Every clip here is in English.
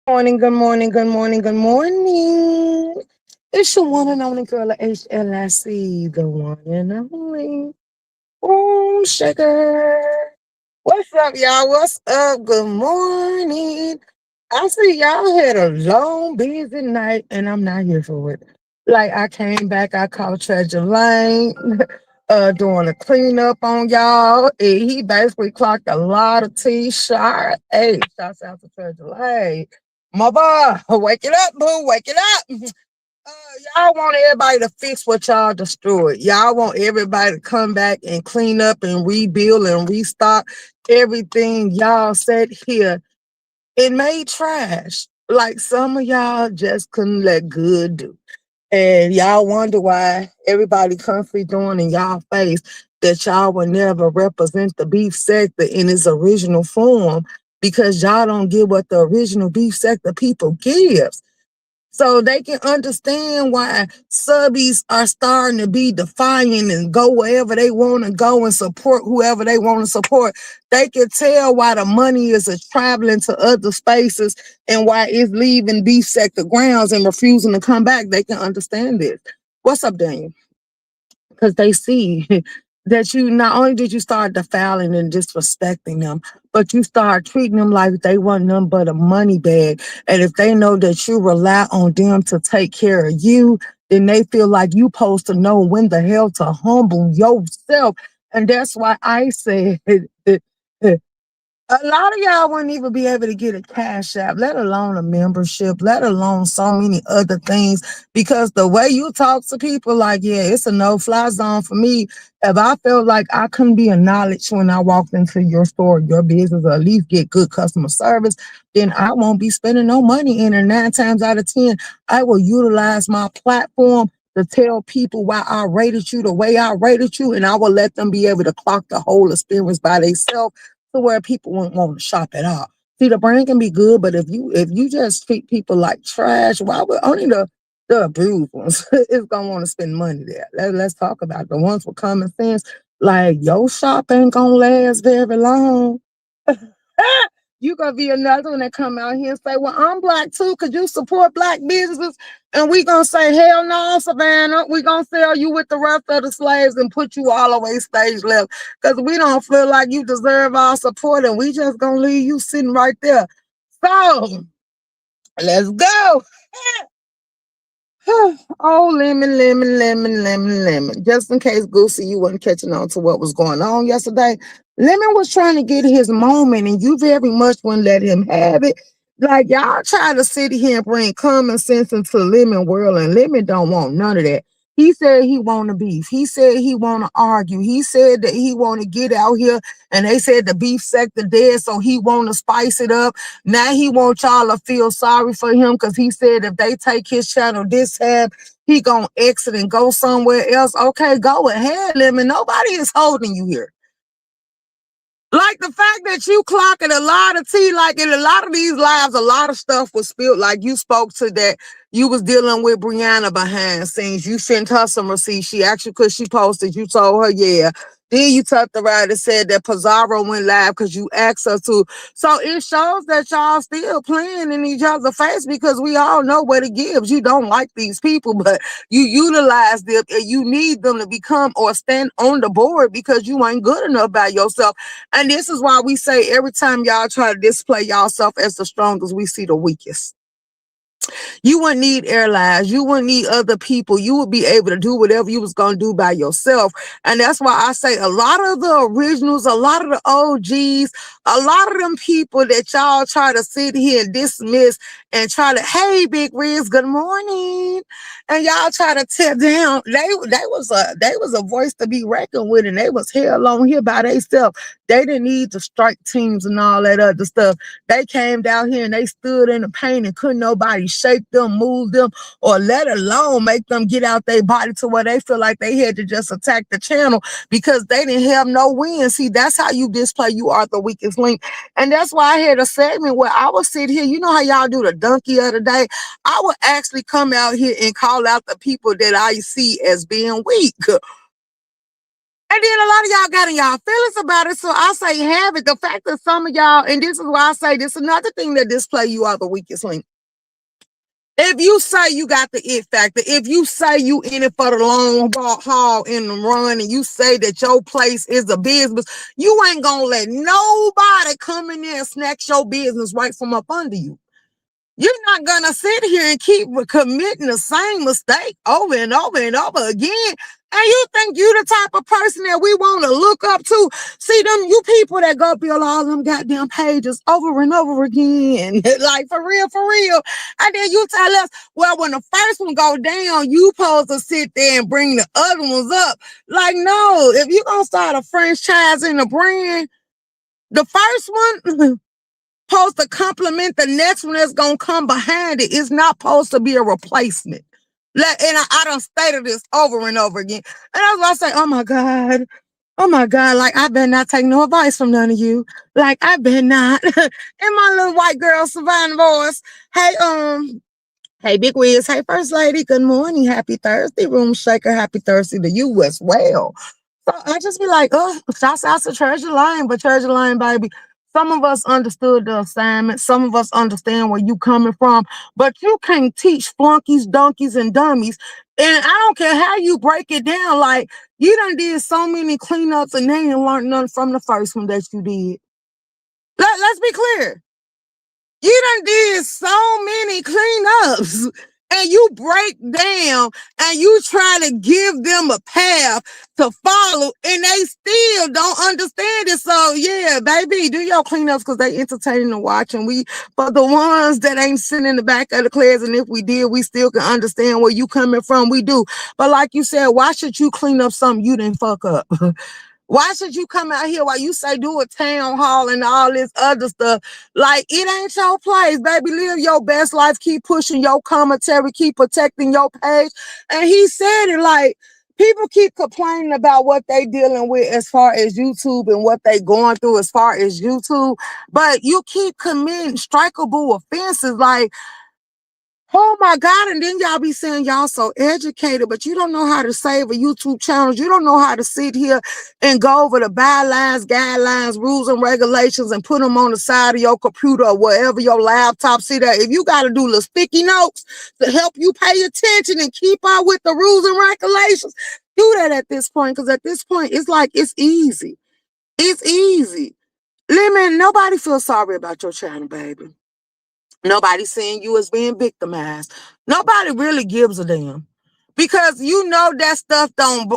Morning, good morning, good morning, good morning. It's your one and only girl at H.L.I.C, the one and only. Oh, sugar. What's up, y'all? What's up? Good morning. I see y'all had a long, busy night, and I'm not here for it. Like, I came back, I called H.L.I.C, doing a cleanup on y'all. And he basically clocked a lot of T-shirt. Hey, shouts out to H.L.I.C. Mother, wake it up, boo, wake it up. Y'all want everybody to fix what y'all destroyed. Y'all want everybody to come back and clean up and rebuild and restock everything y'all said here and made trash. Like some of y'all just couldn't let good do. And y'all wonder why everybody constantly doing in y'all face that y'all will never represent the beef sector in its original form because y'all don't give what the original beef sector people gives. So they can understand why subbies are starting to be defiant and go wherever they want to go and support whoever they want to support. They can tell why the money is traveling to other spaces and why it's leaving beef sector grounds and refusing to come back. They can understand this. What's up, Daniel? Because they see that you not only did you start defiling and disrespecting them, but you start treating them like they want nothing but a money bag. And if they know that you rely on them to take care of you, then they feel like you supposed to know when the hell to humble yourself. And that's why I said a lot of y'all wouldn't even be able to get a cash app, let alone a membership, let alone so many other things. Because the way you talk to people, like, yeah, it's a no-fly zone for me. If I felt like I couldn't be acknowledged when I walked into your store, your business, or at least get good customer service, then I won't be spending no money in it. 9 times out of 10, I will utilize my platform to tell people why I rated you the way I rated you, and I will let them be able to clock the whole experience by themselves to where people won't want to shop at all. See, the brand can be good, but if you just treat people like trash, why would only the abused ones is gonna want to spend money there? Let's talk about the ones with common sense. Like your shop ain't gonna last very long. You gonna be another one that come out here and say, "Well, I'm black too. Could you support black businesses?" And we gonna say, "Hell no, Savannah. We gonna sell you with the rest of the slaves and put you all the way stage left because we don't feel like you deserve our support, and we just gonna leave you sitting right there." So let's go. Oh, lemon, lemon, lemon, lemon, lemon. Just in case, Goosey, you wasn't catching on to what was going on yesterday. Lemon was trying to get his moment, and you very much wouldn't let him have it. Like, y'all try to sit here and bring common sense into Lemon world, and Lemon don't want none of that. He said he want to beef. He said he want to argue. He said that he want to get out here, and they said the beef sector dead, so he want to spice it up. Now he wants y'all to feel sorry for him because he said if they take his channel this time, he gonna exit and go somewhere else. Okay, go ahead, Lemon. Nobody is holding you here. Like the fact that you clocking a lot of tea, like in a lot of these lives, a lot of stuff was spilled. Like you spoke to that you was dealing with Brianna behind scenes. You sent her some receipts. She actually, because she posted, you told her, yeah. Then you tucked around and said that Pizarro went live because you asked her to. So it shows that y'all still playing in each other's face because we all know what it gives. You don't like these people, but you utilize them and you need them to become or stand on the board because you ain't good enough by yourself. And this is why we say every time y'all try to display yourself as the strongest, we see the weakest. You wouldn't need airlines. You wouldn't need other people. You would be able to do whatever you was going to do by yourself. And that's why I say a lot of the originals, a lot of the OGs, a lot of them people that y'all try to sit here and dismiss and try to, hey, Big Riz, good morning. And y'all try to tear down. They was a voice to be reckoned with, and they was hell on here by themselves. They didn't need the strike teams and all that other stuff. They came down here and they stood in the pain and couldn't nobody shake them, move them, or let alone make them get out their body to where they feel like they had to just attack the channel because they didn't have no win. See, that's how you display you are the weakest link. And that's why I had a segment where I would sit here. You know how y'all do the donkey of the day? I would actually come out here and call out the people that I see as being weak. And then a lot of y'all got in y'all feelings about it. So I say have it. The fact that some of y'all, and this is why I say this is another thing that display you are the weakest link. If you say you got the it factor, if you say you in it for the long haul in the run, and you say that your place is a business, you ain't gonna let nobody come in there and snatch your business right from up under you. You're not gonna sit here and keep committing the same mistake over and over and over again. And you think you the type of person that we want to look up to? See them, you people that go build all them goddamn pages over and over again, like for real, for real. And then you tell us, well, when the first one go down, you supposed to sit there and bring the other ones up. Like, no, if you gonna start a franchise in a brand, the first one supposed to complement the next one that's gonna come behind it. It's not supposed to be a replacement. And I done stated this over and over again. And that's why I say, oh my God, like I better not take no advice from none of you. Like I better not. In my little white girl surviving voice. Hey, Big Wiz. Hey, First Lady. Good morning. Happy Thursday, Room Shaker. Happy Thursday to you as well. So I just be like, oh, shouts out to H.L.I.C, but H.L.I.C, baby. Some of us understood the assignment. Some of us understand where you coming from, but you can't teach flunkies, donkeys, and dummies. And I don't care how you break it down. Like you done did so many cleanups and they didn't learn nothing from the first one that you did. Let's be clear. You done did so many cleanups and you break down and you try to give them a path to follow and they still don't understand it. So yeah, baby, do your cleanups because they entertaining to watch. And for the ones that ain't sitting in the back of the class, and if we did, we still can understand where you coming from. We do. But like you said, why should you clean up something you didn't fuck up? Why should you come out here while you say do a town hall and all this other stuff? Like, it ain't your place, baby. Live your best life. Keep pushing your commentary. Keep protecting your page. And he said it like, people keep complaining about what they dealing with as far as YouTube and what they going through as far as YouTube. But you keep committing strikeable offenses like, oh my God. And then y'all be saying y'all so educated, but you don't know how to save a YouTube channel. You don't know how to sit here and go over the bylines, guidelines, rules, and regulations and put them on the side of your computer or wherever your laptop sit at. If you got to do little sticky notes to help you pay attention and keep up with the rules and regulations, do that at this point. Because at this point, it's like, it's easy. It's easy. Lemon, nobody feels sorry about your channel, baby. Nobody's seeing you as being victimized. Nobody really gives a damn because you know that stuff don't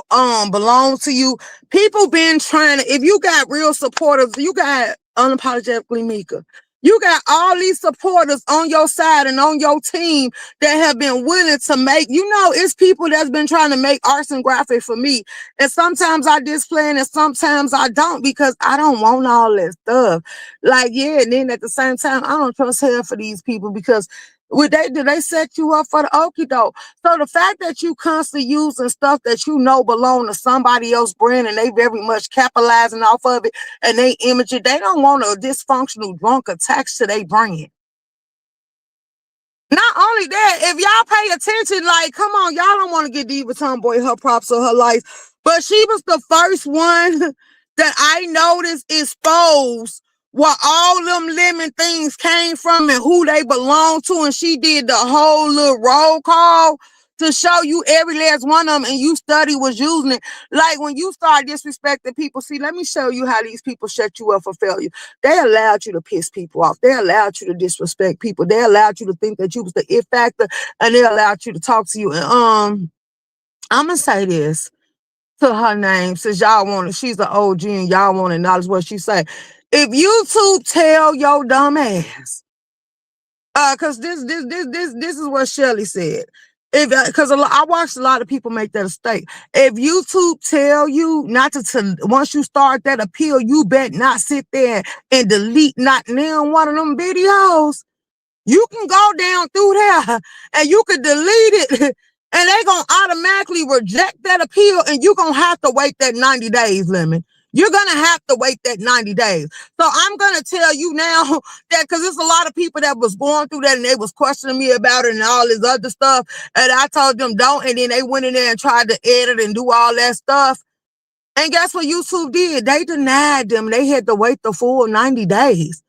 belong to you. People been trying to, if you got real supporters, you got Unapologetically Mika. You got all these supporters on your side and on your team that have been willing to make, it's people that's been trying to make arts and graphics for me. And sometimes I display and sometimes I don't because I don't want all that stuff. Like, yeah, and then at the same time, I don't trust hell for these people because do they set you up for the okie doke? So the fact that you constantly using stuff that you know belong to somebody else's brand and they very much capitalizing off of it and they image it, they don't want a dysfunctional drunk attached to their brand. Not only that, if y'all pay attention, like, come on, y'all don't want to get Diva Tomboy her props or her life, but she was the first one that I noticed exposed where all them lemon things came from and who they belong to, and she did the whole little roll call to show you every last one of them, and you study was using it. Like when you start disrespecting people, see, let me show you how these people set you up for failure. They allowed you to piss people off. They allowed you to disrespect people. They allowed you to think that you was the it factor, and they allowed you to talk to you. And I'm gonna say this to her name, since y'all want to, she's an OG and y'all want to acknowledge what she say. If YouTube tell your dumb ass, because this is what Shelly said. Because I watched a lot of people make that mistake. If YouTube tell you not to once you start that appeal, you bet not sit there and delete not now one of them videos. You can go down through there and you can delete it and they gonna automatically reject that appeal and you're gonna have to wait that 90 days, Lemon. You're gonna have to wait that 90 days. So I'm gonna tell you now that because there's a lot of people that was going through that and they was questioning me about it and all this other stuff. And I told them don't, and then they went in there and tried to edit and do all that stuff. And guess what YouTube did? They denied them. They had to wait the full 90 days.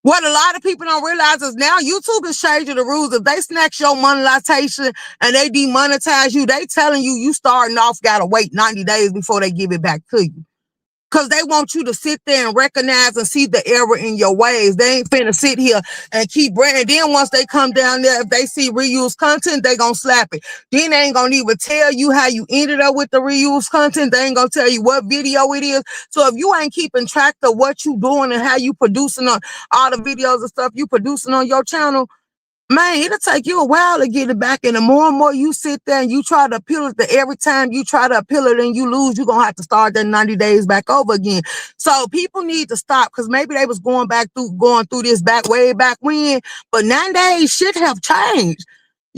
What a lot of people don't realize is now YouTube is changing the rules. If they snatch your monetization and they demonetize you, they telling you starting off got to wait 90 days before they give it back to you. Because they want you to sit there and recognize and see the error in your ways. They ain't finna sit here and keep branding. Then once they come down there, if they see reused content, they gonna slap it. Then they ain't gonna even tell you how you ended up with the reused content. They ain't gonna tell you what video it is. So if you ain't keeping track of what you doing and how you producing on all the videos and stuff you producing on your channel, man, it'll take you a while to get it back. And the more and more you sit there and you try to appeal it, every time you try to appeal it and you lose, you're going to have to start that 90 days back over again. So people need to stop, because maybe they was going through this way back when, but nowadays shit have changed.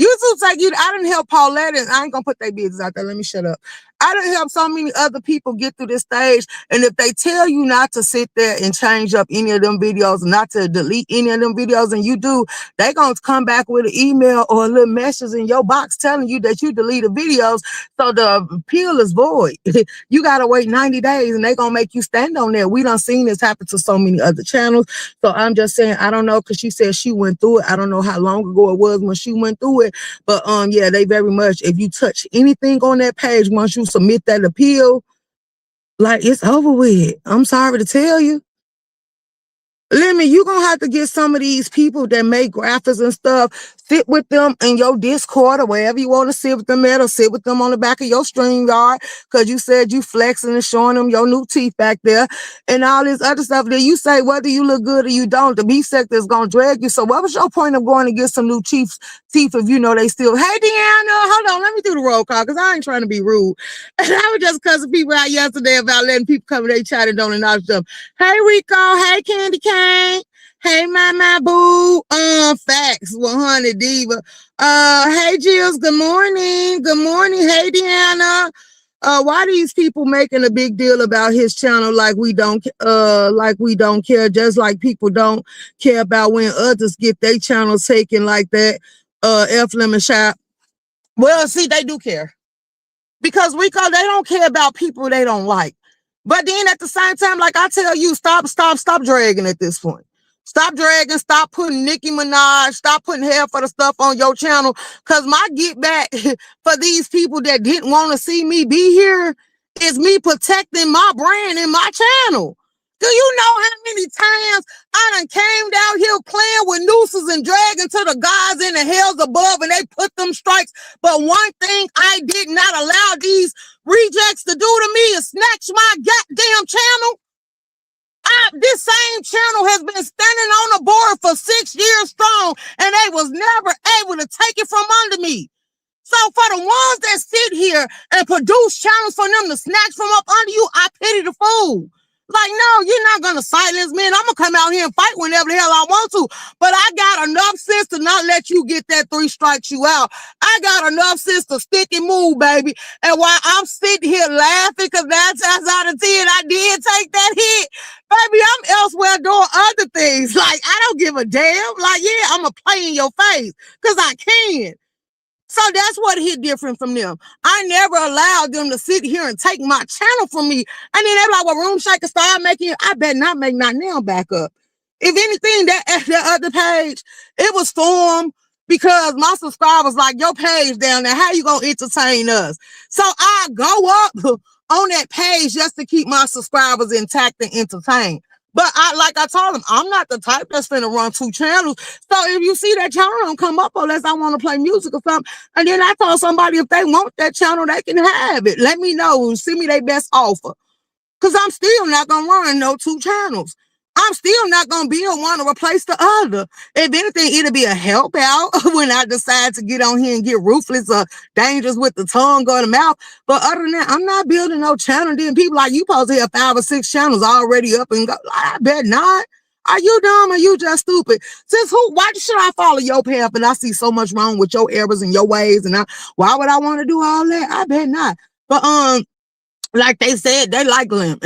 YouTube's like, I didn't help Paulette, and I ain't going to put their business out there. Let me shut up. I done helped so many other people get through this stage. And if they tell you not to sit there and change up any of them videos, not to delete any of them videos, and you do, they gonna come back with an email or a little message in your box telling you that you deleted videos. So the appeal is void. You gotta wait 90 days and they gonna make you stand on there. We done seen this happen to so many other channels. So I'm just saying, I don't know, because she said she went through it. I don't know how long ago it was when she went through it. But yeah, they very much, if you touch anything on that page, once you submit that appeal, like, it's over with. I'm sorry to tell you. Lemmy, you're going to have to get some of these people that make graphics and stuff, sit with them in your Discord or wherever you want to sit with them at, or sit with them on the back of your Streamyard, because you said you flexing and showing them your new teeth back there and all this other stuff that you say, whether you look good or you don't, the B sector is going to drag you. So what was your point of going to get some new teeth if you know they still, hey, Deanna, hold on, let me do the roll call, because I ain't trying to be rude. And I was just cussing people out yesterday about letting people come to their chat and don't acknowledge them. Hey, Rico, hey, Candy Cane. Hey, my boo. Facts, 100 Diva. Hey, Jills, good morning. Good morning. Hey, Deanna. Why these people making a big deal about his channel like we don't care, just like people don't care about when others get their channels taken like that. F Lemon Shop. Well, see, they do care. Because Rico, they don't care about people they don't like. But then at the same time, like I tell you, stop dragging at this point. Stop dragging, stop putting Nicki Minaj, stop putting hair for the stuff on your channel. Because my get back for these people that didn't want to see me be here is me protecting my brand and my channel. Do you know how many times I done came down here playing with nooses and dragging to the gods in the hells above and they put them strikes? But one thing I did not allow these rejects to do to me is snatch my goddamn channel. This same channel has been standing on the board for 6 years strong, and they was never able to take it from under me. So for the ones that sit here and produce channels for them to snatch from up under you, I pity the fool. Like, no, you're not going to silence me, and I'm going to come out here and fight whenever the hell I want to. But I got enough sense to not let you get that 3 strikes you out. I got enough sense to stick and move, baby. And while I'm sitting here laughing, because 9 times out of 10, I did take that hit, baby, I'm elsewhere doing other things. Like, I don't give a damn. Like, yeah, I'm going to play in your face because I can. So that's what hit different from them. I never allowed them to sit here and take my channel from me. And then they're like, well, Room Shaker started making it. I bet not make not now back up. If anything, that other page, it was formed because my subscribers like, your page down there, how you going to entertain us? So I go up on that page just to keep my subscribers intact and entertained. But like I told them, I'm not the type that's finna run 2 channels. So if you see that channel don't come up unless I want to play music or something, and then I told somebody if they want that channel, they can have it. Let me know. Send me their best offer. Because I'm still not going to run no 2 channels. I'm still not going to be one to replace the other. If anything, it'll be a help out when I decide to get on here and get ruthless or dangerous with the tongue or the mouth. But other than that, I'm not building no channel. Then people like, you supposed to have 5 or 6 channels already up and go. I bet not. Are you dumb or you just stupid? Why should I follow your path and I see so much wrong with your errors and your ways? And why would I want to do all that? I bet not. But like they said, they like him.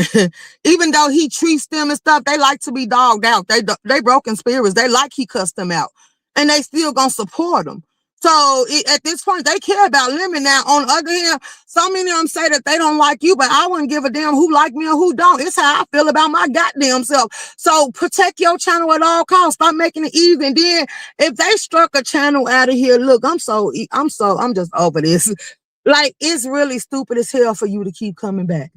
Even though he treats them and stuff, they like to be dogged out. They broken spirits. They like he cussed them out. And they still gonna support him. So at this point, they care about Lemon. Now, on the other hand, so many of them say that they don't like you, but I wouldn't give a damn who like me or who don't. It's how I feel about my goddamn self. So protect your channel at all costs. Stop making it even. Then if they struck a channel out of here, look, I'm just over this. Like, it's really stupid as hell for you to keep coming back.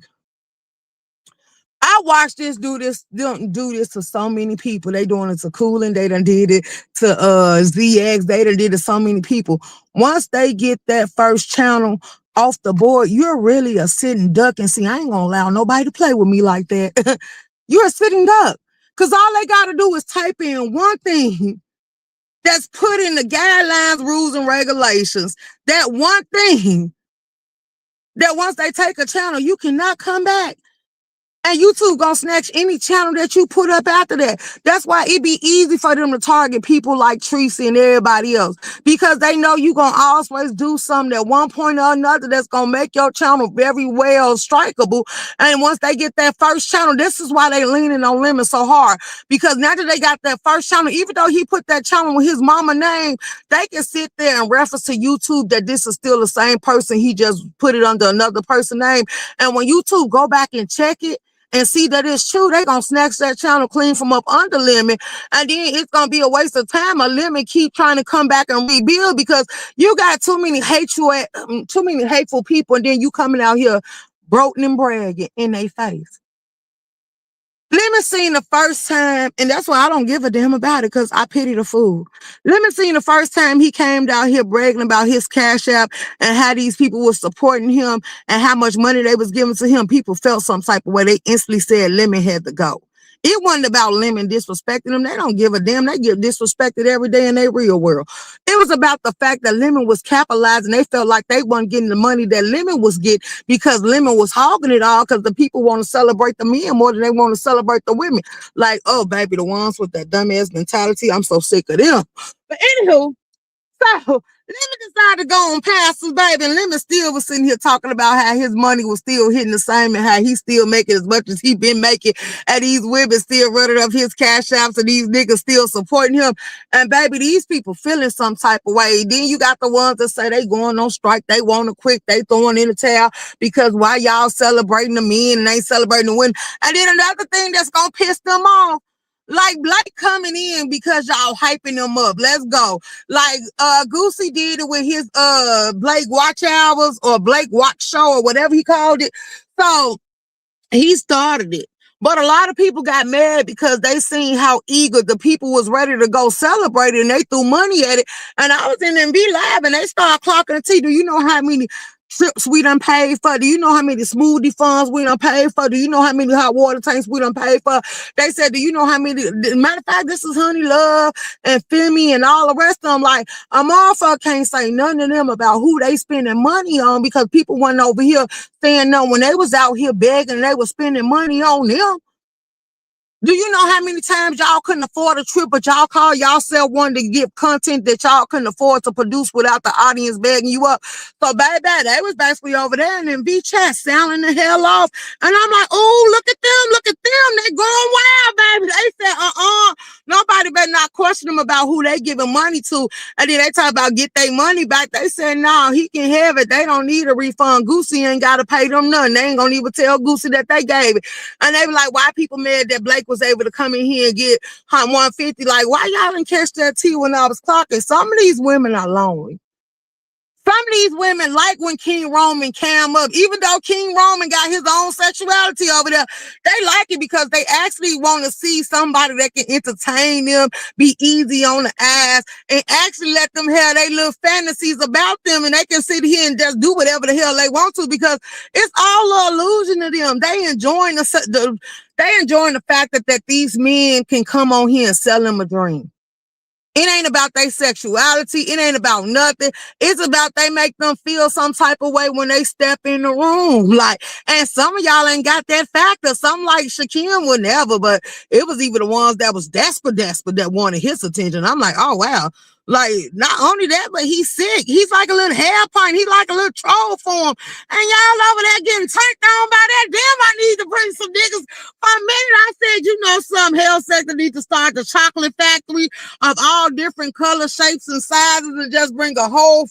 I watched this do this to so many people. They doing it to Coolin. They done did it to ZX. They done did it to so many people. Once they get that first channel off the board, you're really a sitting duck. And see, I ain't gonna allow nobody to play with me like that. You're a sitting duck. Because all they gotta do is type in one thing that's put in the guidelines, rules, and regulations. That one thing that once they take a channel, you cannot come back. And YouTube gonna snatch any channel that you put up after that. That's why it be easy for them to target people like Tracy and everybody else, because they know you gonna always do something at one point or another that's gonna make your channel very well strikeable. And once they get that first channel, this is why they leaning on Lemon so hard, because now that they got that first channel, even though he put that channel with his mama name, they can sit there and reference to YouTube that this is still the same person. He just put it under another person's name. And when YouTube go back and check it and see that it's true, they gonna snatch that channel clean from up under Lemon, and then it's gonna be a waste of time. A Lemon keep trying to come back and rebuild because you got too many hateful people, and then you coming out here broken and bragging in their face. Lemon seen the first time, and that's why I don't give a damn about it, because I pity the fool. Lemon seen the first time he came down here bragging about his Cash App and how these people were supporting him and how much money they was giving to him. People felt some type of way. They instantly said Lemon had to go. It wasn't about Lemon disrespecting them. They don't give a damn. They get disrespected every day in their real world. It was about the fact that Lemon was capitalizing. They felt like they weren't getting the money that Lemon was getting because Lemon was hogging it all, because the people want to celebrate the men more than they want to celebrate the women. Like, oh, baby, the ones with that dumbass mentality, I'm so sick of them. But anywho, so Lemon decided to go on passes, baby, and Lemon still was sitting here talking about how his money was still hitting the same and how he still making as much as he been making, and these women still running up his Cash Apps and these niggas still supporting him. And baby, these people feeling some type of way. Then you got the ones that say they going on strike, they want to quit, they throwing in the towel because why y'all celebrating the men and ain't celebrating the women. And then another thing that's gonna piss them off, like Blake coming in because y'all hyping them up. Let's go. Like Goosey did it with his Blake Watch Hours or Blake Watch Show or whatever he called it. So he started it. But a lot of people got mad because they seen how eager the people was ready to go celebrate it, and they threw money at it. And I was in MB Live and they started clocking the T. Do you know how many trips we done paid for? Do you know how many smoothie funds we done paid for? Do you know how many hot water tanks we done paid for? They said, do you know how many? Matter of fact, this is Honey Love and Femi and all the rest of them. Like, a motherfucker can't say none of them about who they spending money on, because people wasn't over here saying no when they was out here begging and they was spending money on them. Do you know how many times y'all couldn't afford a trip, but y'all call yourself one to give content that y'all couldn't afford to produce without the audience begging you up? So, baby, they was basically over there in them V chat sounding the hell off. And I'm like, oh, look at them. They going wild, baby. They said, nobody better not question them about who they giving money to. And then they talk about get their money back. They said, no, he can have it. They don't need a refund. Goosey ain't got to pay them nothing. They ain't going to even tell Goosey that they gave it. And they were like, why people mad that Blake was able to come in here and get 150? Like, why y'all didn't catch that tea when I was clocking? Some of these women are lonely. Some of these women like when King Roman came up, even though King Roman got his own sexuality over there, they like it because they actually want to see somebody that can entertain them, be easy on the ass, and actually let them have their little fantasies about them, and they can sit here and just do whatever the hell they want to, because it's all an illusion to them. They enjoying the fact that these men can come on here and sell them a dream. It ain't about their sexuality. It ain't about nothing. It's about they make them feel some type of way when they step in the room. Like, and some of y'all ain't got that factor. Some like Shaquem would never, but it was even the ones that was desperate that wanted his attention. I'm like, oh, wow. Like, not only that, but he's sick. He's like a little hair pint. He's like a little troll for him. And y'all over there getting turned on by that. Damn, I need to bring some niggas. For a minute, I said, you know, some hell sector need to start the chocolate factory of all different colors, shapes, and sizes and just bring a whole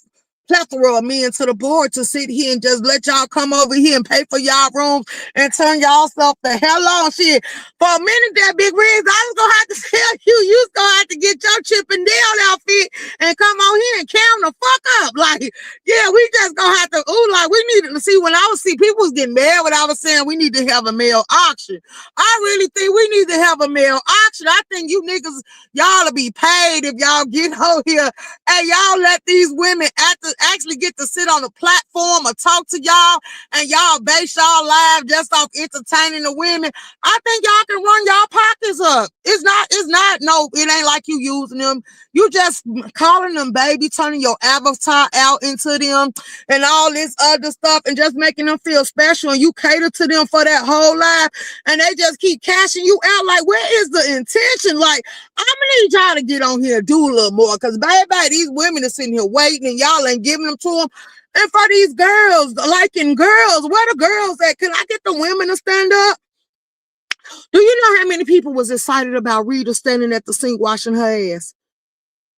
plethora of men to the board to sit here and just let y'all come over here and pay for y'all rooms and turn y'all stuff the hell on. Shit. For a minute there, Big Riz, I was gonna have to tell you, you was gonna have to get your Chip and Dale outfit and come on here and count the fuck up. Like, yeah, we just gonna have to, like, we needed to see, when I was people was getting mad when I was saying we need to have a male auction. I really think we need to have a male auction. I think you niggas, y'all will be paid if y'all get out here and y'all let these women actually get to sit on a platform or talk to y'all, and y'all base y'all live just off entertaining the women. I think y'all can run y'all pockets up. It's not, no, it ain't like you using them. You just calling them baby, turning your avatar out into them and all this other stuff and just making them feel special, and you cater to them for that whole life, and they just keep cashing you out. Like, where is the intention? Like, I'm gonna need y'all to get on here and do a little more, because baby, these women are sitting here waiting and y'all ain't giving them to them. And for these girls, liking girls, where the girls at? Can I get the women to stand up? Do you know how many people was excited about Rita standing at the sink washing her ass?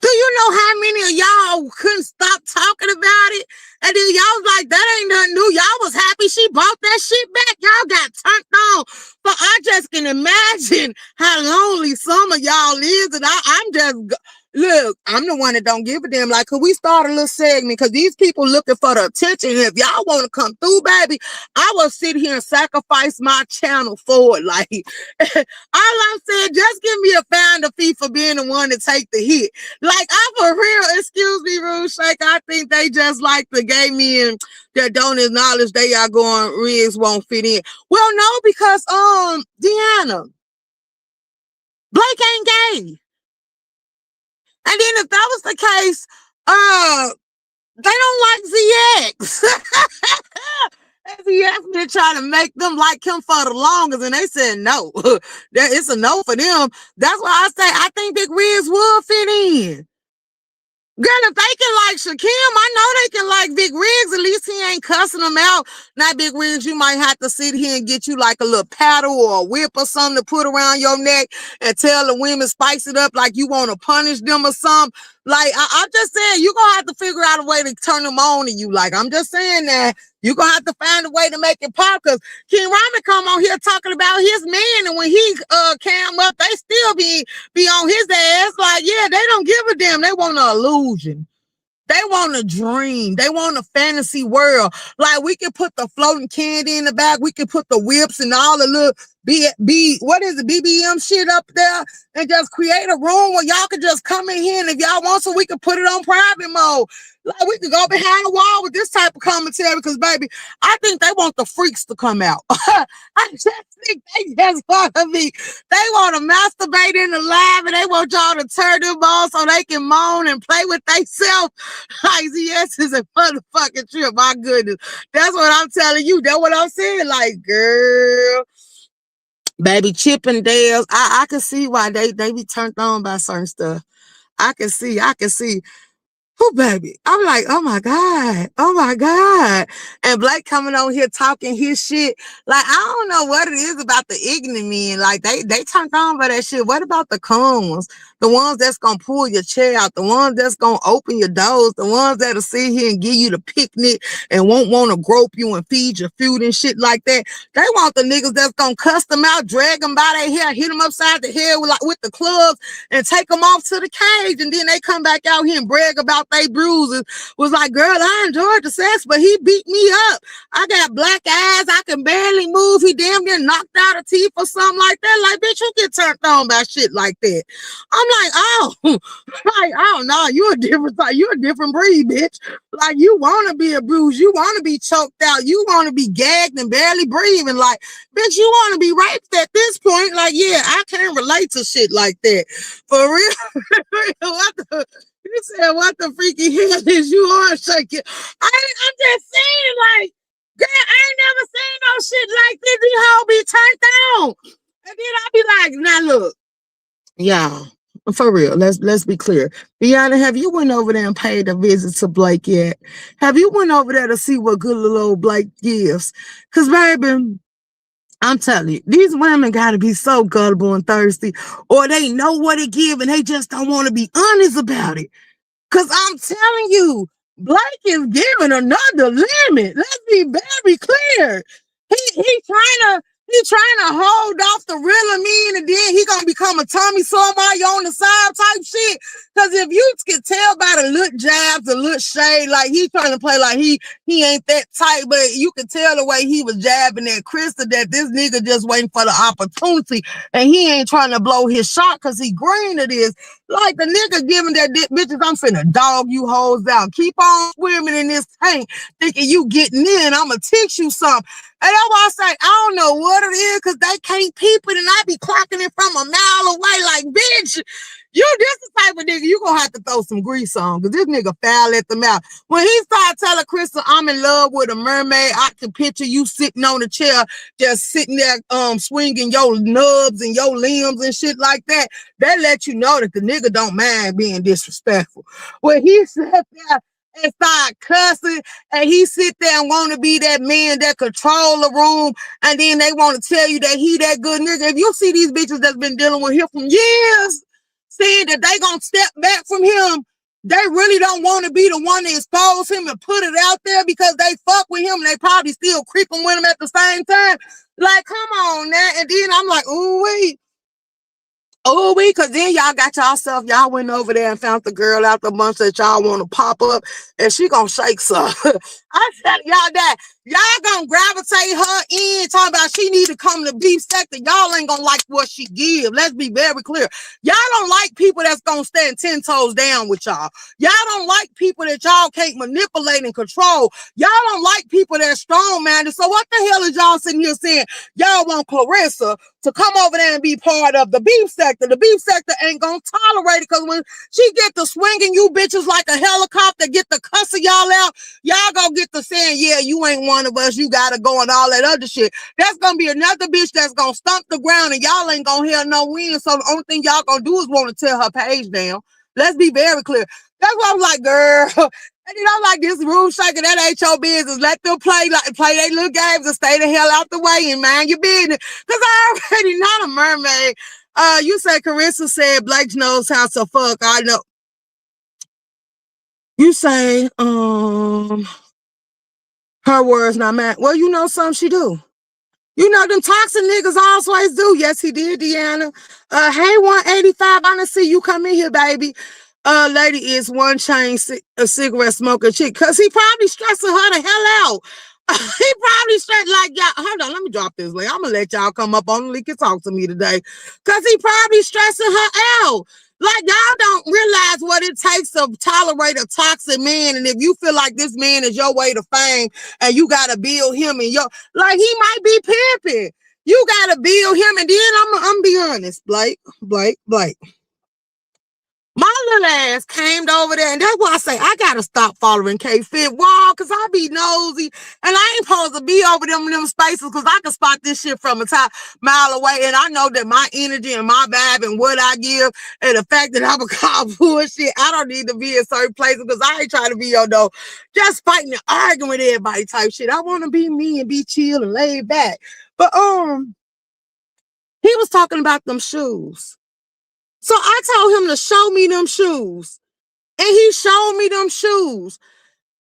Do you know how many of y'all couldn't stop talking about it? And then y'all was like, that ain't nothing new. Y'all was happy she bought that shit back. Y'all got turned on. But I just can imagine how lonely some of y'all is. And I'm just, look, I'm the one that don't give a damn. Like, could we start a little segment? Because these people looking for the attention. If y'all want to come through, baby, I will sit here and sacrifice my channel for it. Like, all I'm saying, just give me a founder fee for being the one to take the hit. Like, I'm for real, excuse me, Rude Shake. I think they just like the gay men that don't acknowledge they are going, Riggs won't fit in. Well, no, because, Deanna, Blake ain't gay. And then if that was the case, they don't like ZX. ZX been trying to make them like him for the longest, and they said no. It's a no for them. That's why I say I think Big Riz will fit in. Girl, if they can like Shakim, I know they can like Big Riggs. At least he ain't cussing them out. Not Big Riggs, you might have to sit here and get you like a little paddle or a whip or something to put around your neck and tell the women spice it up like you want to punish them or something. Like, I'm just saying, you're going to have to figure out a way to turn them on to you. Like, I'm just saying that you're going to have to find a way to make it pop, because King Ramen come on here talking about his man, and when he came up, they still be on his ass. Like, yeah, they don't give a damn. They want an illusion. They want a dream. They want a fantasy world. Like, we can put the floating candy in the back. We can put the whips and all the little BBM shit up there and just create a room where y'all can just come in here, and if y'all want to, we can put it on private mode. Like, we could go behind the wall with this type of commentary, because, baby, I think they want the freaks to come out. I just think they just want to be, they want to masturbate in the live, and they want y'all to turn them on so they can moan and play with themselves. Like, yes, is a motherfucking trip. My goodness. That's what I'm telling you. That's what I'm saying. Like, girl, baby, Chip and Dales, I can see why they be turned on by certain stuff. I can see. Oh, baby. I'm like, oh my God. And Blake coming on here talking his shit. Like, I don't know what it is about the ignorant men. Like, they turned on by that shit. What about the cones? The ones that's gonna pull your chair out, the ones that's gonna open your doors, the ones that'll sit here and give you the picnic and won't want to grope you and feed your food and shit like that. They want the niggas that's gonna cuss them out, drag them by their hair, hit them upside the head with the clubs and take them off to the cage, and then they come back out here and brag about they bruises. Was like, girl, I enjoyed the sex, but he beat me up. I got black eyes, I can barely move. He damn near knocked out a teeth or something like that. Like, bitch, you get turned on by shit like that. I'm like, oh, like, I don't know. You're a different breed, bitch. Like, you want to be abused. You want to be choked out. You want to be gagged and barely breathing. Like, bitch, you want to be raped at this point. Like, yeah, I can't relate to shit like that. For real. You said, what the freaky hell is you on, Shake It? I'm just saying, like, girl, I ain't never seen no shit like this. These hoes be turned on. And then I be like, now look, y'all. For real, let's be clear. Deanna, have you went over there and paid a visit to Blake yet? Have you went over there to see what good little old Blake gives? Because, baby, I'm telling you, these women got to be so gullible and thirsty, or they know what to give and they just don't want to be honest about it. Because I'm telling you, Blake is giving another limit. Let's be very clear. He trying to hold off the real mean, and then he gonna become a Tommy Sotomayor on the side type shit. Because if you can tell by the little jabs, the little shade, like he trying to play like he ain't that tight, but you can tell the way he was jabbing at Krista that this nigga just waiting for the opportunity, and he ain't trying to blow his shot because he green to this. Like the nigga giving that dick, bitches, I'm finna dog you hoes out. Keep on swimming in this tank, thinking you getting in. I'ma teach you something. And that's why I say, I don't know what it is, because they can't peep it, and I be clocking it from a mile away like, bitch, this the type of nigga you gonna have to throw some grease on, because this nigga foul at the mouth. When he started telling Krista, I'm in love with a mermaid, I can picture you sitting on the chair, just sitting there swinging your nubs and your limbs and shit like that, that let you know that the nigga don't mind being disrespectful. When he sat there and start cussing, and he sit there and want to be that man that control the room, and then they want to tell you that he that good nigga. If you see these bitches that's been dealing with him for years, saying that they gonna step back from him, they really don't want to be the one to expose him and put it out there because they fuck with him and they probably still creeping with him at the same time. Like, come on now. And then I'm like, ooh, wait. Oh, because then y'all got y'all went over there and found the girl out the bunch that y'all want to pop up, and she gonna shake some. I tell y'all that. Y'all gonna gravitate her in, talking about she need to come to beef sector. Y'all ain't gonna like what she give. Let's be very clear. Y'all don't like people that's gonna stand 10 toes down with y'all. Y'all don't like people that y'all can't manipulate and control. Y'all don't like people that's strong-minded. So what the hell is y'all sitting here saying y'all want Clarissa to come over there and be part of the beef sector? The beef sector ain't gonna tolerate it, because when she get to swinging you bitches like a helicopter, get the cussing y'all out, y'all gonna get to saying, yeah, you ain't one of us, you gotta go and all that other shit. That's gonna be another bitch that's gonna stomp the ground, and y'all ain't gonna hear no win. So the only thing y'all gonna do is want to tear her page down. Let's be very clear. That's why I'm like, girl. And then I'm like, this room shaking, that ain't your business. Let them play their little games and stay the hell out the way and mind your business. Because I already not a mermaid. You say Carissa said Blake knows how to fuck. I know. You say, her words not mine. Well, you know something she do. You know them toxic niggas always do. Yes, he did, Deanna. Hey, 185, I done see you come in here, baby. Lady is one chain a cigarette smoker chick, because he probably stressing her the hell out. He probably stressed like, y'all, hold on, let me drop this link. I'm gonna let y'all come up on the link and talk to me today, because he probably stressing her out. Like, y'all don't realize what it takes to tolerate a toxic man. And if you feel like this man is your way to fame and you gotta build him and like, he might be pimping. You gotta build him, and then I'm be honest, Blake. My little ass came over there, and that's why I say I gotta stop following K-Fit Wall, because I be nosy, and I ain't supposed to be over them spaces, because I can spot this shit from a mile away, and I know that my energy and my vibe and what I give, and the fact that I'm a cop bullshit, I don't need to be in certain places, because I ain't trying to be just fighting and arguing with everybody type shit. I want to be me and be chill and laid back. But he was talking about them shoes. So I told him to show me them shoes. And he showed me them shoes.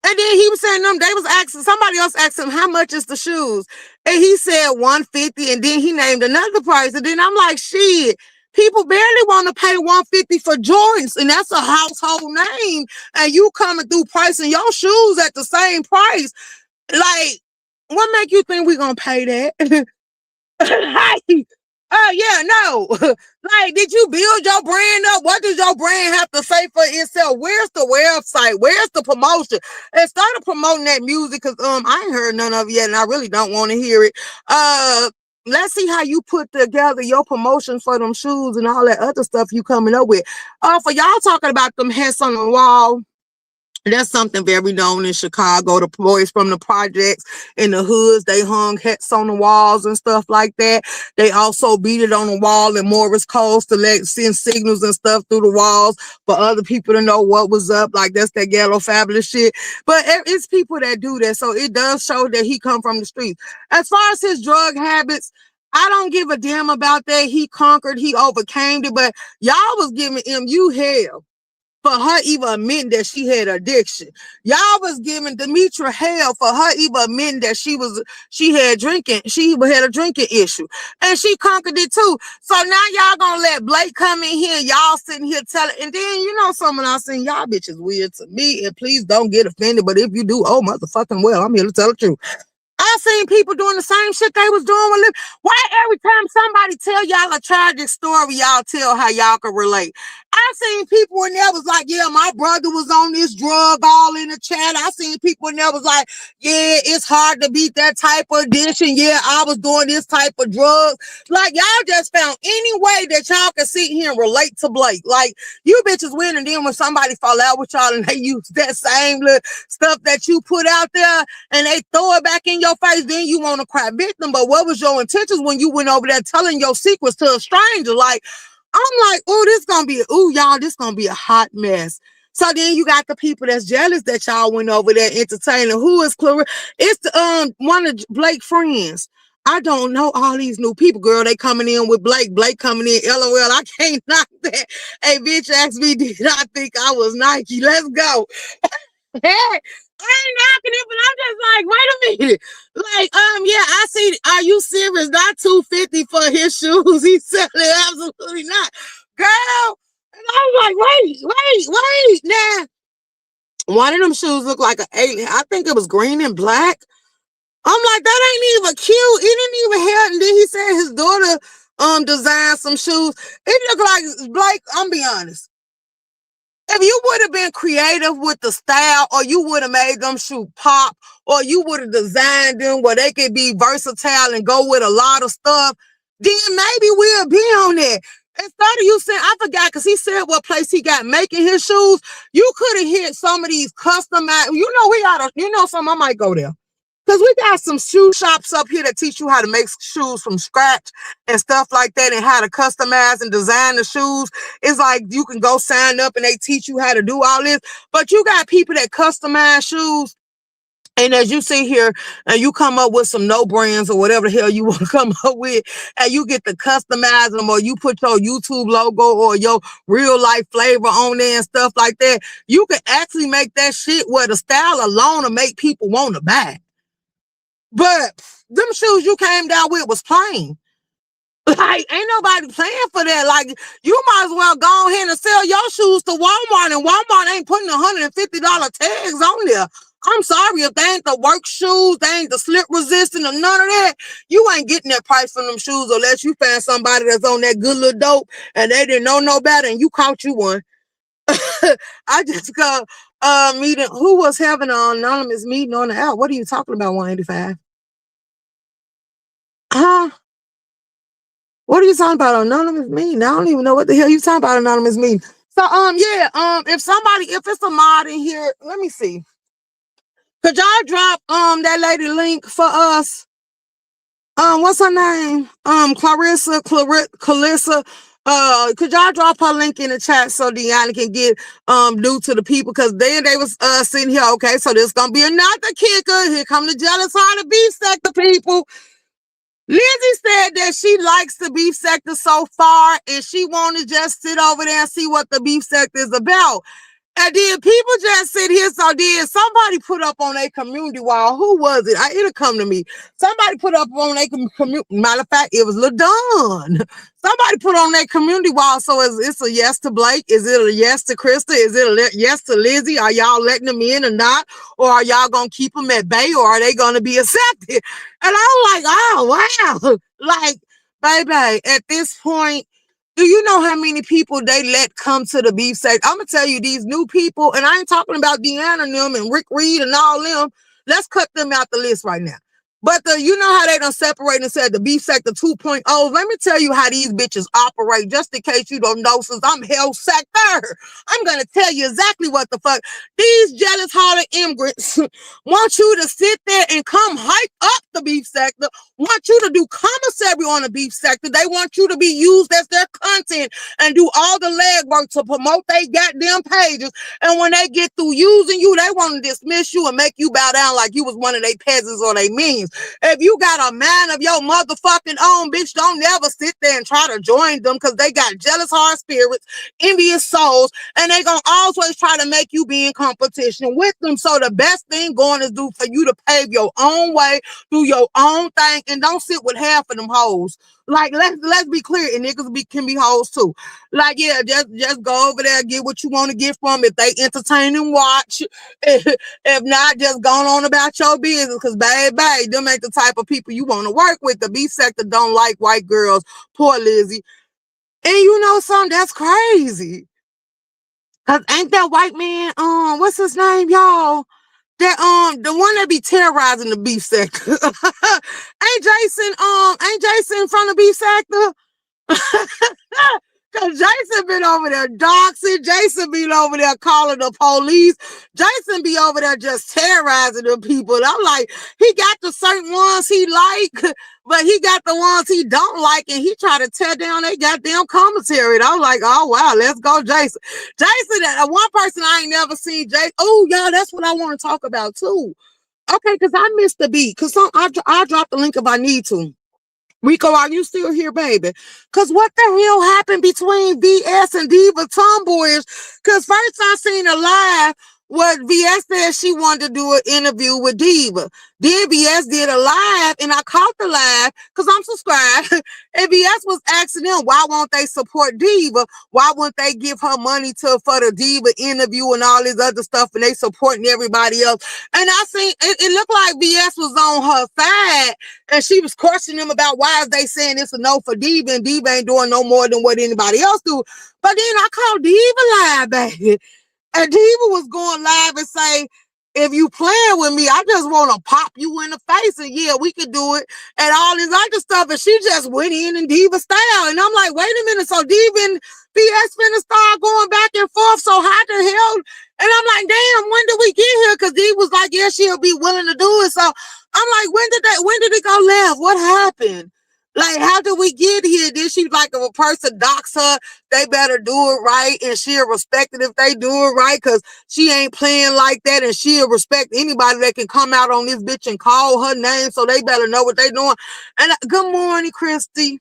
And then he was saying they was asking, somebody else asked him, how much is the shoes? And he said 150, and then he named another price. And then I'm like, shit, people barely want to pay 150 for Jordans, and that's a household name. And you coming through pricing your shoes at the same price. Like, what make you think we gonna pay that? Like, oh yeah, no. Like, did you build your brand up? What does your brand have to say for itself? Where's the website? Where's the promotion? And started promoting that music, because I ain't heard none of it yet, and I really don't want to hear it. Let's see how you put together your promotion for them shoes and all that other stuff you coming up with. For y'all talking about them hats on the wall, That's something very known in Chicago. The boys from the projects in the hoods, they hung hats on the walls and stuff like that. They also beat it on the wall in Morris codes to send signals and stuff through the walls for other people to know what was up. Like that's that ghetto fabulous shit. But it's people that do that. So it does show that he come from the streets. As far as his drug habits, I don't give a damn about that. He conquered, he overcame it, but y'all was giving MU hell for her even admitting that she had addiction. Y'all was giving Demetra hell for her even admitting that she had a drinking issue. And she conquered it too. So now y'all gonna let Blake come in here, y'all sitting here telling, and then someone else saying y'all bitches weird to me, and please don't get offended. But if you do, oh motherfucking well, I'm here to tell the truth. I seen people doing the same shit they was doing with Lip. Why every time somebody tell y'all a tragic story, y'all tell how y'all can relate? I seen people in there was like, yeah, my brother was on this drug, all in the chat. I seen people in there was like, yeah, it's hard to beat that type of addiction. Yeah, I was doing this type of drugs. Like, y'all just found any way that y'all can sit here and relate to Blake. Like, you bitches win, and then when somebody fall out with y'all and they use that same little stuff that you put out there and they throw it back in your face, then you want to cry victim. But what was your intentions when you went over there telling your secrets to a stranger? Like, I'm like, oh, this gonna be a hot mess. So then you got the people that's jealous that y'all went over there entertaining. Who is Clarissa? It's the one of Blake's friends. I don't know all these new people, girl. They coming in with Blake. Blake coming in. LOL. I can't knock that. Hey, bitch asked me, did I think I was Nike? Let's go. Hey, I ain't knocking it, but I'm just like, wait a minute. Like, yeah, I see. Are you serious? Not $250 for his shoes. He said absolutely not. Girl, and I was like, wait. Now, one of them shoes looked like an alien. I think it was green and black. I'm like, that ain't even cute. He didn't even have, and then he said his daughter designed some shoes. It looked like Blake, I'm be honest. If you would have been creative with the style, or you would have made them shoe pop, or you would have designed them where they could be versatile and go with a lot of stuff, then maybe we'll be on that. Instead of you saying, I forgot, because he said what place he got making his shoes, you could have hit some of these customized, something, I might go there. Because we got some shoe shops up here that teach you how to make shoes from scratch and stuff like that, and how to customize and design the shoes. It's like you can go sign up and they teach you how to do all this. But you got people that customize shoes. And as you see here, and you come up with some no brands or whatever the hell you want to come up with, and you get to customize them, or you put your YouTube logo or your real life flavor on there and stuff like that, you can actually make that shit where the style alone will make people want to buy. But them shoes you came down with was plain. Like, ain't nobody playing for that. Like, you might as well go ahead and sell your shoes to Walmart, and Walmart ain't putting $150 tags on there. I'm sorry, if they ain't the work shoes, they ain't the slip resistant or none of that, you ain't getting that price from them shoes unless you find somebody that's on that good little dope and they didn't know no better and you caught you one. I just got meeting. Who was having an anonymous meeting on the app? What are you talking about, 185? Huh? What are you talking about? Anonymous meeting? I don't even know what the hell you talking about, anonymous meeting. So, yeah, if it's a mod in here, let me see. Could y'all drop that lady link for us? What's her name? Clarissa. Could y'all drop her link in the chat so Deanna can get due to the people? Because then they was sitting here. Okay, so this gonna be another kicker. Here come the jealous heart of beef sector people. Lizzie said that she likes the beef sector so far, and she want to just sit over there and see what the beef sector is about. And then people just sit here. So then somebody put up on a community wall. Who was it? It'll come to me. Somebody put up on a community. Matter of fact, it was LaDon. Somebody put on that community wall. So it's a yes to Blake? Is it a yes to Krista? Is it a yes to Lizzie? Are y'all letting them in or not? Or are y'all going to keep them at bay? Or are they going to be accepted? And I'm like, oh, wow. Like, baby, at this point, do you know how many people they let come to the beef sector? I'm going to tell you, these new people, and I ain't talking about Deanna and them and Rick Reed and all them. Let's cut them out the list right now. But you know how they done separate and said the beef sector 2.0. Let me tell you how these bitches operate, just in case you don't know, since I'm hell sector. I'm going to tell you exactly what the fuck. These jealous hearted immigrants want you to sit there and come hype up the beef sector, want you to do commissary on the beef sector. They want you to be used as their content and do all the legwork to promote their goddamn pages. And when they get through using you, they want to dismiss you and make you bow down like you was one of their peasants or their minions. If you got a man of your motherfucking own, bitch, don't never sit there and try to join them, because they got jealous hard spirits, envious souls, and they gonna always try to make you be in competition with them. So the best thing going is do for you to pave your own way, do your own thing, and don't sit with half of them hoes. Like, let's be clear, and niggas can be hoes too. Like, yeah, just go over there, get what you want to get from. If they entertain and watch, if not, just go on about your business. Because, baby, them ain't the type of people you want to work with. The B sector don't like white girls. Poor Lizzie. And you know something? That's crazy. Because ain't that white man, what's his name, y'all? That the one that be terrorizing the beef sector. Ain't Jason from the beef sector? Cause Jason been over there doxing. Jason be over there calling the police. Jason be over there just terrorizing the people. And I'm like, he got the certain ones he like, but he got the ones he don't like, and he try to tear down their goddamn commentary. And I'm like, oh wow, let's go, Jason. Jason, one person I ain't never seen. Oh yeah, that's what I want to talk about too. Okay, because I missed the beat. Because I'll drop the link if I need to. Rico, are you still here, baby? Because what the hell happened between VS and Diva Tomboyish? Because first I seen a live where VS said she wanted to do an interview with Diva. Then VS did a live, and I caught the live because I'm subscribed. And VS was asking them, why won't they support Diva? Why wouldn't they give her money for the Diva interview and all this other stuff, and they supporting everybody else? And I seen, it looked like VS was on her side, and she was questioning them about why is they saying it's a no for Diva, and Diva ain't doing no more than what anybody else do. But then I called Diva live, baby. And Diva was going live and say, if you playing with me, I just want to pop you in the face, and yeah, we could do it, and all this other stuff. And she just went in Diva style. And I'm like, wait a minute. So Diva and BS finna start going back and forth. So how the hell? And I'm like, damn, when did we get here? Because Diva was like, yeah, she'll be willing to do it. So I'm like, when did it go left? What happened? Like, how did we get here? Did she, like, if a person docks her, they better do it right, and she'll respect it if they do it right, because she ain't playing like that, and she'll respect anybody that can come out on this bitch and call her name, so they better know what they doing. And good morning, Christy.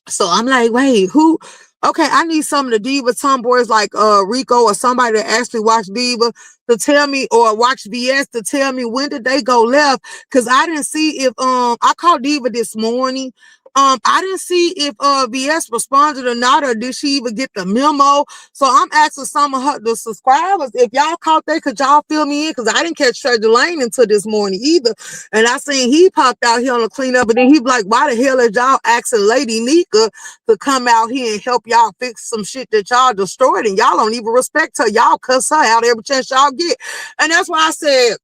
So I'm like, wait, who? Okay, I need some of the Diva tomboys like Rico or somebody that actually watch Diva to tell me, or watch VS to tell me when did they go left, because I didn't see if I called Diva this morning. I didn't see if VS responded or not, or did she even get the memo. So I'm asking some of the subscribers, if y'all caught that, could y'all fill me in? Because I didn't catch Treasure Lane until this morning either. And I seen he popped out here on the cleanup, and then he be like, why the hell is y'all asking Lady Nika to come out here and help y'all fix some shit that y'all destroyed, and y'all don't even respect her? Y'all cuss her out every chance y'all get. And that's why I said,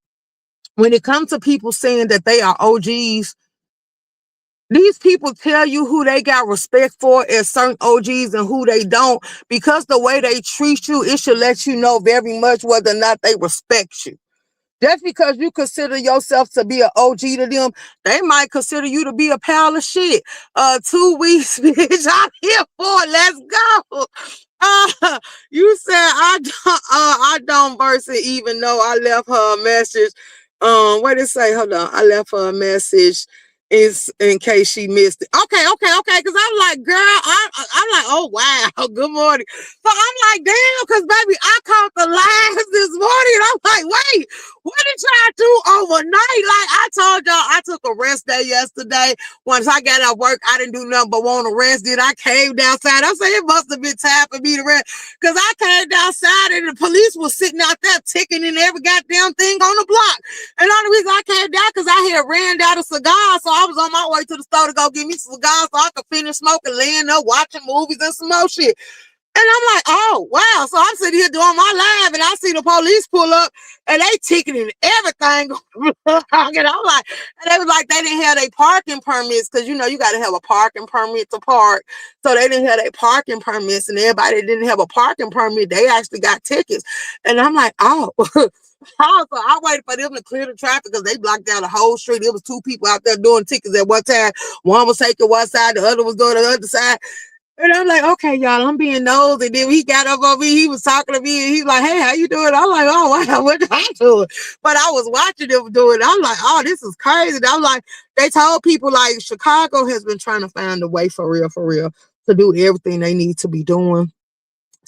when it comes to people saying that they are OGs, these people tell you who they got respect for as certain OGs and who they don't, because the way they treat you, it should let you know very much whether or not they respect you. Just because you consider yourself to be an OG to them, they might consider you to be a pile of shit. 2 weeks, bitch, I'm here for it. Let's go. You said I don't verse it, even though I left her a message. What did it say? Hold on. I left her a message is in case she missed it. Okay. Because I'm like, girl, I'm like, oh wow, good morning. So I'm like, damn, because baby, I caught the live this morning. And I'm like, wait, what did y'all do overnight? Like I told y'all, I took a rest day yesterday. Once I got out of work, I didn't do nothing but want to rest. Then I came outside. I said it must have been time for me to rest, because I came outside and the police was sitting out there ticking in every goddamn thing on the block. And the only reason I came down because I had ran out of cigars, so I was on my way to the store to go get me some cigars so I could finish smoking, laying up, watching movies and some more shit. And I'm like, oh, wow. So I'm sitting here doing my live and I see the police pull up and they ticketing everything. And I'm like, and they was like, they didn't have their parking permits because, you know, you got to have a parking permit to park. So they didn't have their parking permits, and everybody that didn't have a parking permit, they actually got tickets. And I'm like, oh. So I waited for them to clear the traffic because they blocked down the whole street. There was two people out there doing tickets at one time. One was taking one side, the other was doing the other side. And I'm like, okay, y'all, I'm being nosy. Then he got up on me, he was talking to me, and he's like, hey, how you doing? I'm like, oh, wow, what I doing? But I was watching them do it. I'm like, oh, this is crazy. And I'm like, they told people, like, Chicago has been trying to find a way for real, to do everything they need to be doing.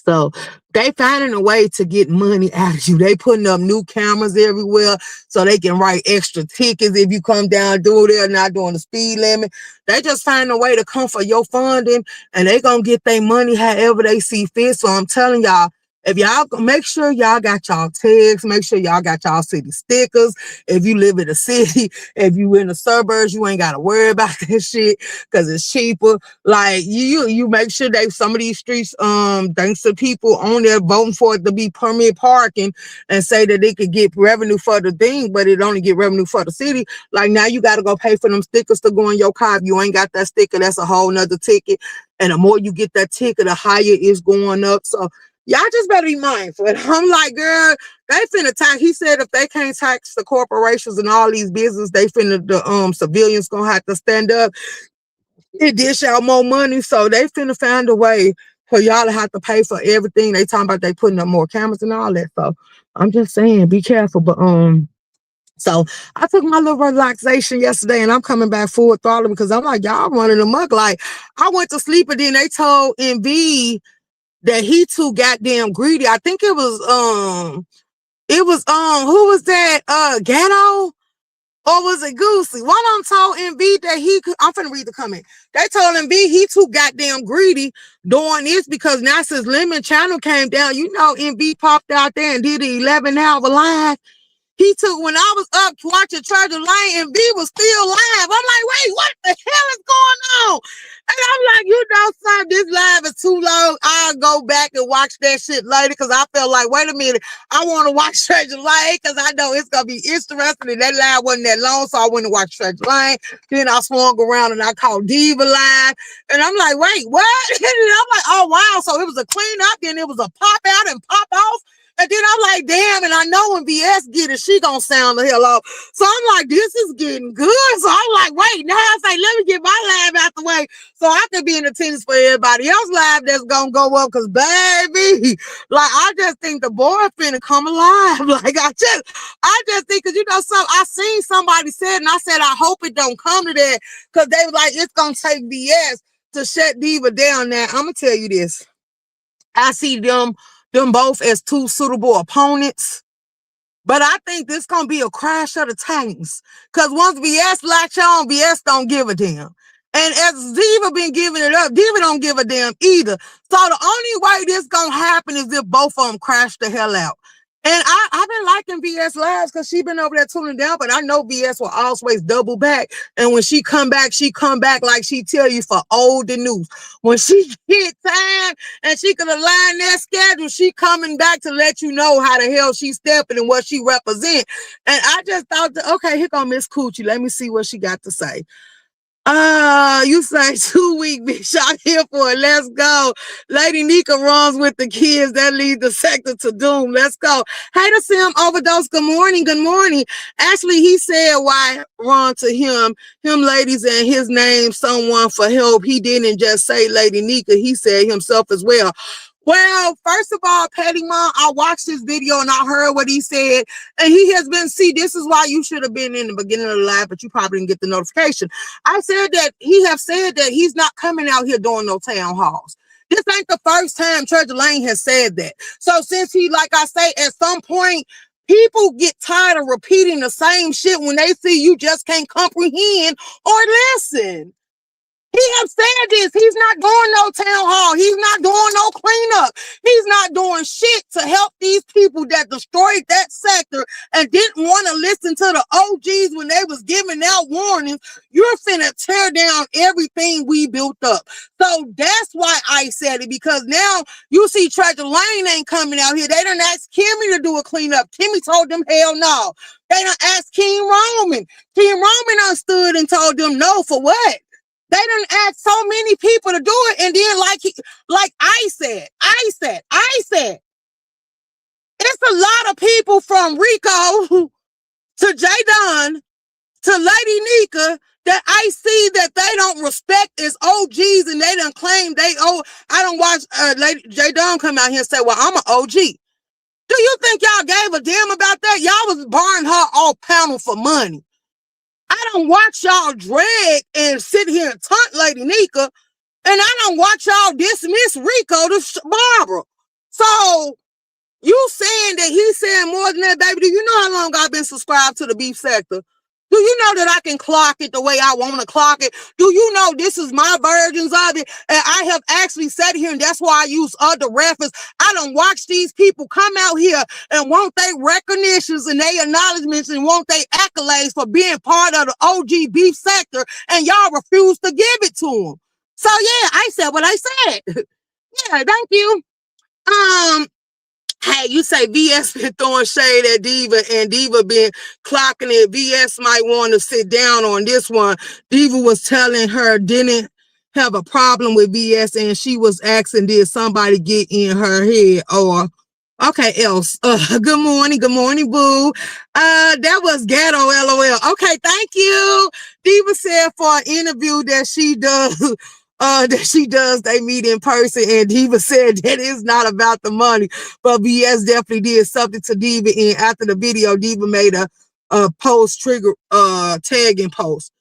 So they finding a way to get money out of you. They putting up new cameras everywhere so they can write extra tickets if you come down through there not doing the speed limit. They just find a way to come for your funding, and they gonna get their money however they see fit. So I'm telling y'all, if y'all make sure y'all got y'all tags, make sure y'all got y'all city stickers. If you live in the city, if you in the suburbs, you ain't gotta worry about that shit because it's cheaper. Like you make sure that some of these streets, thanks to people on there voting for it to be permit parking and say that they could get revenue for the thing, but it only get revenue for the city. Like now you got to go pay for them stickers to go in your car. If you ain't got that sticker, that's a whole nother ticket. And the more you get that ticket, the higher it's going up. So y'all just better be mindful. And I'm like, girl, they finna tax. He said if they can't tax the corporations and all these business, they finna the civilians gonna have to stand up. It dish out more money, so they finna find a way for y'all to have to pay for everything. They talking about they putting up more cameras and all that. So I'm just saying, be careful. But so I took my little relaxation yesterday, and I'm coming back full throttle because I'm like, y'all running amok. Like I went to sleep, and then they told MV that he too goddamn greedy. I think it was who was that? Gatto? Or was it Goosey? One of them told MV that he could. I'm finna read the comment. They told MV he too goddamn greedy doing this because now since Lemon Channel came down, you know, MV popped out there and did the 11-hour live. He took, when I was up watching Church of Lane, and V was still live. I'm like, wait, what the hell is going on? And I'm like, you know something, this live is too long. I'll go back and watch that shit later because I felt like, wait a minute, I want to watch Church of Lane because I know it's going to be interesting. And that live wasn't that long, so I went to watch Church of Lane. Then I swung around and I called Diva live. And I'm like, wait, what? And I'm like, oh, wow. So it was a clean up, then it was a pop out and pop off. And then I'm like, damn, and I know when BS get it, she gonna sound the hell off. So I'm like, this is getting good. So I'm like, wait, now I say, let me get my live out the way so I can be in attendance for everybody else live that's gonna go up. Cause baby, like I just think the boy finna come alive. Like I just think, cause you know, I seen somebody said, and I said, I hope it don't come to that, cause they was like, it's gonna take BS to shut Diva down. Now I'm gonna tell you this. I see them both as two suitable opponents. But I think this gonna be a crash of the Titans. Cause once BS latch on, BS don't give a damn. And as Diva been giving it up, Diva don't give a damn either. So the only way this gonna happen is if both of them crash the hell out. And I've been liking BS lives because she been over there tuning down, but I know BS will always double back. And when she come back like she tell you for old and new. When she get time and she can align that schedule, she coming back to let you know how the hell she stepping and what she represent. And I just thought, okay, here come Miss Coochie. Let me see what she got to say. You say 2 week bitch out here for it. Let's go. Lady Nika runs with the kids that lead the sector to doom. Let's go. Hey to Sim Overdose. Good morning. Good morning. Actually, he said why run to him ladies and his name someone for help. He didn't just say Lady Nika. He said himself as well. Well, first of all, Patty Mom, I watched this video and I heard what he said. And he has been, this is why you should have been in the beginning of the live, but you probably didn't get the notification. I said that he have said that he's not coming out here doing no town halls. This ain't the first time Church of Lane has said that. So since he, like I say, at some point, people get tired of repeating the same shit when they see you just can't comprehend or listen. He have said this. He's not doing no town hall. He's not doing no cleanup. He's not doing shit to help these people that destroyed that sector and didn't want to listen to the OGs when they was giving out warnings. You're finna tear down everything we built up. So that's why I said it, because now you see Treasure Lane ain't coming out here. They done asked Kimmy to do a cleanup. Kimmy told them hell no. They done asked King Roman. King Roman done stood and told them no for what? They done asked so many people to do it, and then like I said, it's a lot of people from Rico to J Don to Lady Nika that I see that they don't respect as OGs, and they done claim they owe. I don't watch Lady J Don come out here and say, well, I'm an OG. Do you think y'all gave a damn about that? Y'all was barring her off panel for money. I don't watch y'all drag and sit here and taunt Lady Nika, and I don't watch y'all dismiss Rico to Barbara. So you saying that he's saying more than that, baby? Do you know how long I've been subscribed to the beef sector? Do you know that I can clock it the way I want to clock it? Do you know this is my versions of it? And I have actually sat here, and that's why I use other reference. I don't watch these people come out here and want they recognitions and they acknowledgments and want they accolades for being part of the OG beef sector, and y'all refuse to give it to them. So yeah, I said what I said. Yeah, thank you. Hey, you say VS been throwing shade at Diva, and Diva been clocking it. VS might want to sit down on this one. Diva was telling her didn't have a problem with VS, and she was asking, did somebody get in her head? Or okay, else. Good morning, boo. That was ghetto, LOL. Okay, thank you. Diva said for an interview that she does. They meet in person, and Diva said that it's not about the money, but BS definitely did something to Diva, and after the video, Diva made a post trigger tagging post.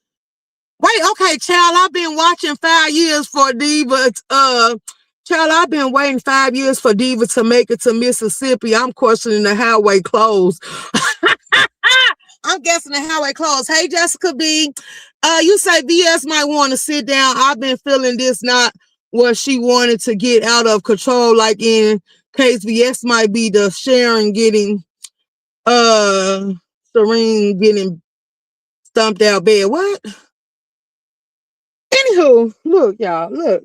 Wait, okay, child, I've been watching 5 years for Diva. Child, I've been waiting 5 years for Diva to make it to Mississippi. I'm questioning the highway closed. I'm guessing the highway closed. Hey, Jessica B. You say VS might want to sit down. I've been feeling this not what she wanted to get out of control, like in case VS might be the Sharon getting Serene getting stumped out bad. What? Anywho, look, y'all. Look.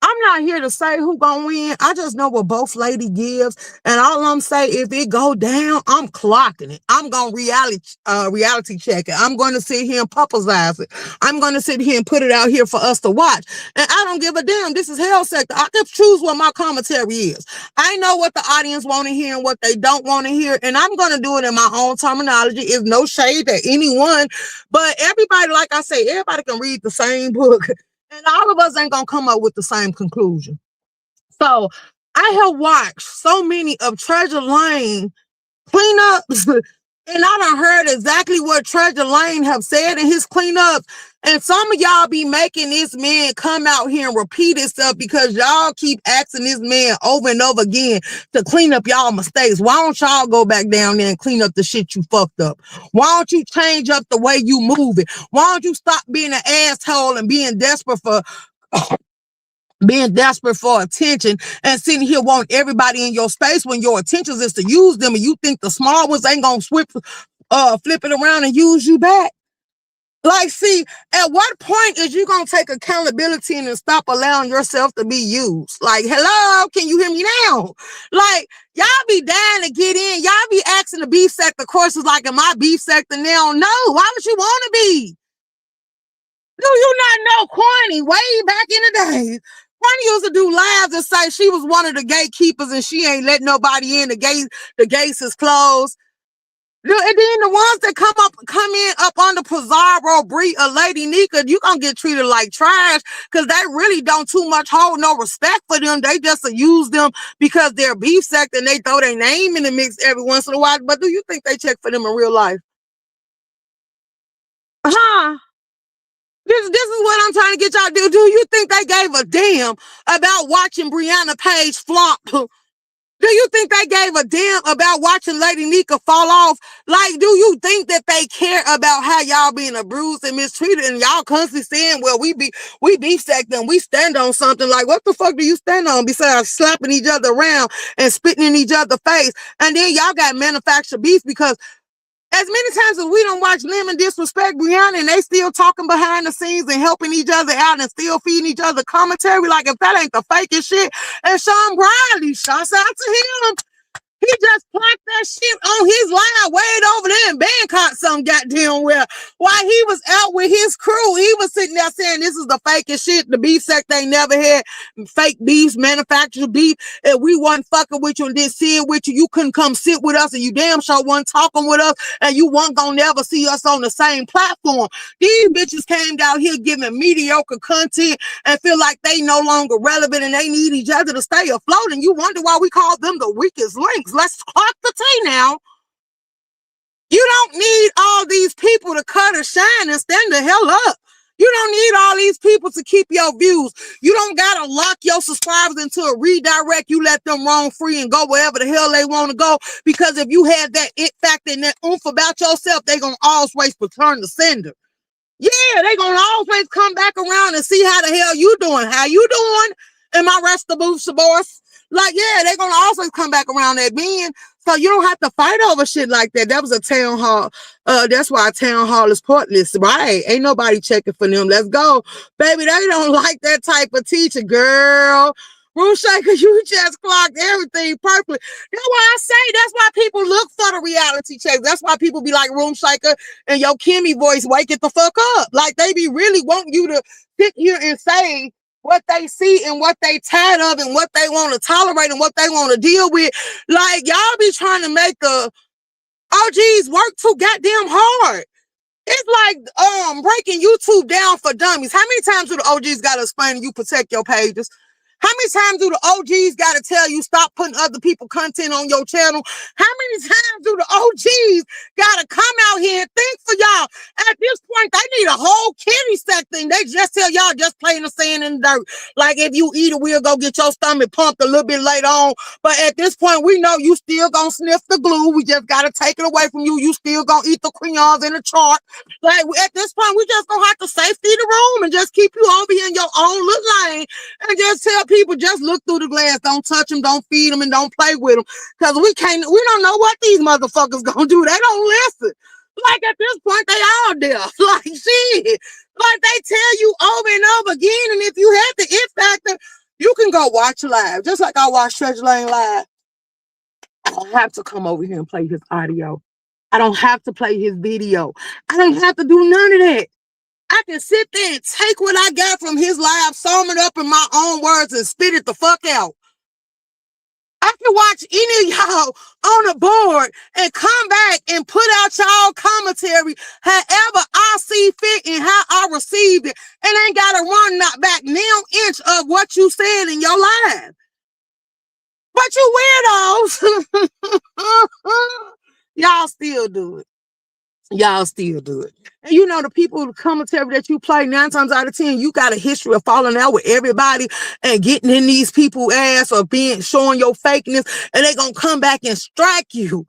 I'm not here to say who gonna win. I just know what both lady gives, and all I'm saying, if it go down, I'm clocking it. I'm gonna reality check it. I'm gonna sit here and publicize it. I'm gonna sit here and put it out here for us to watch. And I don't give a damn. This is hell sector. I can choose what my commentary is. I know what the audience want to hear and what they don't want to hear, and I'm gonna do it in my own terminology. It's no shade at anyone, but everybody, like I say, everybody can read the same book. And all of us ain't gonna come up with the same conclusion. So I have watched so many of Treasure Lane cleanups, and I done heard exactly what Treasure Lane have said in his cleanups. And some of y'all be making this man come out here and repeat himself because y'all keep asking this man over and over again to clean up y'all mistakes. Why don't y'all go back down there and clean up the shit you fucked up? Why don't you change up the way you move it? Why don't you stop being an asshole and being desperate for attention and sitting here wanting everybody in your space when your intentions is to use them, and you think the small ones ain't gonna flip it around and use you back? Like, see, at what point is you gonna take accountability and stop allowing yourself to be used? Like, hello, can you hear me now? Like, y'all be dying to get in. Y'all be asking the beef sector courses like, in my beef sector now? No, why would you want to be? Do you not know Kwani way back in the days? Kwani used to do lives and say she was one of the gatekeepers and she ain't let nobody in. The gates is closed. And then the ones that come in up under Pizarro, Bree, or Lady Nika, you gonna get treated like trash because they really don't too much hold no respect for them. They just use them because they're beef sector and they throw their name in the mix every once in a while. But do you think they check for them in real life? Huh? This is what I'm trying to get y'all to do. Do you think they gave a damn about watching Brianna Page flop Do you think they gave a damn about watching Lady Nika fall off? Like, do you think that they care about how y'all being abused and mistreated and y'all constantly saying, well, we beef stack them, we stand on something? Like, what the fuck do you stand on besides slapping each other around and spitting in each other's face? And then y'all got manufactured beef because as many times as we don't watch Lemon disrespect Brianna and they still talking behind the scenes and helping each other out and still feeding each other commentary, like if that ain't the fakest shit. And Sean Briley, shouts out to him. He just clocked that shit on his line way over there in Bangkok some goddamn well. While he was out with his crew, he was sitting there saying this is the fakest shit. The beef sect ain't never had fake beefs, manufactured beef. If we wasn't fucking with you and didn't sit with you, you couldn't come sit with us and you damn sure wasn't talking with us and you wasn't gonna never see us on the same platform. These bitches came down here giving mediocre content and feel like they no longer relevant and they need each other to stay afloat. And you wonder why we call them the weakest links. Let's clock the tea now. You don't need all these people to cut or shine and stand the hell up. You don't need all these people to keep your views. You don't gotta lock your subscribers into a redirect. You let them roam free and go wherever the hell they want to go. Because if you have that it factor and that oomph about yourself, they gonna always return the sender. Yeah, they gonna always come back around and see how the hell you doing. How you doing? Am I restable, boss? Like, yeah, they gonna always come back around that bend. So you don't have to fight over shit like that. That was a town hall. That's why a town hall is pointless, right? Ain't nobody checking for them. Let's go. Baby, they don't like that type of teacher, girl. Room Shaker, you just clocked everything perfectly. That's why I say that's why people look for the reality checks. That's why people be like Room Shaker and your Kimmy voice, wake it the fuck up. Like they be really wanting you to sit here and say what they see and what they tired of and what they want to tolerate and what they want to deal with. Like y'all be trying to make the OGs work too goddamn hard. It's like breaking YouTube down for dummies. How many times do the OGs gotta explain to you protect your pages? How many times do the OGs gotta tell you stop putting other people's content on your channel? How many times do the OGs gotta come out here and think for y'all? At this point, they need a whole kitty set thing. They just tell y'all just play in the sand and the dirt. Like if you eat it, we'll go get your stomach pumped a little bit later on. But at this point, we know you still gonna sniff the glue. We just gotta take it away from you. You still gonna eat the crayons in the chart. Like at this point, we just gonna have to safety the room and just keep you over here in your own little lane and just tell people just look through the glass, don't touch them, don't feed them, and don't play with them. Because we don't know what these motherfuckers gonna do. They don't listen. Like at this point, they all deaf. Like shit. Like they tell you over and over again. And if you have the it factor, you can go watch live. Just like I watch Treasure Lane live. I don't have to come over here and play his audio. I don't have to play his video. I don't have to do none of that. I can sit there and take what I got from his live, sum it up in my own words, and spit it the fuck out. I can watch any of y'all on the board and come back and put out y'all commentary however I see fit and how I received it. And ain't got to run not back now inch of what you said in your live. But you weirdos, y'all still do it. Y'all still do it. And you know, the people, the commentary that you play 9 times out of 10, you got a history of falling out with everybody and getting in these people's ass or showing your fakeness, and they gonna come back and strike you.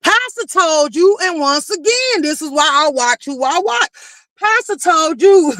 Pastor told you, and once again, this is why I watch who I watch. Pastor told you,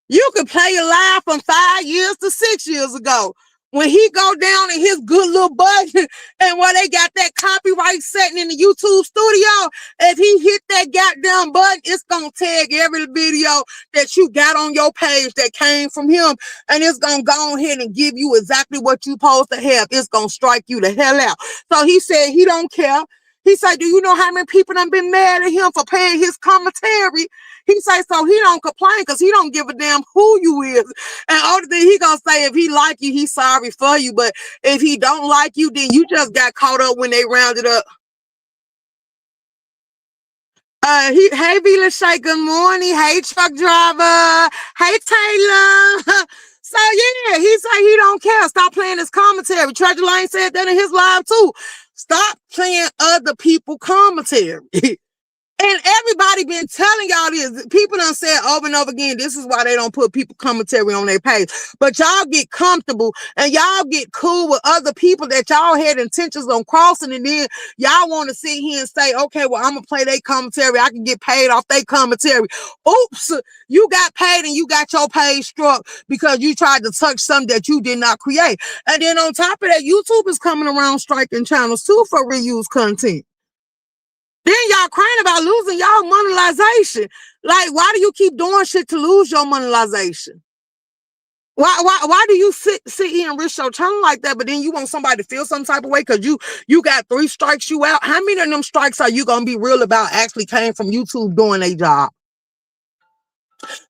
you could play a live from 5 years to 6 years ago. When he go down in his good little button and where they got that copyright setting in the YouTube studio, if he hit that goddamn button, it's going to tag every video that you got on your page that came from him. And it's going to go ahead and give you exactly what you supposed to have. It's going to strike you the hell out. So he said he don't care. He said, do you know how many people done been mad at him for paying his commentary? He say, so he don't complain because he don't give a damn who you is. And only thing he gonna say, if he like you, he's sorry for you. But if he don't like you, then you just got caught up when they rounded up. Hey, Vila Shay, good morning. Hey, truck driver. Hey, Taylor. So yeah, he say he don't care. Stop playing his commentary. Treasure Lane said that in his live too. Stop playing other people's commentary. And everybody been telling y'all this. People done said over and over again, this is why they don't put people commentary on their page. But y'all get comfortable and y'all get cool with other people that y'all had intentions on crossing, and then y'all want to sit here and say, okay, well, I'm going to play their commentary. I can get paid off their commentary. Oops, you got paid and you got your page struck because you tried to touch something that you did not create. And then on top of that, YouTube is coming around striking channels too for reused content. Then y'all crying about losing y'all monetization. Like, why do you keep doing shit to lose your monetization? Why do you sit here and risk your channel like that, but then you want somebody to feel some type of way because you got 3 strikes you out? How many of them strikes are you gonna be real about actually came from YouTube doing their job?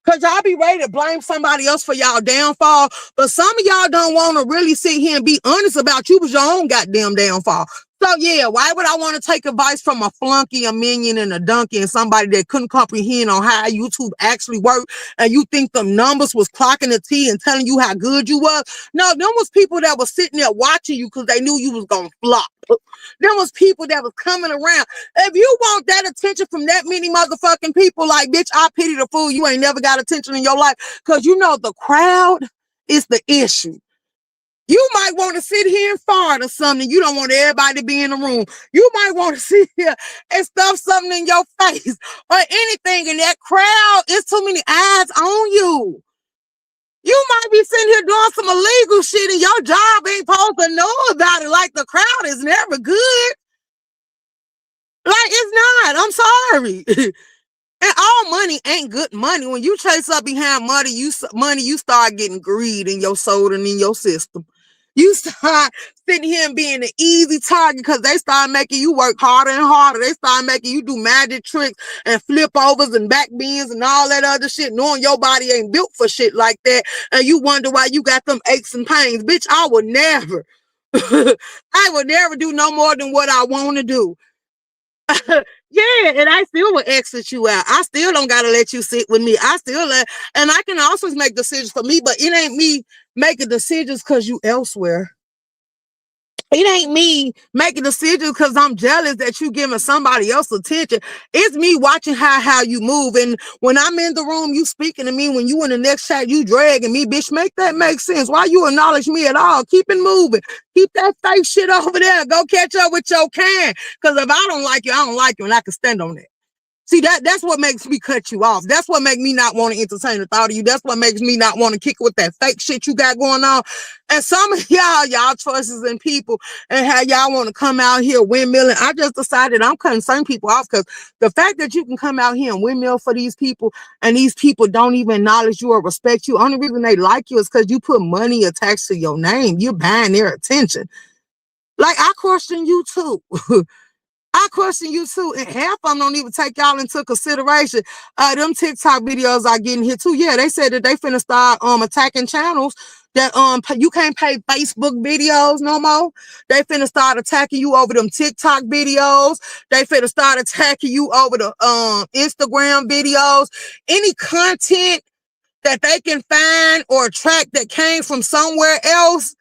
Because y'all be ready to blame somebody else for y'all downfall, but some of y'all don't want to really sit here and be honest about you was your own goddamn downfall. So yeah, why would I want to take advice from a flunky, a minion, and a donkey, and somebody that couldn't comprehend on how YouTube actually worked, and you think them numbers was clocking the T and telling you how good you was? No, them was people that was sitting there watching you because they knew you was gonna flop. There was people that was coming around. If you want that attention from that many motherfucking people, like, bitch, I pity the fool. You ain't never got attention in your life because you know the crowd is the issue. You might want to sit here and fart or something. You don't want everybody to be in the room. You might want to sit here and stuff something in your face or anything in that crowd. It's too many eyes on you. You might be sitting here doing some illegal shit and your job ain't supposed to know about it. Like, the crowd is never good. Like, it's not. I'm sorry. And all money ain't good money. When you chase up behind money, you start getting greed in your soul and in your system. You start sitting here and being an easy target because they start making you work harder and harder. They start making you do magic tricks and flip overs and back bends and all that other shit, knowing your body ain't built for shit like that. And you wonder why you got them aches and pains. Bitch, I would never. I would never do no more than what I want to do. Yeah, and I still will exit you out. I still don't gotta let you sit with me. And I can also make decisions for me, but it ain't me making decisions because you elsewhere. It ain't me making decisions because I'm jealous that you giving somebody else attention. It's me watching how you move. And when I'm in the room, you speaking to me. When you in the next chat, you dragging me. Bitch, make that make sense. Why you acknowledge me at all? Keep it moving. Keep that fake shit over there. Go catch up with your can. Because if I don't like you, I don't like you. And I can stand on that. See, that's what makes me cut you off. That's what makes me not want to entertain the thought of you. That's what makes me not want to kick it with that fake shit you got going on. And some of y'all choices and people and how y'all want to come out here windmilling. I just decided I'm cutting some people off because the fact that you can come out here and windmill for these people and these people don't even acknowledge you or respect you. Only reason they like you is because you put money attached to your name. You're buying their attention. Like, I question you too. I question you too, and half of them don't even take y'all into consideration. Them TikTok videos are getting hit too. Yeah, they said that they finna start attacking channels that you can't pay Facebook videos no more. They finna start attacking you over them TikTok videos. They finna start attacking you over the Instagram videos. Any content that they can find or track that came from somewhere else,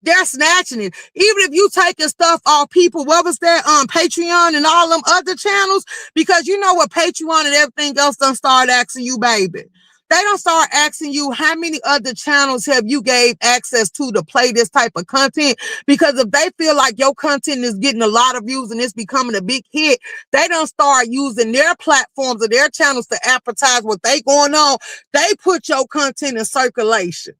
they're snatching it. Even if you taking stuff off people, what was that, Patreon and all them other channels? Because you know what, Patreon and everything else done start asking you, baby. They don't start asking you how many other channels have you gave access to play this type of content. Because if they feel like your content is getting a lot of views and it's becoming a big hit, they don't start using their platforms or their channels to advertise what they going on. They put your content in circulation.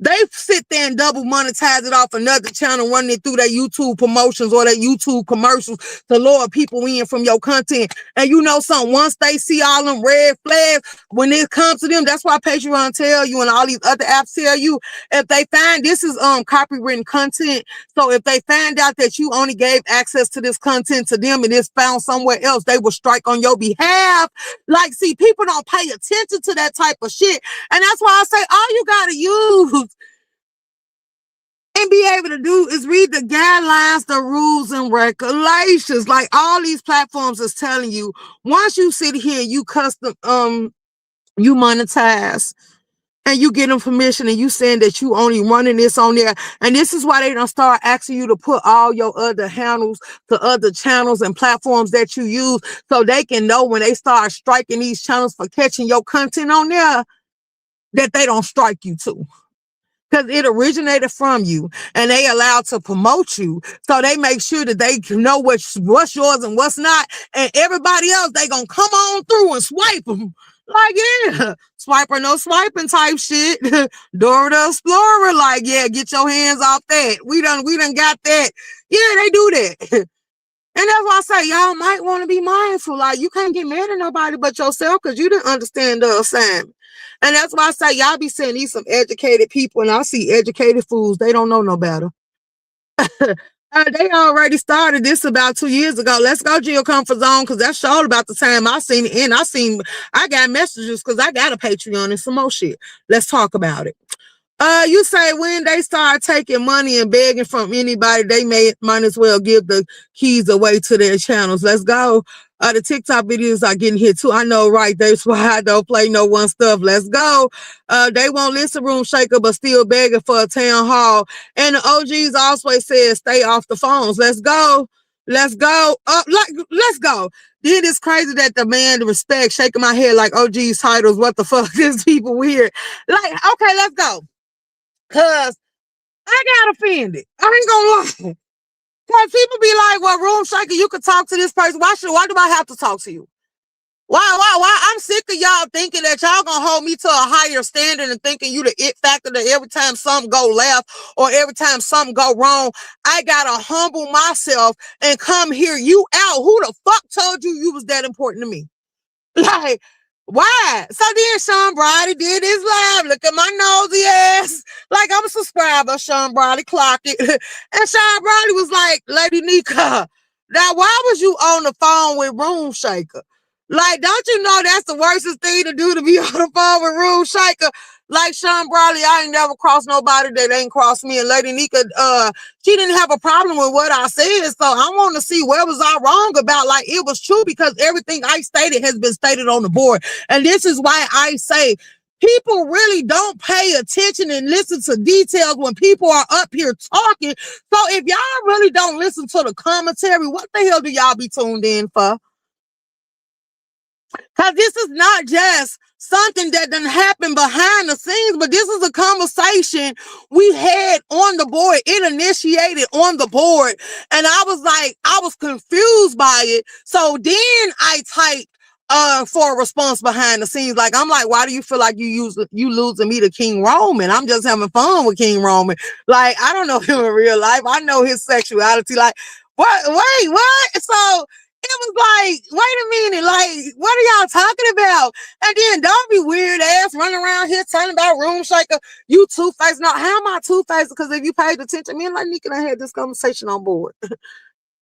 They sit there and double monetize it off another channel, running it through their YouTube promotions or their YouTube commercials to lure people in from your content. And you know something, once they see all them red flags, when it comes to them, that's why Patreon tell you and all these other apps tell you, if they find this is copywritten content, so if they find out that you only gave access to this content to them and it's found somewhere else, they will strike on your behalf. Like, see, people don't pay attention to that type of shit. And that's why I say all you gotta use and be able to do is read the guidelines, the rules and regulations. Like, all these platforms is telling you, once you sit here and you custom, you monetize, and you get them permission and you saying that you only running this on there. And this is why they don't start asking you to put all your other handles to other channels and platforms that you use, so they can know when they start striking these channels for catching your content on there, that they don't strike you too. Because it originated from you and they allowed to promote you. So they make sure that they know what's yours and what's not. And everybody else, they gonna come on through and swipe them. Like, yeah, swiper, no swiping type shit. Dora the Explorer, like, yeah, get your hands off that. We done got that. Yeah, they do that. And that's why I say y'all might want to be mindful. Like, you can't get mad at nobody but yourself because you didn't understand the assignment. And that's why I say y'all be saying these some educated people, and I see educated fools. They don't know no better. They already started this about 2 years ago. Let's go Jill Comfort Zone, because that's all about the time I seen it. And I got messages because I got a Patreon and some more shit. Let's talk about it. You say when they start taking money and begging from anybody, they might as well give the keys away to their channels. Let's go. The TikTok videos are getting hit too. I know, right? That's why I don't play no one stuff. Let's go. They won't listen room shaker, but still begging for a town hall. And the OGs always said, stay off the phones. Let's go. Let's go. Let's go. Then it's crazy that the man respect, shaking my head like OG's titles. What the fuck? These people weird. Like, okay, let's go. Cause I got offended. I ain't gonna lie. Cause people be like, well, room shaker, you could talk to this person. Why do I have to talk to you? Why? I'm sick of y'all thinking that y'all gonna hold me to a higher standard and thinking you the it factor that every time something go left or every time something go wrong, I gotta humble myself and come hear you out. Who the fuck told you was that important to me? Like, why? So then Sean Brady did his live. Look at my nosy ass. Like, I'm a subscriber. Sean Brady, clock it. And Sean Brady was like, Lady Nika, now why was you on the phone with Room Shaker? Like, don't you know that's the worstest thing to do, to be on the phone with Room Shaker? Like Sean Bradley, I ain't never crossed nobody that ain't crossed me. And Lady Nika, she didn't have a problem with what I said. So I want to see where was I wrong about. Like, it was true because everything I stated has been stated on the board. And this is why I say people really don't pay attention and listen to details when people are up here talking. So if y'all really don't listen to the commentary, what the hell do y'all be tuned in for? Because this is not just something that done happened behind the scenes, but this is a conversation we had on the board. It initiated on the board. And I was like, I was confused by it. So then I typed for a response behind the scenes. Like, I'm like, why do you feel like you losing me to King Roman? I'm just having fun with King Roman. Like, I don't know him in real life. I know his sexuality. Like, what? Wait, what? So it was like, wait a minute, like, what are y'all talking about? And then don't be weird ass running around here telling about Room Shaker. You two-faced. Now, how am I two-faced? Because if you paid attention, me and like Nika had this conversation on board.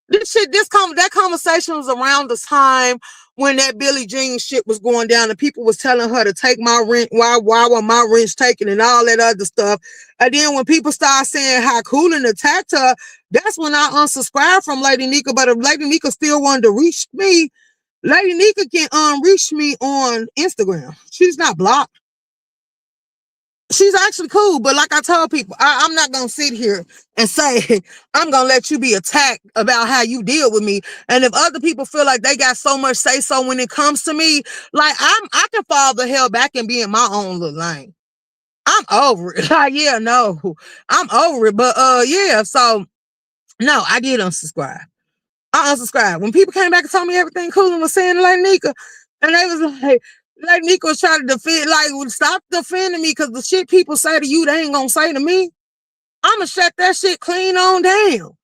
That conversation was around the time when that Billie Jean shit was going down and people was telling her to take my rent. Why were my rent's taken and all that other stuff. And then when people start saying how Coolin attacked her, that's when I unsubscribed from Lady Nika. But if Lady Nika still wanted to reach me, Lady Nika can reach me on Instagram. She's not blocked. She's actually cool, but like I told people, I'm not gonna sit here and say I'm gonna let you be attacked about how you deal with me. And if other people feel like they got so much say so when it comes to me, like I can fall the hell back and be in my own little lane. I'm over it. Like, yeah, no, I'm over it. But yeah, so no, I did unsubscribe. I unsubscribed. When people came back and told me everything cool and was saying to Lady Nika, and they was like Nika was trying to defend, like, stop defending me because the shit people say to you, they ain't gonna say to me. I'ma shut that shit clean on down.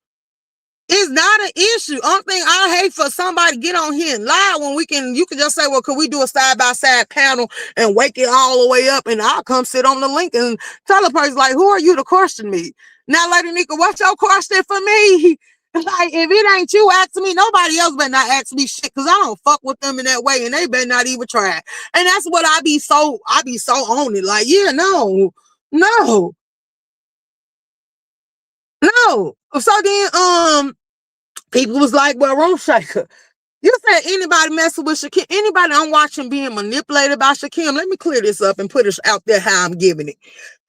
It's not an issue. Only thing I hate for somebody to get on here and lie when you can just say, well, could we do a side-by-side panel and wake it all the way up and I'll come sit on the link and tell a person, like, who are you to question me? Now, Lady Nika, what's your question for me? Like, if it ain't you asking me, nobody else better not ask me shit because I don't fuck with them in that way and they better not even try. And that's what I be so on it. Like, yeah, no. So then, people was like, well, Room Shaker, You said anybody messing with Shakim, anybody I'm watching being manipulated by Shakim. Let me clear this up and put it out there how I'm giving it.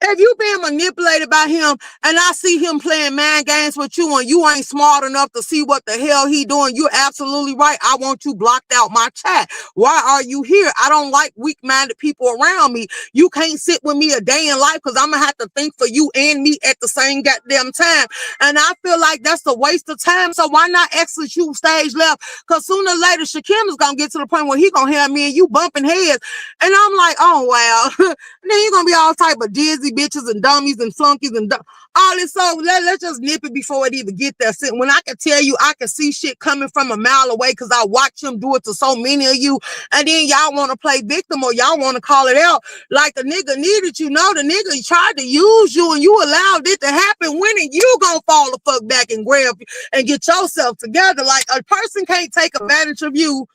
If you being manipulated by him and I see him playing mind games with you and you ain't smart enough to see what the hell he doing, you're absolutely right. I want you blocked out my chat. Why are you here? I don't like weak-minded people around me. You can't sit with me a day in life because I'm going to have to think for you and me at the same goddamn time. And I feel like that's a waste of time. So why not execute stage left? Because sooner or later, Shakim is going to get to the point where he going to have me and you bumping heads. And I'm like, oh, wow. Then you're going to be all type of dizzy bitches and dummies and flunkies and all this. So let's just nip it before it even get there. When I can tell you, I can see shit coming from a mile away because I watch him do it to so many of you. And then y'all want to play victim or y'all want to call it out like the nigga needed you. No, the nigga tried to use you and you allowed it to happen. When are you going to fall the fuck back and grab and get yourself together? Like a person can't take advantage of you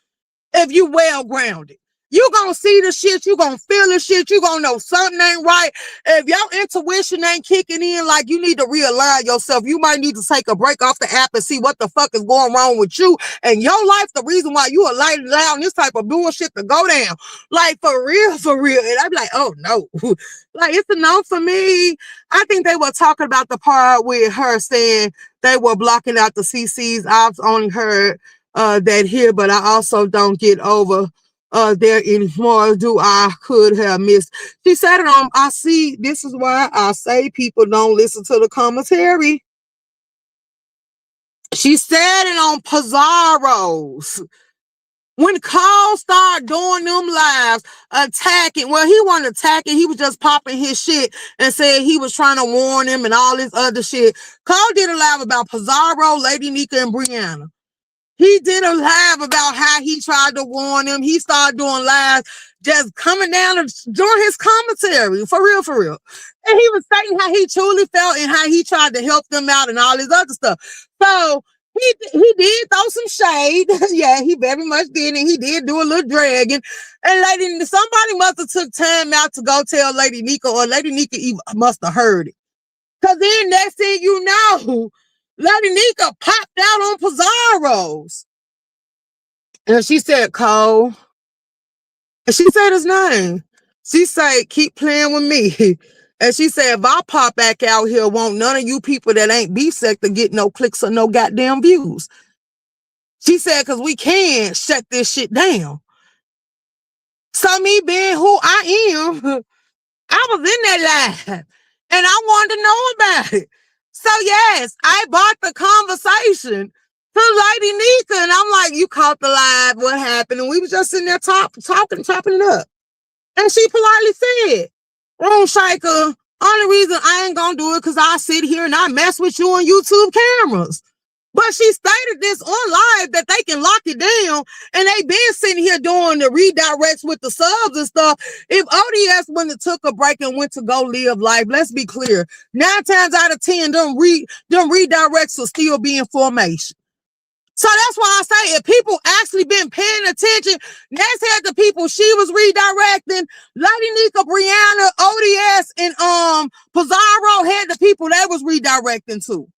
if you well grounded. You gonna see the shit, you gonna feel the shit, you gonna know something ain't right. If your intuition ain't kicking in, like you need to realign yourself. You might need to take a break off the app and see what the fuck is going wrong with you and your life. The reason why you allowing this type of bullshit to go down. Like for real, for real. And I'm like, oh no. Like it's a no for me. I think they were talking about the part with her saying they were blocking out the CCs. I've only heard that here, but I also don't get over there anymore. Do I could have missed. She said it on, I see, this is why I say people don't listen to the commentary. She said it on Pizarro's. When Cole started doing them lives, attacking, well, he wasn't attacking, he was just popping his shit and said he was trying to warn him and all this other shit. Cole did a live about Pizarro, Lady Nika, and Brianna. He did a live about how he tried to warn him. He started doing lives, just coming down and doing his commentary. For real, for real. And he was saying how he truly felt and how he tried to help them out and all this other stuff. So he did throw some shade. Yeah, he very much did. And he did do a little dragging. And somebody must have took time out to go tell Lady Nika, or Lady Nika must have heard it. Because then next thing you know, Lady Nika popped out on Pizarro's. And she said, Cole. And she said his name. She said, keep playing with me. And she said, if I pop back out here, won't none of you people that ain't B-sector get no clicks or no goddamn views. She said, because we can shut this shit down. So me being who I am, I was in that live. And I wanted to know about it. So yes, I bought the conversation to Lady Nika, and I'm like, you caught the live, what happened? And we was just sitting there chopping it up. And she politely said, Room Shaker, only reason I ain't gonna do it because I sit here and I mess with you on YouTube cameras. But she stated this on live that they can lock it down, and they been sitting here doing the redirects with the subs and stuff. If ODS wouldn't have took a break and went to go live life, let's be clear, 9 times out of 10, them redirects will still be in formation. So that's why I say if people actually been paying attention, Ness had the people she was redirecting, Lady Nika, Brianna, ODS, and Pizarro had the people they was redirecting to.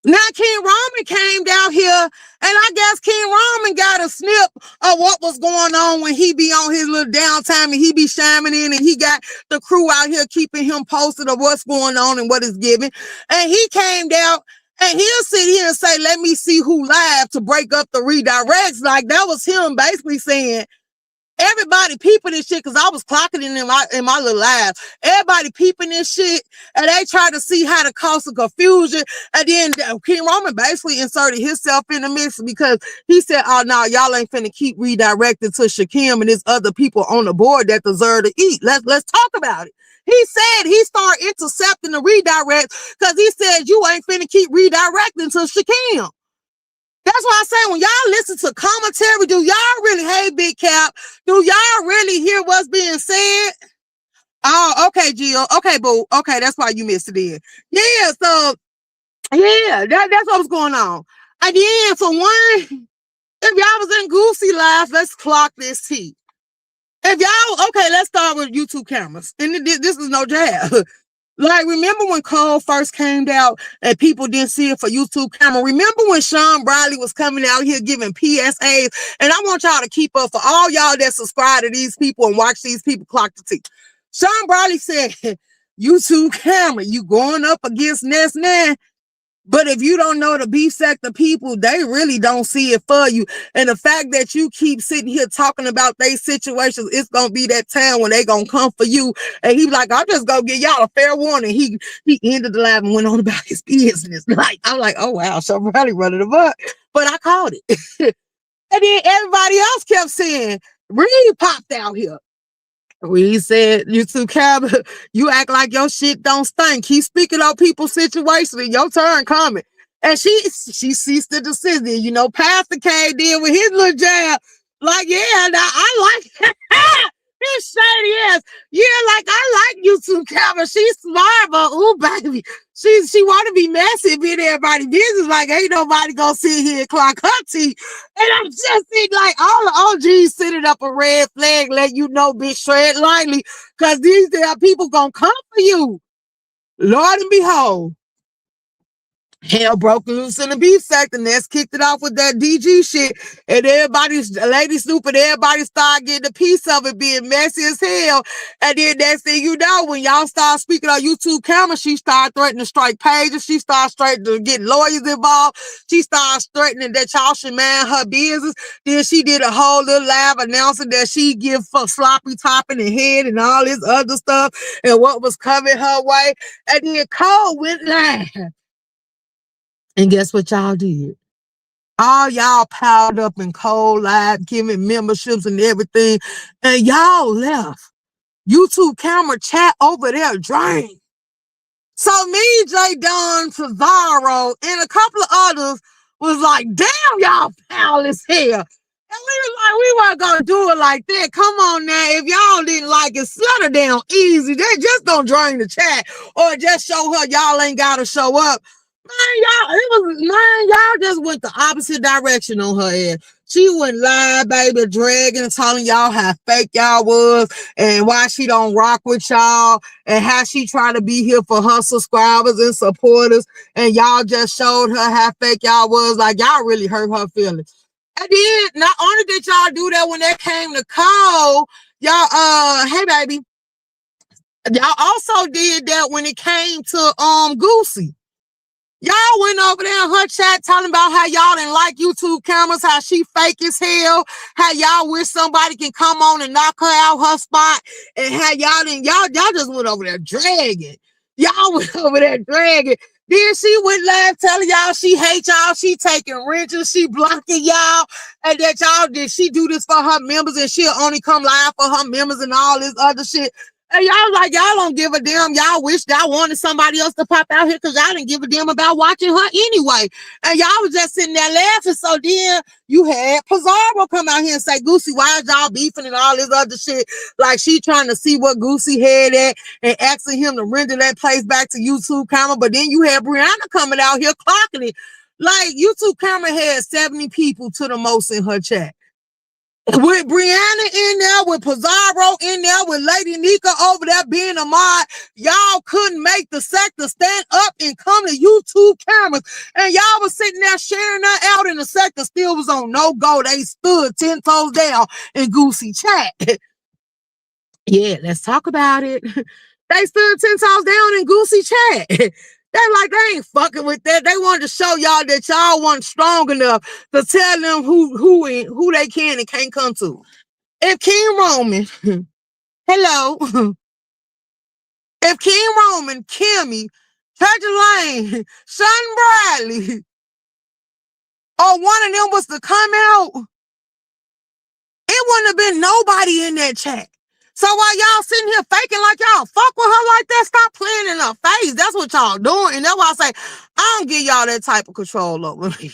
Now King Roman came down here, and I guess King Roman got a snip of what was going on when he be on his little downtime and he be shining in, and he got the crew out here keeping him posted of what's going on and what is given. And he came down and he'll sit here and say, let me see who live to break up the redirects. Like that was him basically saying, everybody peeping this shit, because I was clocking it in my little live. Everybody peeping this shit, and they try to see how to cause some confusion. And then King Roman basically inserted himself in the mix because he said, oh, no, y'all ain't finna keep redirecting to Shakim and there's other people on the board that deserve to eat. Let's talk about it. He said he started intercepting the redirects because he said you ain't finna keep redirecting to Shakim. That's why I say when y'all listen to commentary, do y'all really, hey, Big Cap, do y'all really hear what's being said? Oh, okay, Jill. Okay, boo. Okay, that's why you missed it in. Yeah, so, yeah, that's what was going on. And then, for one, if y'all was in Goosey Live, let's clock this tea. If y'all, okay, let's start with YouTube cameras. And this is no jab. Like, remember when Cole first came out and people didn't see it for YouTube camera? Remember when Sean Bradley was coming out here giving PSAs? And I want y'all to keep up, for all y'all that subscribe to these people and watch these people clock the T. Sean Bradley said, YouTube camera, you going up against Ness Nan. But if you don't know the beef sector people, they really don't see it for you. And the fact that you keep sitting here talking about their situations, it's going to be that time when they going to come for you. And he like, I'm just going to give y'all a fair warning. He ended the live and went on about his business. Like, I'm like, oh, wow, so probably running him up. But I called it. And then everybody else kept saying, Reed popped out here. We said, YouTube cab, you act like your shit don't stink. Keep speaking on people's situation and your turn coming. And she ceased the decision. You know, Pastor K did with his little jab. Like, yeah, now I like his shady ass. Yeah, like I like YouTube camera. She's smart, but ooh, baby. She want to be messy, being everybody's business. Like, ain't nobody gonna sit here and clock her teeth. And I'm just thinking, like, all the OGs sitting up a red flag, let you know, bitch, tread lightly, because these damn people gonna come for you. Lord and behold, hell broke loose in the beef sector. Ness kicked it off with that DG shit. And everybody's Lady Snoop and everybody started getting a piece of it, being messy as hell. And then next thing you know, when y'all start speaking on YouTube camera, she started threatening to strike pages. She started threatening to get lawyers involved. She started threatening that y'all should mind her business. Then she did a whole little live announcing that she give for sloppy topping and head and all this other stuff and what was coming her way. And then Cole went live. And guess what y'all did? All y'all piled up in Cold Live, giving memberships and everything, and y'all left YouTube camera chat over there drained. So me, J. Don, Cesaro, and a couple of others was like, damn, y'all foul as hell. And we was like, we weren't gonna do it like that. Come on now. If y'all didn't like it, slow it down easy. They just don't drain the chat or just show her y'all ain't gotta show up. Y'all just went the opposite direction on her ass. She went live, baby, dragging and telling y'all how fake y'all was and why she don't rock with y'all and how she trying to be here for her subscribers and supporters. And y'all just showed her how fake y'all was. Like, y'all really hurt her feelings. And then not only did y'all do that when they came to call, y'all, hey baby, y'all also did that when it came to Goosey. Y'all went over there in her chat talking about how y'all didn't like YouTube cameras, how she fake as hell, how y'all wish somebody can come on and knock her out her spot, and how y'all just went over there dragging. Y'all went over there dragging. Then she went live telling y'all she hates y'all, she taking wrenches, she blocking y'all, and that y'all did she do this for her members and she'll only come live for her members and all this other shit. And y'all like, y'all don't give a damn. Y'all wish y'all wanted somebody else to pop out here because y'all didn't give a damn about watching her anyway. And y'all was just sitting there laughing. So then you had Pizarro come out here and say, Goosey, why is y'all beefing and all this other shit? Like she trying to see what Goosey had at and asking him to render that place back to YouTube camera. But then you had Brianna coming out here clocking it. Like YouTube camera had 70 people to the most in her chat. With Brianna in there, with Pizarro in there, with Lady Nika over there being a mod, y'all couldn't make the sector stand up and come to YouTube cameras. And y'all was sitting there sharing that out, and the sector still was on no go. They stood 10 toes down in Goosey chat. Yeah, let's talk about it. They stood 10 toes down in Goosey chat. They're like, they ain't fucking with that. They wanted to show y'all that y'all weren't strong enough to tell them who they can and can't come to. If King Roman, hello, if King Roman, Kimmy, H.L.I.C, Sean Bradley, or one of them was to come out, it wouldn't have been nobody in that chat. So while y'all sitting here faking like y'all fuck with her like that, stop playing in her face. That's what y'all doing. And that's why I say, I don't give y'all that type of control over me.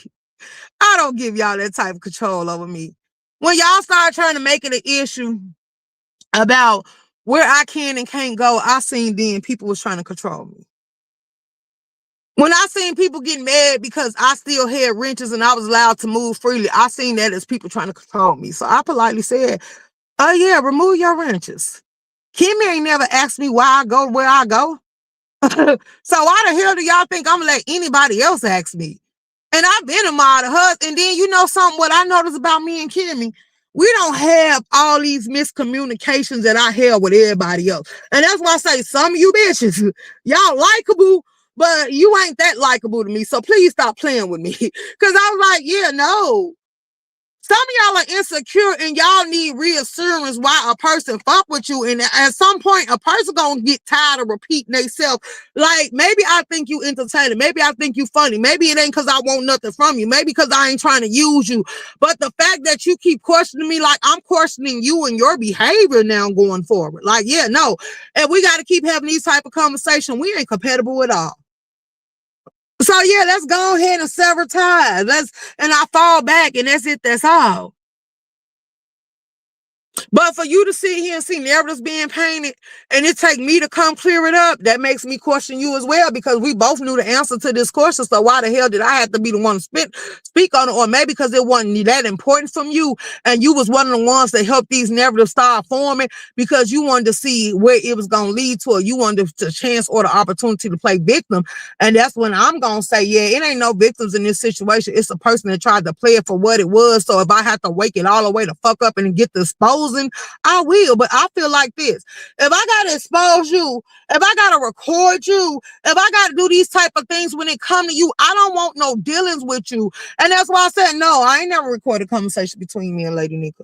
I don't give y'all that type of control over me. When y'all start trying to make it an issue about where I can and can't go, I seen then people was trying to control me. When I seen people getting mad because I still had wrenches and I was allowed to move freely, I seen that as people trying to control me. So I politely said, oh yeah, remove your wrenches. Kimmy ain't never asked me why I go where I go. So why the hell do y'all think I'm gonna let anybody else ask me? And I've been a mod of hers. And then you know something, what I noticed about me and Kimmy, we don't have all these miscommunications that I have with everybody else. And that's why I say some of you bitches, y'all likable, but you ain't that likable to me. So please stop playing with me. Cause I was like, yeah, no. Some of y'all are insecure and y'all need reassurance why a person fuck with you. And at some point, a person gonna get tired of repeating themselves. Like, maybe I think you entertaining. Maybe I think you funny. Maybe it ain't because I want nothing from you. Maybe because I ain't trying to use you. But the fact that you keep questioning me, like I'm questioning you and your behavior now going forward. Like, yeah, no. And we got to keep having these type of conversations. We ain't compatible at all. So yeah, let's go ahead and sever ties. And I fall back and that's it. That's all. But for you to sit here and see narratives being painted and it take me to come clear it up, that makes me question you as well, because we both knew the answer to this question. So why the hell did I have to be the one to speak on it? Or maybe because it wasn't that important from you and you was one of the ones that helped these narratives start forming because you wanted to see where it was going to lead to, or you wanted the chance or the opportunity to play victim. And that's when I'm going to say, yeah, it ain't no victims in this situation. It's a person that tried to play it for what it was. So if I have to wake it all the way to fuck up and get the exposing, I will. But I feel like this. If I got to expose you, if I got to record you, if I got to do these type of things when it come to you, I don't want no dealings with you. And that's why I said, no, I ain't never recorded a conversation between me and Lady Nika.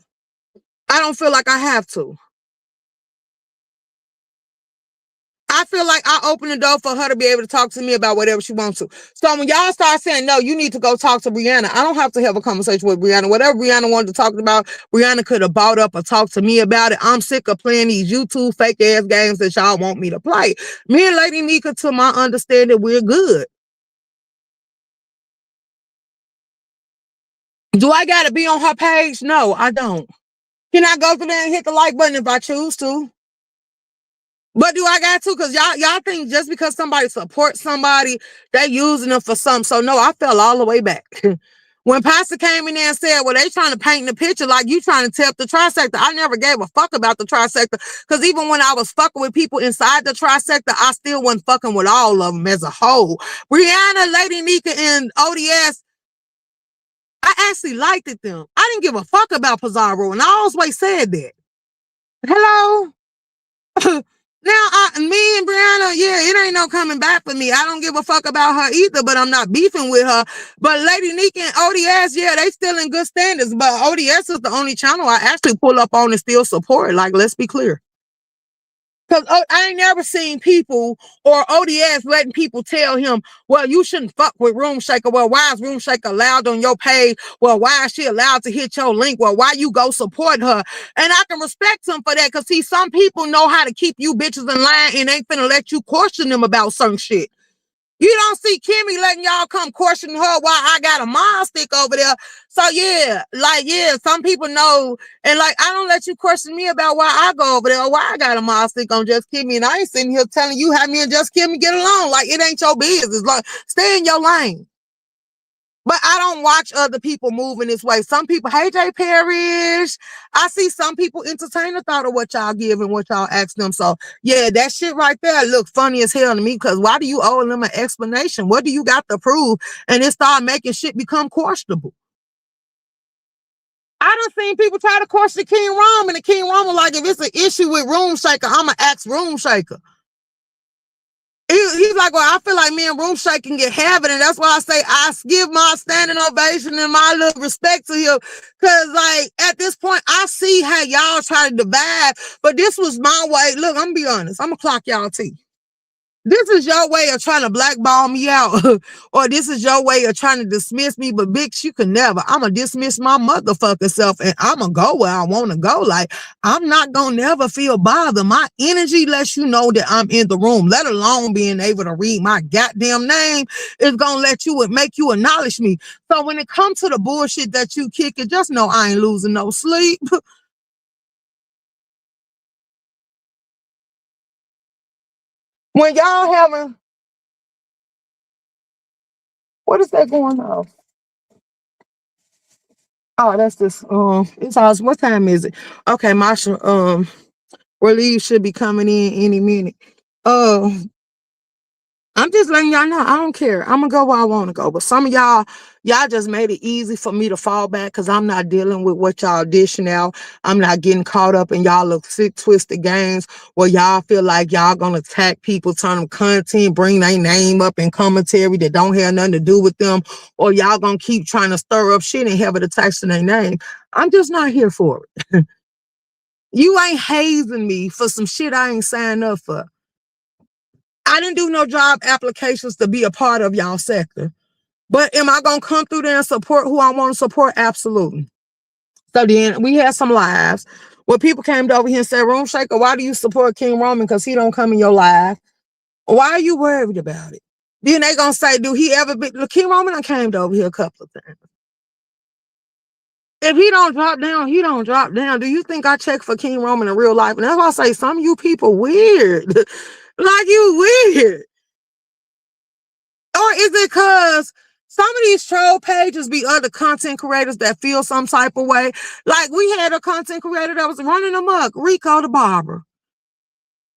I don't feel like I have to. I feel like I open the door for her to be able to talk to me about whatever she wants to. So when y'all start saying, no, you need to go talk to Brianna, I don't have to have a conversation with Brianna. Whatever Brianna wanted to talk about, Brianna could have bought up or talked to me about it. I'm sick of playing these YouTube fake ass games that y'all want me to play. Me and Lady Nika, to my understanding, we're good. Do I got to be on her page? No, I don't. Can I go through there and hit the like button if I choose to? But do I got to? Because y'all think just because somebody supports somebody, they using them for something. So no, I fell all the way back. When Pastor came in there and said, well, they trying to paint the picture like you trying to tap the trisector. I never gave a fuck about the trisector. Because even when I was fucking with people inside the trisector, I still wasn't fucking with all of them as a whole. Brianna, Lady Nika, and ODS, I actually liked it them. I didn't give a fuck about Pizarro, and I always said that. Hello? Now, me and Brianna, yeah, it ain't no coming back for me. I don't give a fuck about her either, but I'm not beefing with her. But Lady Nika and ODS, yeah, they still in good standards. But ODS is the only channel I actually pull up on and still support. Like, let's be clear. Because I ain't never seen people or ODS letting people tell him, well, you shouldn't fuck with Room Shaker. Well, why is Room Shaker allowed on your page? Well, why is she allowed to hit your link? Well, why you go support her? And I can respect him for that because, see, some people know how to keep you bitches in line and ain't finna let you question them about certain shit. You don't see Kimmy letting y'all come question her while I got a mod stick over there. So yeah, like, yeah, some people know. And like, I don't let you question me about why I go over there or why I got a mod stick on Just Kimmy. And I ain't sitting here telling you how me and Just Kimmy get along. Like, it ain't your business. Like, stay in your lane. But I don't watch other people move in this way. Some people, hey, Jay Parrish. I see some people entertain the thought of what y'all give and what y'all ask them. So, yeah, that shit right there look funny as hell to me, because why do you owe them an explanation? What do you got to prove? And it start making shit become questionable. I done seen people try to question King Rom, and the King Rom was like, if it's an issue with Room Shaker, I'm going to ask Room Shaker. He's like, well, I feel like me and Room Shaker can get habit, and that's why I say I give my standing ovation and my little respect to him. Because, like, at this point, I see how y'all try to divide, but this was my way. Look, I'm going to be honest. I'm going to clock y'all teeth. This is your way of trying to blackball me out, or this is your way of trying to dismiss me. But bitch, you can never. I'm gonna dismiss my motherfucking self, and I'm gonna go where I want to go. Like, I'm not gonna never feel bothered. My energy lets you know that I'm in the room, let alone being able to read my goddamn name is gonna let you and make you acknowledge me. So when it comes to the bullshit that you kicking, just know I ain't losing no sleep. When y'all having, what is that going on? Oh, that's this. It's awesome. What time is it? Okay, Marsha. Relief should be coming in any minute. Uh, I'm just letting y'all know. I don't care. I'm gonna go where I want to go. But some of y'all just made it easy for me to fall back because I'm not dealing with what y'all dishing out. I'm not getting caught up in y'all little sick, twisted games where y'all feel like y'all gonna attack people, turn them content, bring their name up in commentary that don't have nothing to do with them, or y'all gonna keep trying to stir up shit and have it attached to their name. I'm just not here for it. You ain't hazing me for some shit I ain't signed up for. I didn't do no job applications to be a part of y'all sector. But am I going to come through there and support who I want to support? Absolutely. So then we had some lives where people came over here and said, Room Shaker, why do you support King Roman? Because he don't come in your live. Why are you worried about it? Then they going to say, do he ever be? Look, King Roman came over here a couple of times. If he don't drop down, he don't drop down. Do you think I check for King Roman in real life? And that's why I say some of you people weird. Like you weird. Or is it because some of these troll pages be other content creators that feel some type of way? Like we had a content creator that was running amok, Rico the barber.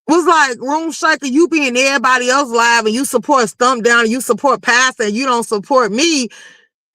Was like, Room Shaker, you be in everybody else live and you support Stump Down and you support Pastor and you don't support me.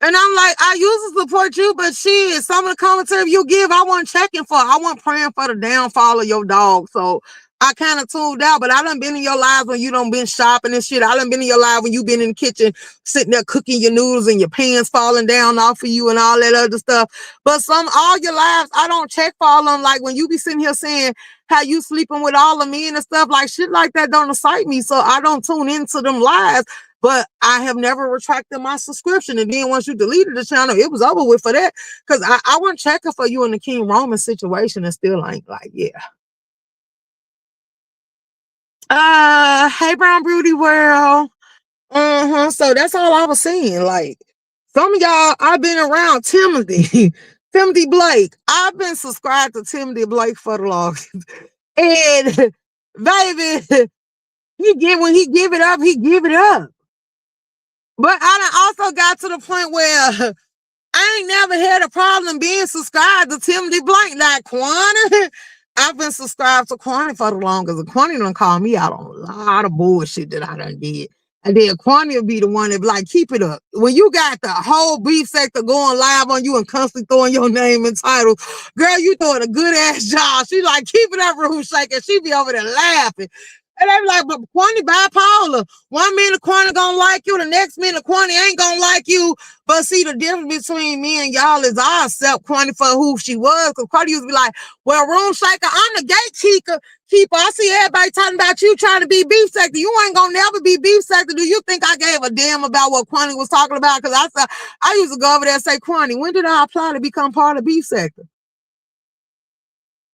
And I'm like, I used to support you, but shit, some of the commentary you give, I wasn't checking for. I wasn't praying for the downfall of your dog. So I kind of tuned out, but I done been in your lives when you done been shopping and shit. I done been in your lives when you been in the kitchen, sitting there cooking your noodles and your pans falling down off of you and all that other stuff. But all your lives, I don't check for all of them. Like when you be sitting here saying how you sleeping with all the men and stuff, like shit like that don't excite me. So I don't tune into them lives. But I have never retracted my subscription. And then once you deleted the channel, it was over with for that. Because I wasn't checking for you in the King Roman situation and still ain't like, yeah. Hey, Brown Beauty World. So that's all I was saying. Like, some of y'all, I've been around Timothy. Timothy Blake. I've been subscribed to Timothy Blake for the longest. And, baby, when he give it up, he give it up. But I done also got to the point where I ain't never had a problem being subscribed to Timothy Blank. Like Quanta, I've been subscribed to Quanta for the longest. And Quanta done called me out on a lot of bullshit that I done did. And then Quanta will be the one that be like, keep it up. When you got the whole beef sector going live on you and constantly throwing your name and title, girl, you doing a good ass job. She like, keep it up, Room Shaker. She be over there laughing. And they be like, but Quanta bipolar. 1 minute Quanta gonna like you, the next minute Quanta ain't gonna like you. But see, the difference between me and y'all is I accept Quanta for who she was. Because Quanta used to be like, well, Room Shaker, I'm the gatekeeper. I see everybody talking about you trying to be beef sector. You ain't gonna never be beef sector. Do you think I gave a damn about what Quanta was talking about? Because I used to go over there and say, Quanta, when did I apply to become part of beef sector?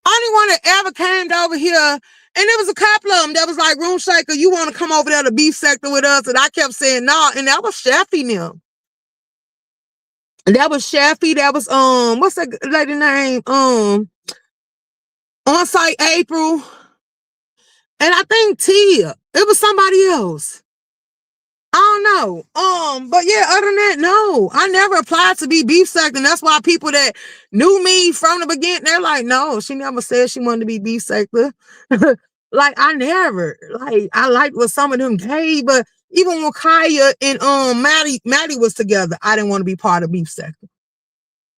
Only one that ever came over here, and there was a couple of them that was like, Room Shaker, you want to come over there to beef sector with us? And I kept saying no, and that was Shaffy them. And that was Shaffy. That was what's that lady name? On site April. And I think Tia. It was somebody else. I don't know. But yeah, other than that, no. I never applied to be beef sector. And that's why people that knew me from the beginning, they're like, no, she never said she wanted to be beef sector. Like, I never. Like, I liked what some of them gave, but even when Kaya and Maddie was together, I didn't want to be part of beef sector.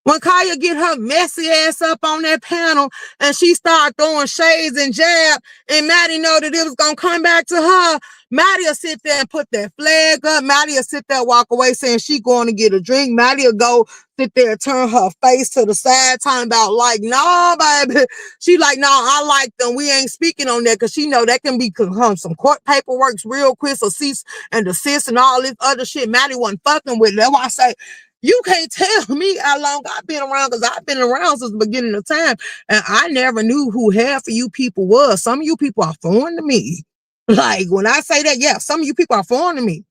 When Kaya get her messy ass up on that panel and she started throwing shades and jab, and Maddie know that it was going to come back to her, Maddie will sit there and put that flag up. Maddie will sit there, walk away saying she going to get a drink. Maddie will go sit there and turn her face to the side, talking about like, no, baby. She like, no, I like them. We ain't speaking on that because she know that can become some court paperwork real quick, so cease and desist and all this other shit. Maddie wasn't fucking with it. That's why I say, you can't tell me how long I've been around because I've been around since the beginning of time. And I never knew who half of you people was. Some of you people are foreign to me. Like, when I say that, yeah, some of you people are foreign to me.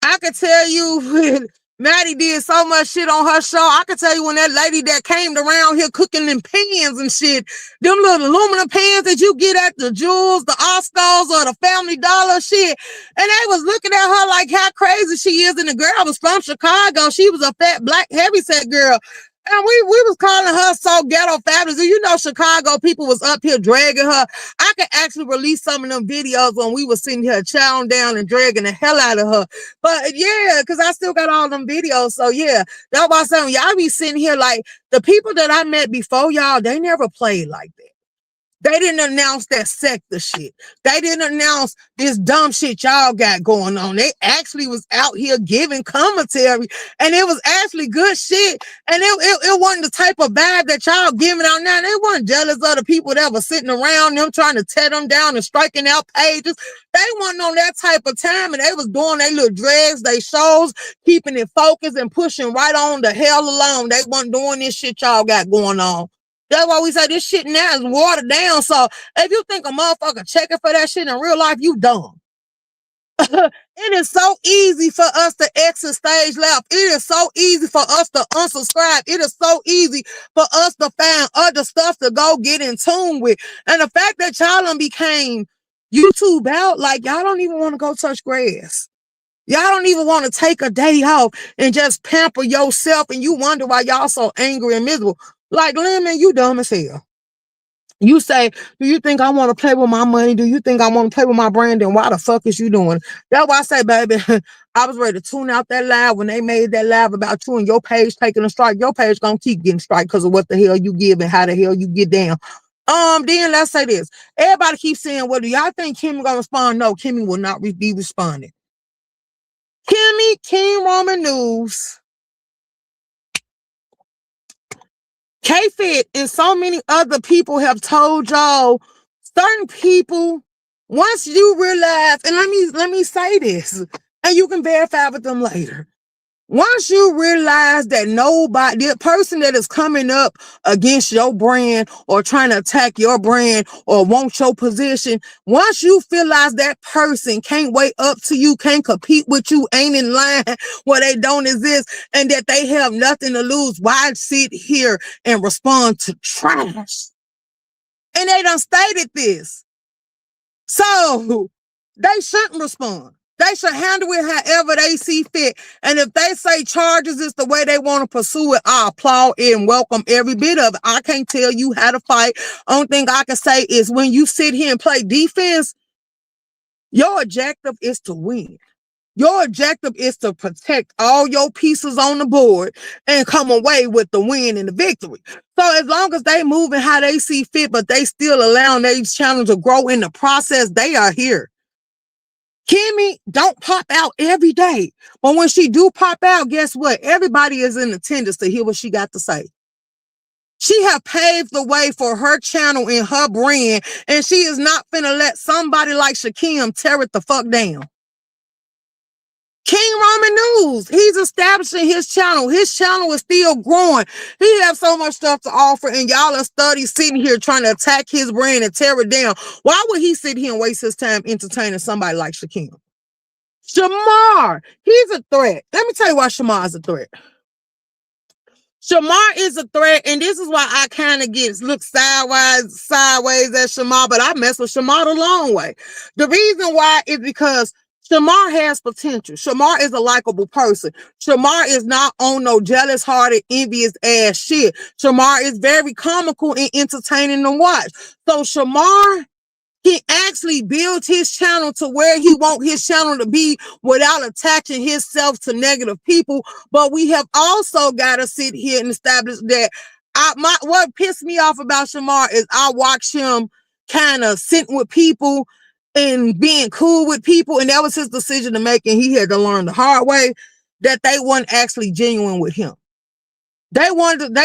I could tell you when Maddie did so much shit on her show. I could tell you when that lady that came around here cooking in pans and shit, them little aluminum pans that you get at the Jewels, the Oscars, or the Family Dollar shit. And they was looking at her like how crazy she is. And the girl was from Chicago. She was a fat, black, heavyset girl. And we was calling her so ghetto fabulous. You know, Chicago people was up here dragging her. I could actually release some of them videos when we was sitting here chowing down and dragging the hell out of her. But yeah, because I still got all them videos. So yeah, that's why I'm saying y'all be sitting here like the people that I met before y'all, they never played like that. They didn't announce that sector shit. They didn't announce this dumb shit y'all got going on. They actually was out here giving commentary, and it was actually good shit. And it wasn't the type of vibe that y'all giving out now. They weren't jealous of the people that were sitting around them trying to tear them down and striking out pages. They wasn't on that type of time, and they was doing their little drags, they shows, keeping it focused and pushing right on the hell along. They wasn't doing this shit y'all got going on. That's why we say this shit now is watered down. So if you think a motherfucker checking for that shit in real life, you dumb. It is so easy for us to exit stage left. It is so easy for us to unsubscribe. It is so easy for us to find other stuff to go get in tune with. And the fact that y'all done became YouTube out, like y'all don't even want to go touch grass. Y'all don't even want to take a day off and just pamper yourself, and you wonder why y'all so angry and miserable. Like, Lemon, you dumb as hell. You say, do you think I want to play with my money? Do you think I want to play with my brand? Then why the fuck is you doing? That's why I say, baby, I was ready to tune out that live when they made that live about you and your page taking a strike. Your page gonna keep getting strike because of what the hell you give and how the hell you get down. Then let's say this. Everybody keeps saying, well, do y'all think Kimmy gonna respond? No, Kimmy will not be responding. Kimmy, King Roman News, K-Fit, and so many other people have told y'all, certain people, once you realize, and let me say this, and you can verify with them later. Once you realize that nobody, the person that is coming up against your brand or trying to attack your brand or want your position, once you realize that person can't wait up to you, can't compete with you, ain't in line where they don't exist, and that they have nothing to lose, why sit here and respond to trash? And they done stated this. So they shouldn't respond. They should handle it however they see fit. And if they say charges is the way they want to pursue it, I applaud it and welcome every bit of it. I can't tell you how to fight. Only thing I can say is when you sit here and play defense, your objective is to win. Your objective is to protect all your pieces on the board and come away with the win and the victory. So as long as they moving how they see fit, but they still allowing these channels to grow in the process, they are here. Kimmy don't pop out every day. But when she do pop out, guess what? Everybody is in attendance to hear what she got to say. She have paved the way for her channel and her brand, and she is not finna let somebody like Shakim tear it the fuck down. King Roman News, he's establishing his channel. His channel is still growing. He has so much stuff to offer, and y'all are study sitting here trying to attack his brand and tear it down. Why would he sit here and waste his time entertaining somebody like Shakim? Shamar, he's a threat. Let me tell you why Shamar is a threat. Shamar is a threat, and this is why I kind of look sideways at Shamar, but I mess with Shamar the long way. The reason why is because Shamar has potential. Shamar is a likable person. Shamar is not on no jealous-hearted, envious ass shit. Shamar is very comical and entertaining to watch. So Shamar, he actually built his channel to where he want his channel to be without attaching himself to negative people. But we have also got to sit here and establish that what pissed me off about Shamar is I watch him kind of sitting with people and being cool with people, and that was his decision to make, and he had to learn the hard way that they weren't actually genuine with him. They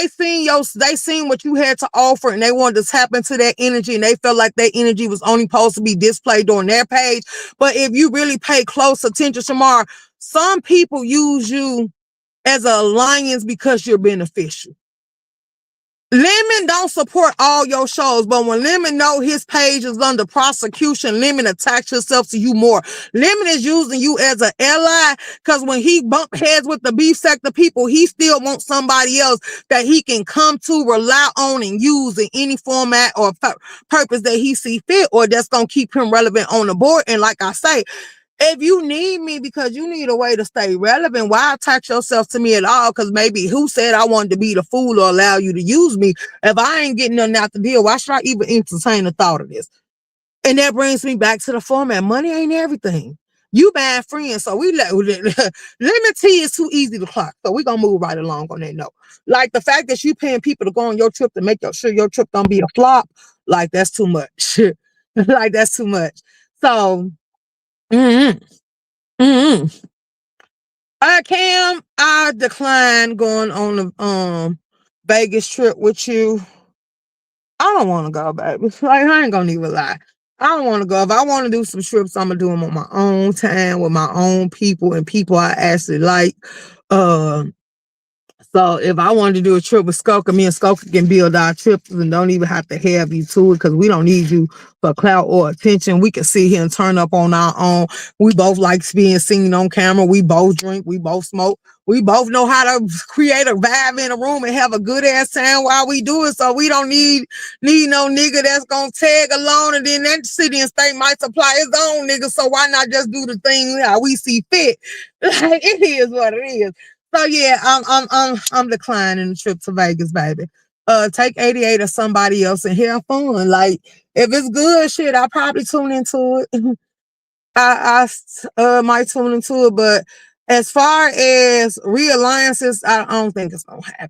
seen what you had to offer, and they wanted to tap into that energy, and they felt like that energy was only supposed to be displayed on their page. But if you really pay close attention, Shamar, some people use you as an alliance because you're beneficial. Lemon don't support all your shows, but when Lemon know his page is under prosecution, Lemon attacks himself to you more. Lemon is using you as an ally because when he bump heads with the beef sector people, he still wants somebody else that he can come to, rely on, and use in any format or purpose that he see fit, or that's going to keep him relevant on the board. And like I say, If you need me because you need a way to stay relevant, why attach yourself to me at all? Because maybe who said I wanted to be the fool or allow you to use me? If I ain't getting nothing out the deal, why should I even entertain the thought of this? And that brings me back to the format. Money ain't everything. You buying friends, so we limit T is too easy to clock. So we gonna move right along on that note. Like the fact that you paying people to go on your trip to make sure your trip don't be a flop, like that's too much. Like that's too much. So, mm-hmm, mm-hmm. Cam, I declined going on the Vegas trip with you. I don't want to go, baby. Like, I ain't gonna even lie. I don't want to go. If I want to do some trips, I'm gonna do them on my own time with my own people and people I actually like. Uh, so if I wanted to do a trip with Skoka, me and Skoka can build our trips and don't even have to have you to it because we don't need you for clout or attention. We can sit here and turn up on our own. We both like being seen on camera. We both drink. We both smoke. We both know how to create a vibe in a room and have a good ass time while we do it. So we don't need no nigga that's gonna tag along and then that city and state might supply his own nigga. So why not just do the thing how we see fit? Like, it is what it is. So yeah, I'm declining the trip to Vegas, baby. Take 88 or somebody else and have fun. Like if it's good shit, I'll probably tune into it. I might tune into it, but as far as realliances, I don't think it's gonna happen.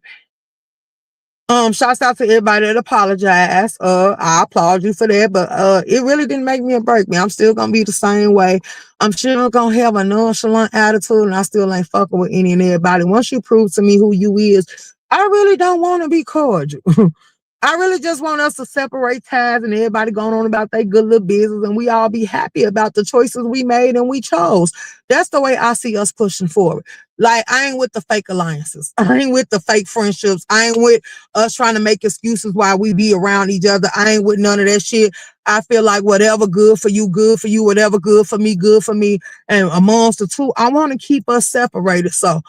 Shouts out to everybody that apologized. I applaud you for that, but it really didn't make me or break me. I'm still gonna be the same way. I'm still gonna have a nonchalant attitude, and I still ain't fucking with any and everybody. Once you prove to me who you is, I really don't want to be cordial. I really just want us to separate ties and everybody going on about their good little business and we all be happy about the choices we made and we chose. That's the way I see us pushing forward. Like, I ain't with the fake alliances. I ain't with the fake friendships. I ain't with us trying to make excuses while we be around each other. I ain't with none of that shit. I feel like whatever good for you, good for you. Whatever good for me, good for me. And amongst the two, I want to keep us separated. So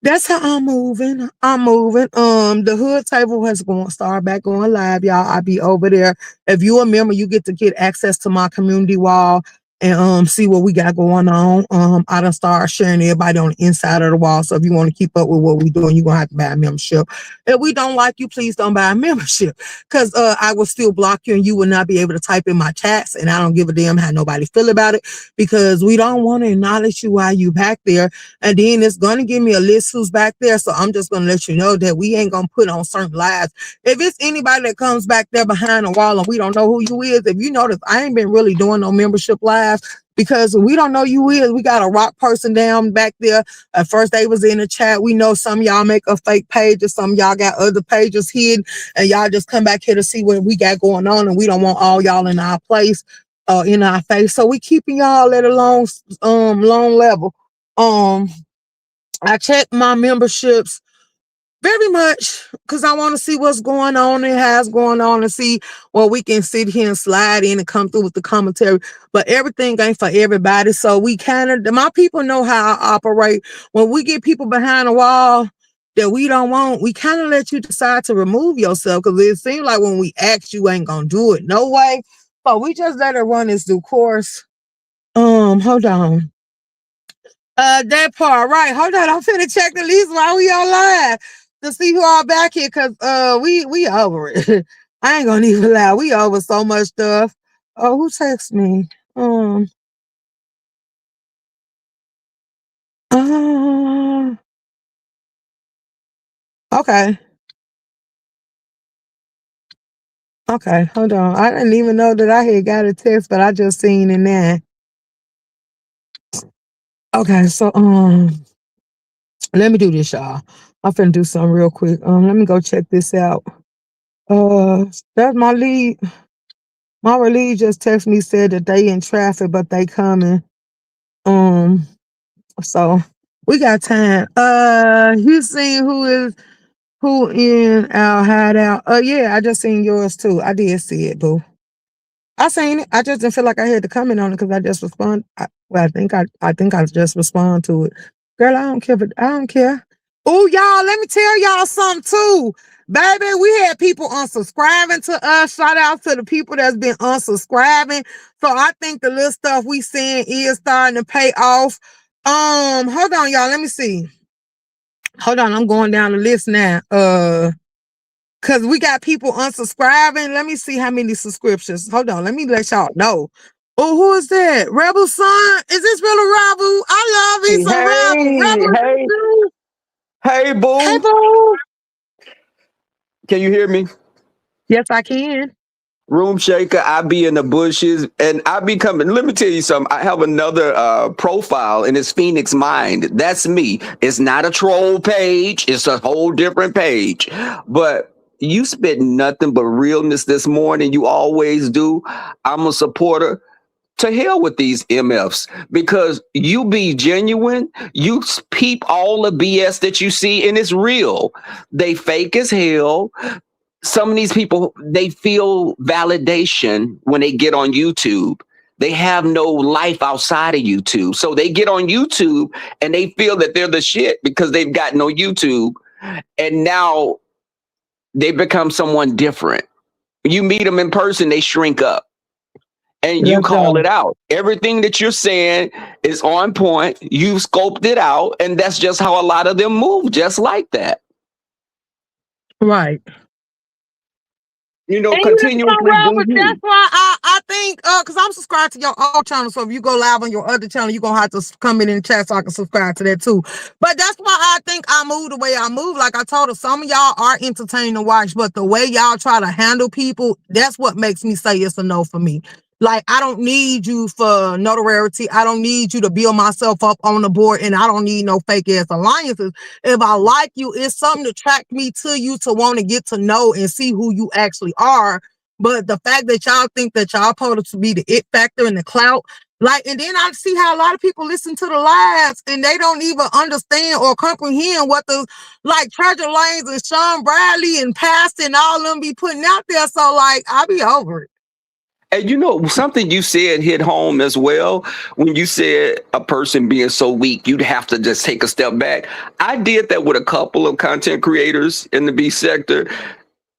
that's how I'm moving. The hood table has going start back going live, y'all. I'll be over there. If you a member, you get to get access to my community wall and see what we got going on. I done start sharing everybody on the inside of the wall. So if you want to keep up with what we doing, you're gonna have to buy a membership. If we don't like you, please don't buy a membership. Cause I will still block you and you will not be able to type in my chats. And I don't give a damn how nobody feel about it because we don't want to acknowledge you while you back there. And then it's going to give me a list who's back there. So I'm just going to let you know that we ain't going to put on certain lives. If it's anybody that comes back there behind the wall and we don't know who you is, if you notice, I ain't been really doing no membership lives because we don't know you is. We got a rock person down back there. At first they was in the chat. We know some of y'all make a fake page or some of y'all got other pages hidden and y'all just come back here to see what we got going on and we don't want all y'all in our place, in our face. So we keeping y'all at a long level. I check my memberships very much because I want to see what's going on and how it's going on and see what we can sit here and slide in and come through with the commentary. But everything ain't for everybody. So we my people know how I operate. When we get people behind the wall that we don't want, we kind of let you decide to remove yourself because it seems like when we ask, you ain't going to do it. No way. But we just let it run its due course. Hold on. That part, right. Hold on, I'm finna check the list while we on live to see who all back here, cause we over it. I ain't gonna even lie, we over so much stuff. Oh, who texts me? Uh, okay. Okay, hold on. I didn't even know that I had got a text, but I just seen it now. Okay, so let me do this, y'all. I'm finna do something real quick. Let me go check this out. That's my lead. My relief just texted me said that they in traffic, but they coming. So we got time. You seen who in our hideout? Yeah, I just seen yours too. I did see it, boo. I seen it. I just didn't feel like I had to comment on it because I just respond. I think I just respond to it. Girl, I don't care. I don't care. Oh, y'all, let me tell y'all something too. Baby, we had people unsubscribing to us. Shout out to the people that's been unsubscribing. So I think the little stuff we seeing is starting to pay off. Hold on, y'all. Let me see. Hold on, I'm going down the list now. Cause we got people unsubscribing. Let me see how many subscriptions. Hold on, let me let y'all know. Oh, who is that? Rebel Son? Is this really Rebel? I love me some Rebel. Rebel, Hey, boo. hey, boo. Can you hear me? Yes, I can. Room shaker, I be in the bushes and I be coming. Let me tell you something. I have another profile and it's Phoenix Mind. That's me. It's not a troll page. It's a whole different page. But you spit nothing but realness this morning. You always do. I'm a supporter. To hell with these MFs because you be genuine. You peep all the BS that you see and it's real. They fake as hell. Some of these people, they feel validation when they get on YouTube. They have no life outside of YouTube. So they get on YouTube and they feel that they're the shit because they've got no YouTube. And now they become someone different. You meet them in person, they shrink up. And you Let's call go. it out. Everything that you're saying is on point. You've scoped it out. And that's just how a lot of them move, just like that. Right. You know, And you know, continuously do Robert, that's you. why I think because I'm subscribed to your old channel. So if you go live on your other channel, you're gonna have to come in the chat so I can subscribe to that too. But that's why I think I move the way I move. Like I told her, some of y'all are entertaining to watch, but the way y'all try to handle people, that's what makes me say it's a no for me. Like, I don't need you for notoriety. I don't need you to build myself up on the board, and I don't need no fake ass alliances. If I like you, it's something to attract me to you to want to get to know and see who you actually are. But the fact that y'all think that y'all supposed to be the it factor and the clout, like, and then I see how a lot of people listen to the lives and they don't even understand or comprehend what the like Treasure Lanes and Sean Bradley and Pastor and all them be putting out there. So like, I be over it. And you know, something you said hit home as well when you said a person being so weak, you'd have to just take a step back. I did that with a couple of content creators in the B sector.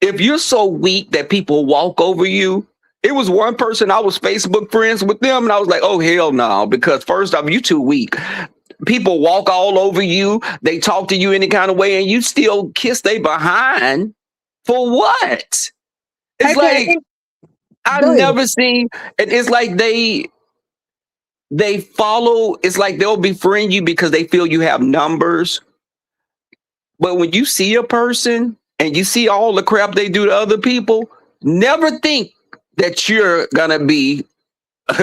If you're so weak that people walk over you, it was one person I was Facebook friends with them, and I was like, oh, hell no, because first off, you too weak. People walk all over you, they talk to you any kind of way, and you still kiss they behind for what? It's Okay, like I've go ahead. never seen, and it's like they follow, it's like they'll befriend you because they feel you have numbers. But when you see a person and you see all the crap they do to other people, never think that you're gonna be,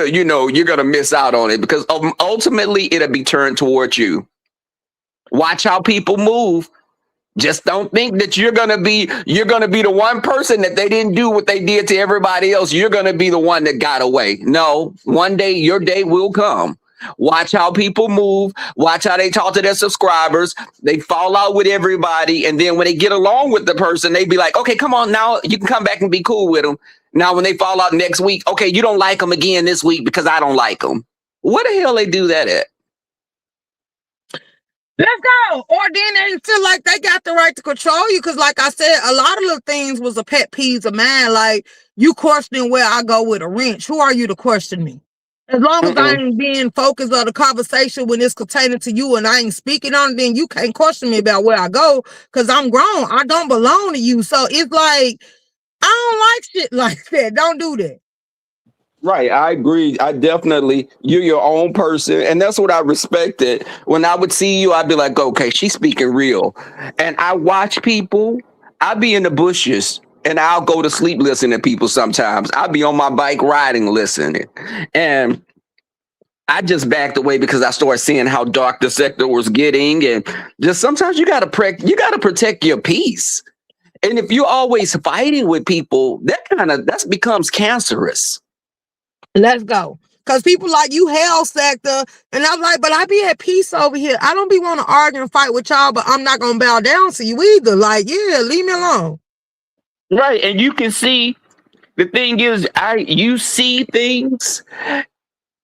you know, you're gonna miss out on it because ultimately it'll be turned towards you. Watch how people move. Just don't think that you're gonna be the one person that they didn't do what they did to everybody else. You're gonna be the one that got away. No, one day your day will come. Watch how people move. Watch how they talk to their subscribers. They fall out with everybody, and then when they get along with the person, they be like, "Okay, come on now, you can come back and be cool with them." Now, when they fall out next week, okay, you don't like them again this week because I don't like them. Where the hell they do that at? Let's go. Or then they feel like they got the right to control you. Cause like I said, a lot of the things was a pet peeve of mine. Like, you questioning where I go with a wrench. Who are you to question me? As long as I Mm-mm. ain't being focused on the conversation when it's containing to you and I ain't speaking on it, then you can't question me about where I go because I'm grown. I don't belong to you. So it's like, I don't like shit like that. Don't do that. Right, I agree. I definitely, you're your own person, and that's what I respected. When I would see you, I'd be like, okay, she's speaking real. And I watch people. I be in the bushes, and I'll go to sleep listening to people. Sometimes I'll be on my bike riding, listening, and I just backed away because I started seeing how dark the sector was getting, and just sometimes you gotta protect your peace. And if you're always fighting with people, that becomes cancerous. Let's go. Cause people like you hell sector. And I'm like, but I be at peace over here. I don't be want to argue and fight with y'all, but I'm not gonna bow down to you either. Like, yeah, leave me alone. Right, and you can see the thing is, you see things,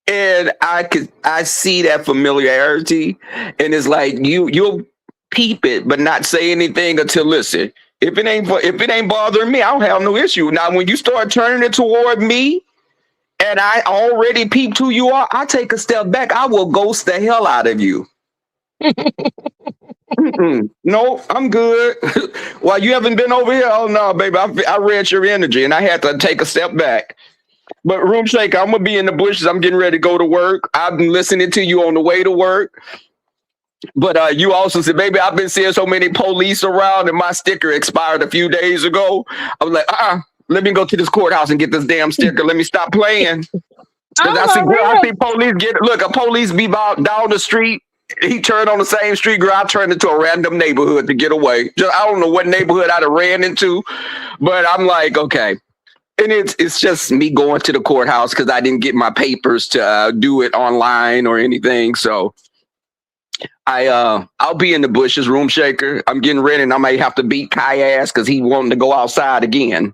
and I see that familiarity, and it's like you'll peep it, but not say anything until listen. If it ain't bothering me, I don't have no issue. Now, when you start turning it toward me, and I already peeped who you are, I take a step back. I will ghost the hell out of you. No, I'm good. Why you haven't been over here? Oh no, baby, I read your energy, and I had to take a step back. But Room Shaker, I'm gonna be in the bushes. I'm getting ready to go to work. I've been listening to you on the way to work. But you also said, baby, I've been seeing so many police around, and my sticker expired a few days ago. I was like, let me go to this courthouse and get this damn sticker. Let me stop playing. Because I see police a police be down the street. He turned on the same street, girl. I turned into a random neighborhood to get away. I don't know what neighborhood I'd have ran into, but I'm like, okay. And it's just me going to the courthouse because I didn't get my papers to do it online or anything. So I'll be in the bushes, Room Shaker. I'm getting ready, and I may have to beat Kai ass because he wanting to go outside again.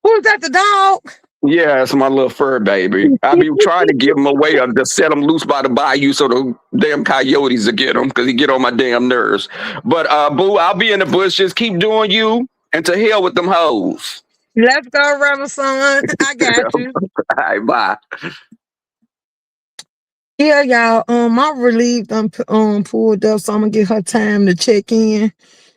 Who's that? The dog? Yeah, it's my little fur baby. I be trying to give him away or to set him loose by the bayou so the damn coyotes will get him because he get on my damn nerves. But boo, I'll be in the bushes. Keep doing you, and to hell with them hoes. Let's go, Rebel Son. I got you. All right, bye. Yeah, y'all. My relief pulled up, so I'm gonna get her time to check in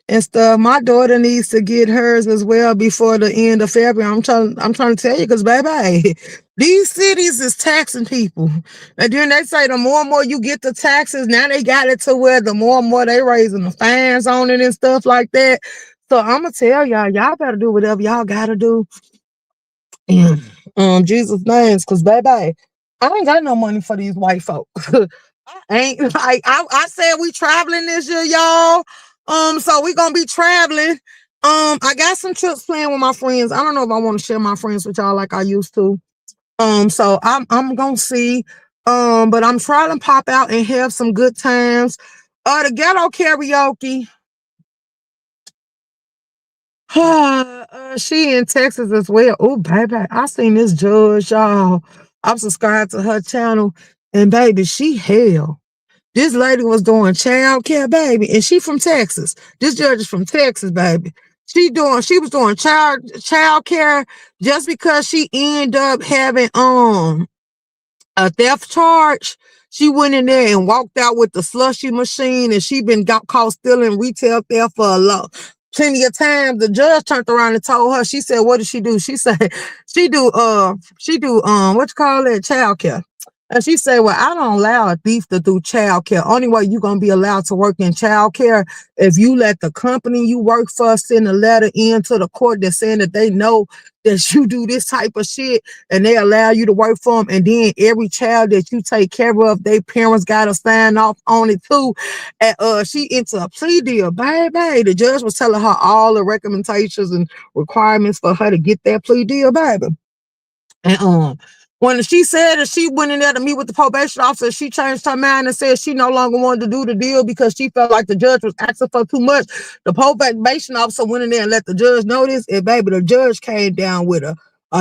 and stuff. My daughter needs to get hers as well before the end of February. I'm trying to tell you, because baby, these cities is taxing people. And then they say the more and more you get the taxes, now they got it to where the more and more they raising the fines on it and stuff like that. So I'm gonna tell y'all better do whatever y'all gotta do in Jesus' names, because baby, I ain't got no money for these white folk. Ain't like I said we traveling this year, y'all. So we gonna be traveling. I got some trips planned with my friends. I don't know if I want to share my friends with y'all like I used to. So I'm gonna see. But I'm trying to pop out and have some good times. The ghetto karaoke. She in Texas as well. Oh, baby, I seen this judge, y'all. I'm subscribed to her channel, and baby, she hell. This lady was doing child care, baby, and she from Texas. This judge is from Texas, baby. She was doing child care just because she ended up having a theft charge. She went in there and walked out with the slushy machine, and she got caught stealing retail theft for plenty of times. The judge turned around and told her, she said, what did she do? She said, she do what you call it, child care. And she said, well, I don't allow a thief to do child care. Only way you're going to be allowed to work in child care if you let the company you work for send a letter in to the court that's saying that they know that you do this type of shit and they allow you to work for them. And then every child that you take care of, their parents got to sign off on it too. And she into a plea deal, baby. The judge was telling her all the recommendations and requirements for her to get that plea deal, baby. And when she said that she went in there to meet with the probation officer, she changed her mind and said she no longer wanted to do the deal because she felt like the judge was asking for too much. The probation officer went in there and let the judge know this, and baby, the judge came down with a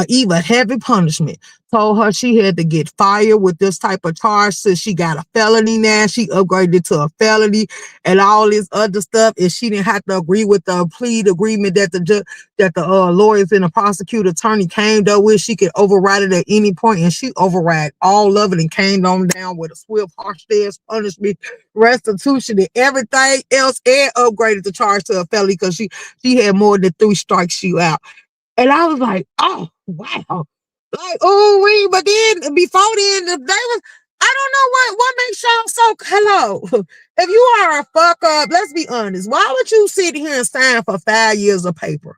even heavy punishment. Told her she had to get fired with this type of charge since she got a felony now. She upgraded to a felony and all this other stuff, and she didn't have to agree with the plea agreement that the lawyers and the prosecutor attorney came up with. She could override it at any point, and she override all of it and came on down with a swift, harsh ass punishment, restitution, and everything else, and upgraded the charge to a felony because she had more than 3 strikes she out. And I was like, oh, wow. Like, oh, but then before then, they was, I don't know what makes y'all so, hello. If you are a fuck up, let's be honest. Why would you sit here and sign for 5 years of paper?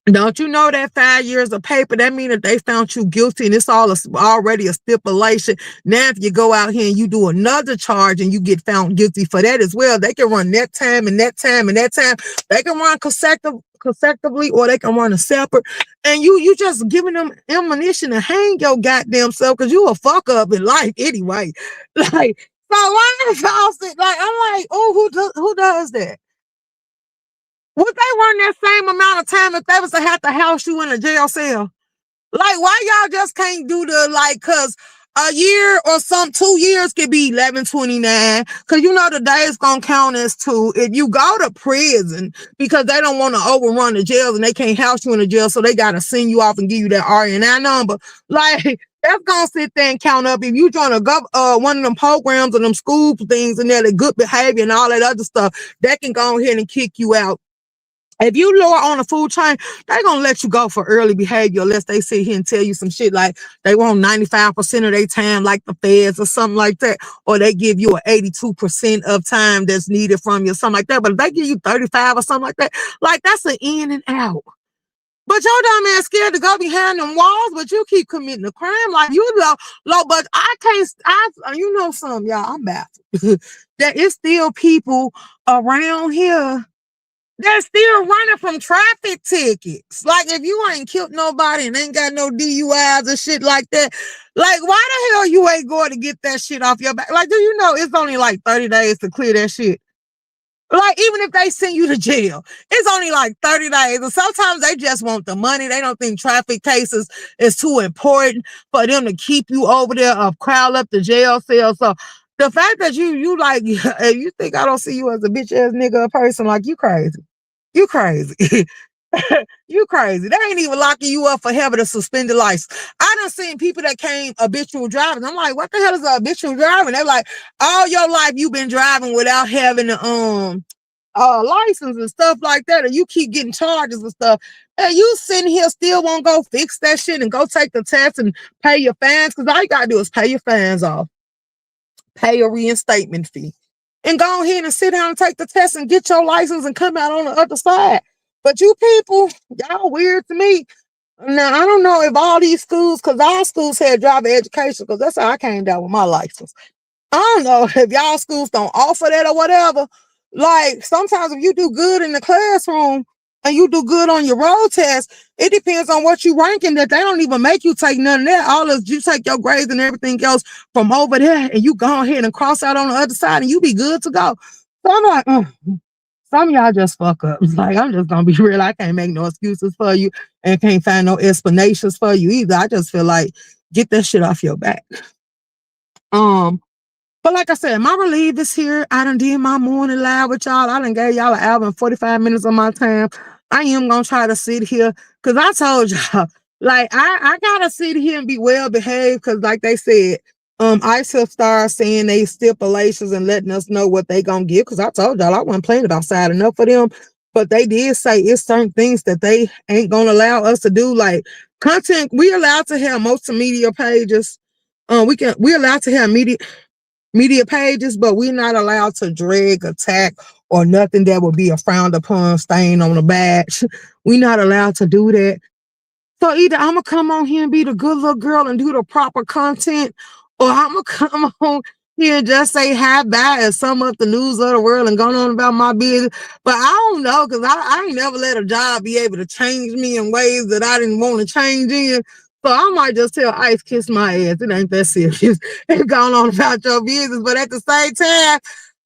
Don't you know that 5 years of paper, that means that they found you guilty and it's already a stipulation. Now, if you go out here and you do another charge and you get found guilty for that as well, they can run that time and that time and that time. They can run consecutively or they can run a separate. And you just giving them ammunition to hang your goddamn self because you a fuck up in life anyway. Like, so why is y'all sit like, I'm like, oh, who does that? Would they run that same amount of time if they was to have to house you in a jail cell? Like, why y'all just can't do the, like, cause a year or 2 years could be 1129 because you know the day is gonna count as 2 if you go to prison because they don't want to overrun the jails and they can't house you in the jail, so they gotta send you off and give you that RNI number. Like that's gonna sit there and count up if you join one of them programs or them school things and they're good behavior and all that other stuff. That can go ahead and kick you out. If you lower on the food chain, they're going to let you go for early behavior unless they sit here and tell you some shit like they want 95% of their time like the feds or something like that, or they give you an 82% of time that's needed from you, something like that. But if they give you 35 or something like that's an in and out. But your dumb ass scared to go behind them walls, but you keep committing a crime like you low, but I can't, you know something, y'all, I'm baffled. There is still people around here they're still running from traffic tickets. Like, if you ain't killed nobody and ain't got no DUIs or shit like that, like, why the hell you ain't going to get that shit off your back? Like, do you know it's only like 30 days to clear that shit? Like, even if they send you to jail, it's only like 30 days. And sometimes they just want the money. They don't think traffic cases is too important for them to keep you over there or crowd up the jail cell. So the fact that you like, you think I don't see you as a bitch ass nigga or person, like, you crazy. You crazy. You crazy. They ain't even locking you up for having a suspended license. I done seen people that came habitual driving. I'm like, what the hell is a habitual driving? They're like, all your life you've been driving without having a license and stuff like that, and you keep getting charges and stuff. And you sitting here still won't go fix that shit and go take the test and pay your fines, because all you gotta do is pay your fines off, pay a reinstatement fee, and go ahead and sit down and take the test and get your license and come out on the other side. But you people, y'all weird to me. Now, I don't know if all these schools, because our schools had driver education, because that's how I came down with my license. I don't know if y'all schools don't offer that or whatever. Like, sometimes if you do good in the classroom and you do good on your road test, it depends on what you ranking, that they don't even make you take none of that. All of you take your grades and everything else from over there and you go ahead and cross out on the other side and you be good to go. So I'm like, some of y'all just fuck up. Like, I'm just gonna be real. I can't make no excuses for you and can't find no explanations for you either. I just feel like get that shit off your back. But like I said, my relief is here. I done did my morning live with y'all. I done gave y'all an hour and 45 minutes of my time. I am going to try to sit here because I told y'all, like, I got to sit here and be well behaved because, like they said, H.L.I.C started saying they stipulations and letting us know what they going to give, because I told y'all I wasn't playing about side enough for them. But they did say it's certain things that they ain't going to allow us to do, like content. We allowed to have multimedia pages. We allowed to have media pages, but we're not allowed to drag, attack, or nothing that would be a frowned upon stain on a badge. We're not allowed to do that. So either I'm gonna come on here and be the good little girl and do the proper content, or I'm gonna come on here and just say hi, bye, and sum up the news of the world and go on about my business. But I don't know, because I ain't never let a job be able to change me in ways that I didn't want to change in. So I might just tell Ice, kiss my ass. It ain't that serious. And going on about your business. But at the same time,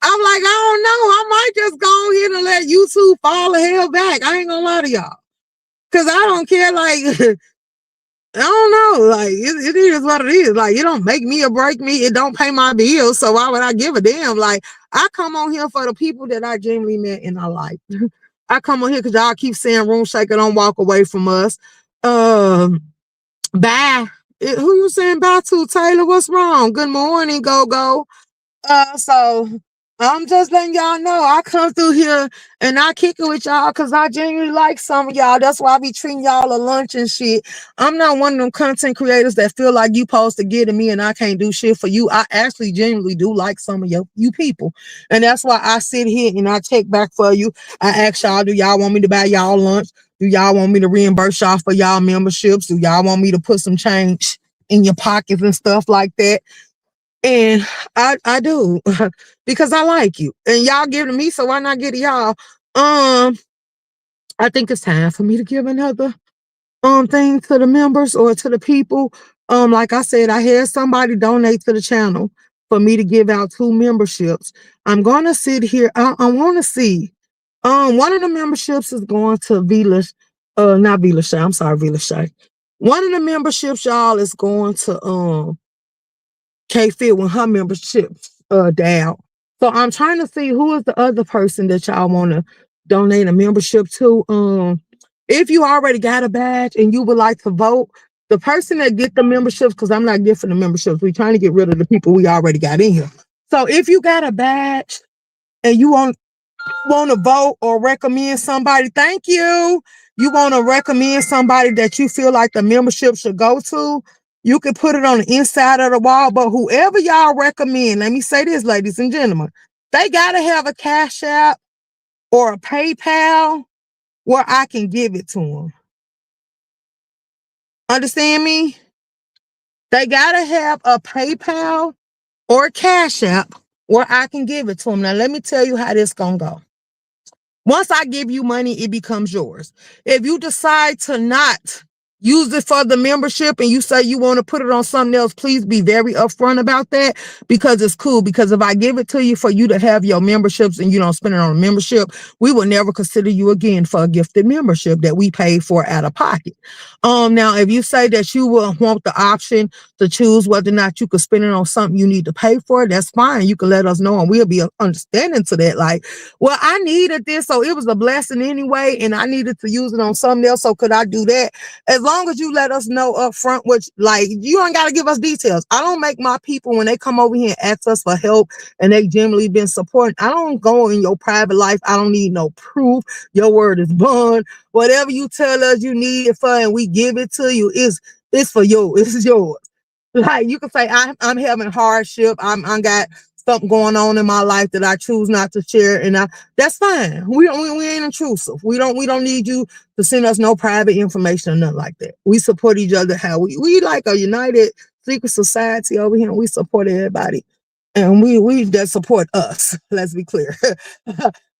I'm like, I don't know. I might just go on here and let YouTube fall the hell back. I ain't gonna lie to y'all. Because I don't care, like, I don't know. Like, it is what it is. Like, it don't make me or break me. It don't pay my bills. So why would I give a damn? Like, I come on here for the people that I genuinely met in my life. I come on here because y'all keep saying room shaker, don't walk away from us. Bye. Who you saying bye to, Taylor? What's wrong? Good morning, go. So I'm just letting y'all know I come through here and I kick it with y'all because I genuinely like some of y'all. That's why I be treating y'all a lunch and shit. I'm not one of them content creators that feel like you supposed to get to me and I can't do shit for you. I actually genuinely do like some of you people. And that's why I sit here and I check back for you. I ask y'all, do y'all want me to buy y'all lunch? Do y'all want me to reimburse y'all for y'all memberships? Do y'all want me to put some change in your pockets and stuff like that? And I do because I like you and y'all give to me, so why not give to y'all? I think it's time for me to give another thing to the members or to the people. Like I said, I had somebody donate to the channel for me to give out 2 memberships. I'm gonna sit here. I want to see. One of the memberships is going to not Vila Shay. I'm sorry, Vila Shay. One of the memberships, y'all, is going to K-Fit when her membership down. So I'm trying to see who is the other person that y'all want to donate a membership to. If you already got a badge and you would like to vote, the person that get the memberships, because I'm not giving the memberships, we're trying to get rid of the people we already got in here. So if you got a badge and you want to vote or recommend somebody, thank you. You want to recommend somebody that you feel like the membership should go to, you can put it on the inside of the wall. But whoever y'all recommend, let me say this, ladies and gentlemen, they got to have a Cash App or a PayPal where I can give it to them. Understand me? They got to have a PayPal or a Cash App where I can give it to them. Now, let me tell you how this going to go. Once I give you money, it becomes yours. If you decide to not use it for the membership and you say you want to put it on something else, please be very upfront about that, because it's cool. Because if I give it to you for you to have your memberships and you don't spend it on a membership, we will never consider you again for a gifted membership that we paid for out of pocket. Now, if you say that you will want the option to choose whether or not you could spend it on something you need to pay for, that's fine. You can let us know and we'll be understanding to that. Like, well, I needed this, so it was a blessing anyway, and I needed to use it on something else, so could I do that? As long as you let us know up front, which, like, you don't got to give us details. I don't make my people, when they come over here and ask us for help and they generally been supporting, I don't go in your private life. I don't need no proof. Your word is bond. Whatever you tell us you need it for and we give it to you, it's for you. It's yours. Like, you can say, I'm having hardship. I got something going on in my life that I choose not to share, and that's fine. We ain't intrusive. We don't need you to send us no private information or nothing like that. We support each other. How we like a united secret society over here. And we support everybody, and we that support us. Let's be clear.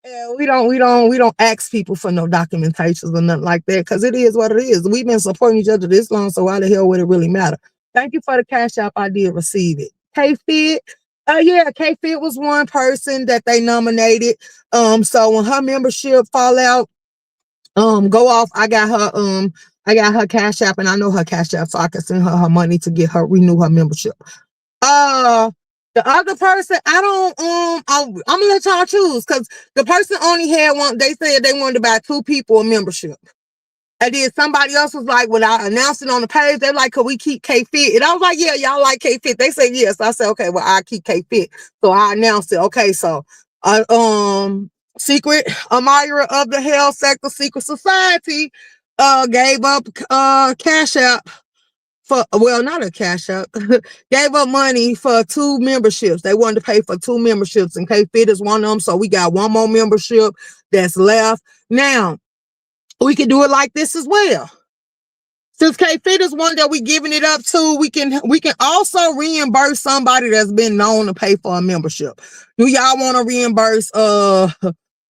And we don't ask people for no documentations or nothing like that, because it is what it is. We've been supporting each other this long, so why the hell would it really matter? Thank you for the Cash App. I did receive it. K-Fit. Yeah, K-Fit was one person that they nominated. So when her membership fall out, go off, I got her Cash App, and I know her Cash App, so I can send her money to get her renew her membership. The other person, I'm gonna let y'all choose, because the person only had one. They said they wanted to buy 2 people a membership. And then somebody else was like, when I announced it on the page, they're like, could we keep K-Fit? And I was like, yeah, y'all like K-Fit. They said yes. I said, okay, well, I keep K-Fit. So I announced it. Okay, so Secret Admirer of the Hell Sector Secret Society gave up Cash App for, well, not a Cash App, gave up money for 2 memberships. They wanted to pay for 2 memberships, and K-Fit is one of them. So we got one more membership that's left. Now, we can do it like this as well. Since K-Fit is one that we giving it up to, we can also reimburse somebody that's been known to pay for a membership. Do y'all want to reimburse?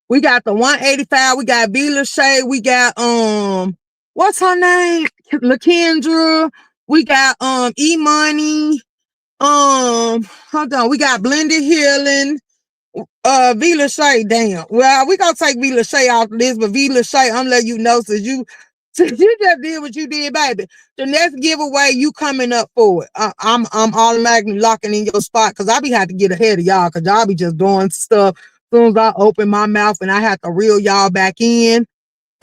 We got the 185. We got V.L.A.C. We got what's her name? LaKendra. We got E-Money. Hold on. We got Blended Healing. V.L.A.C. damn. Well, we gonna take V.L.A.C. off of this, but V.L.A.C. I'm letting you know, since you just did what you did, baby. The next giveaway, you coming up for it. I'm automatically locking in your spot, because I be had to get ahead of y'all, because y'all be just doing stuff. As soon as I open my mouth and I have to reel y'all back in.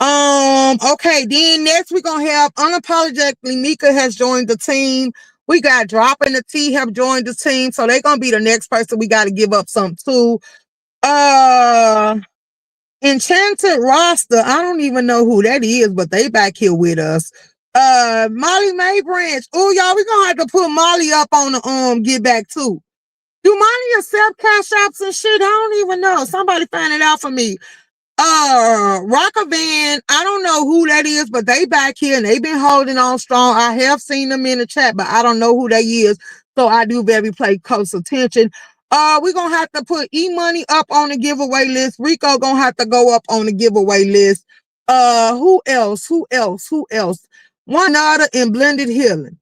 Okay, then next we're gonna have Unapologetically Mika has joined the team. We got Dropping the T have joined the team, so they're gonna be the next person we got to give up something to. Enchanted Roster, I don't even know who that is, but they back here with us. Molly May Branch. Oh, y'all, we gonna have to put Molly up on the get back too. Do Molly accept Cash Apps and shit? I don't even know. Somebody find it out for me. Rocker Band, I don't know who that is, but they back here and they been holding on strong. I have seen them in the chat, but I don't know who they is, so I do very play close attention. We're gonna have to put E-Money up on the giveaway list. Rico gonna have to go up on the giveaway list. Who else? One other in Blended Healing.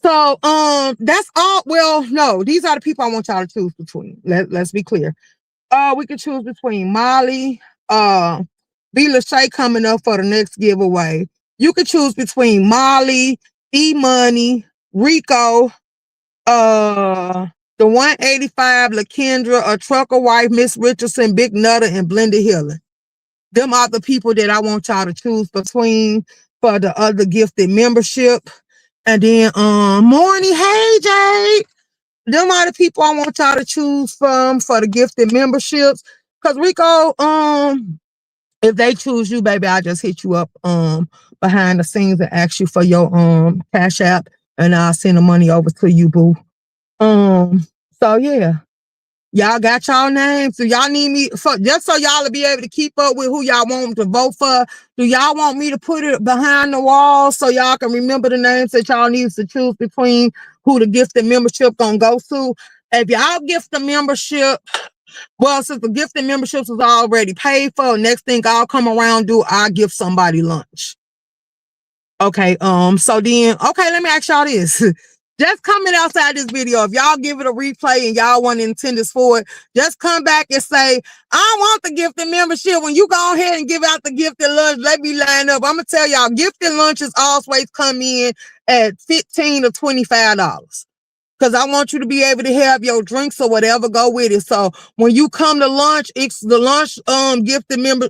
So that's all. Well, no, these are the people I want y'all to choose between. Let's be clear. We can choose between Molly, V.L.A.C. coming up for the next giveaway. You can choose between Molly, E-Money, Rico, The 185, LaKendra, a trucker wife, Miss Richardson, Big Nutter, and Blended Healing. Them are the people that I want y'all to choose between for the other gifted membership. And then Morning, hey Jade. Them are the people I want y'all to choose from for the gifted memberships. Cause Rico, if they choose you, baby, I'll just hit you up behind the scenes and ask you for your Cash App, and I'll send the money over to you, boo. So yeah. Y'all got y'all names. Do y'all need me for just so y'all will be able to keep up with who y'all want to vote for? Do y'all want me to put it behind the wall so y'all can remember the names that y'all need to choose between who the gifted membership gonna go to? If y'all gift the membership, well, since the gifted memberships is already paid for, next thing I'll come around do, I'll give somebody lunch. Okay, so then, okay, let me ask y'all this. Just coming outside this video, if y'all give it a replay and y'all want intended for it, just come back and say, I want the gifted membership. When you go ahead and give out the gifted lunch, let me line up. I'm going to tell y'all, gifted lunches always come in at $15 to $25. Because I want you to be able to have your drinks or whatever go with it. So when you come to lunch, it's the lunch gifted member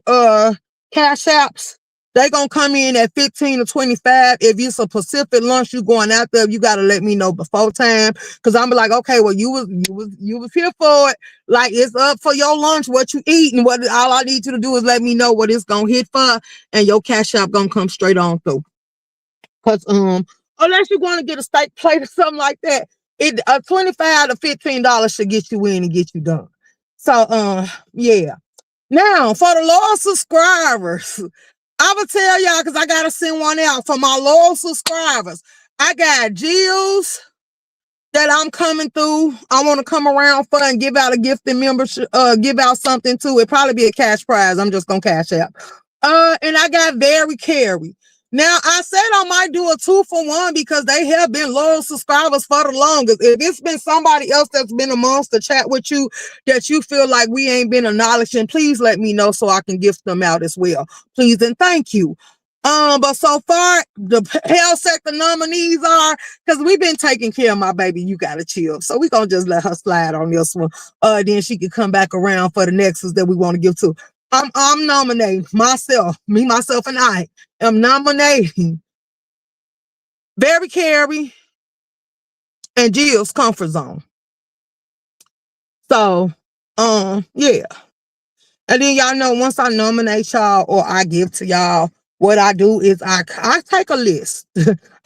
cash apps. They gonna come in at 15 to 25. If it's a Pacific lunch you going out there, you gotta let me know before time. Cause I'm like, okay, well, you was here for it. Like, it's up for your lunch, what you eat, and what all I need you to do is let me know what it's gonna hit for, and your cash app gonna come straight on through. Cause unless you want to get a steak plate or something like that, it $25 to $15 should get you in and get you done. So yeah. Now for the loyal subscribers, I will tell y'all because I gotta send one out for my loyal subscribers. I got Jill's that I'm coming through. I want to come around for and give out a gifted membership, give out something too. It probably be a cash prize. I'm just gonna cash out. And I got Very Carry. Now I said I might do a 2-for-1 because they have been loyal subscribers for the longest. If it's been somebody else that's been amongst the chat with you that you feel like we ain't been acknowledging, please let me know so I can gift them out as well. Please and thank you. But so far the health sector nominees are, because we've been taking care of my baby, you gotta chill. So we gonna just let her slide on this one. Then she can come back around for the next ones that we want to give to. I'm nominating myself, myself, and I am nominating Very Carry and Jill's Comfort Zone. So, yeah. And then y'all know once I nominate y'all or I give to y'all, what I do is I take a list.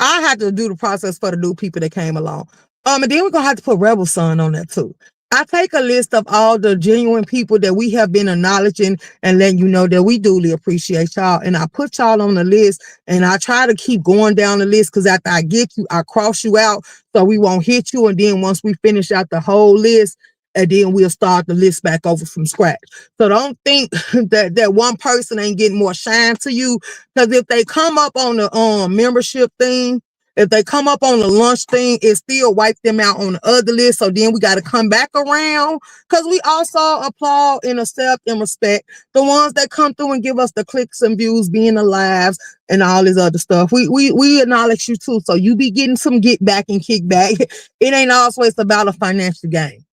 I had to do the process for the new people that came along. And then we're gonna have to put Rebel Son on that too. I take a list of all the genuine people that we have been acknowledging and letting you know that we duly appreciate y'all. And I put y'all on the list and I try to keep going down the list because after I get you, I cross you out so we won't hit you. And then once we finish out the whole list, and then we'll start the list back over from scratch. So don't think that one person ain't getting more shine to you. Because if they come up on the membership thing, if they come up on the lunch thing, it still wipe them out on the other list. So then we got to come back around because we also applaud and accept and respect the ones that come through and give us the clicks and views, being alive and all this other stuff. We acknowledge you too. So you be getting some get back and kickback. It ain't always about a financial gain.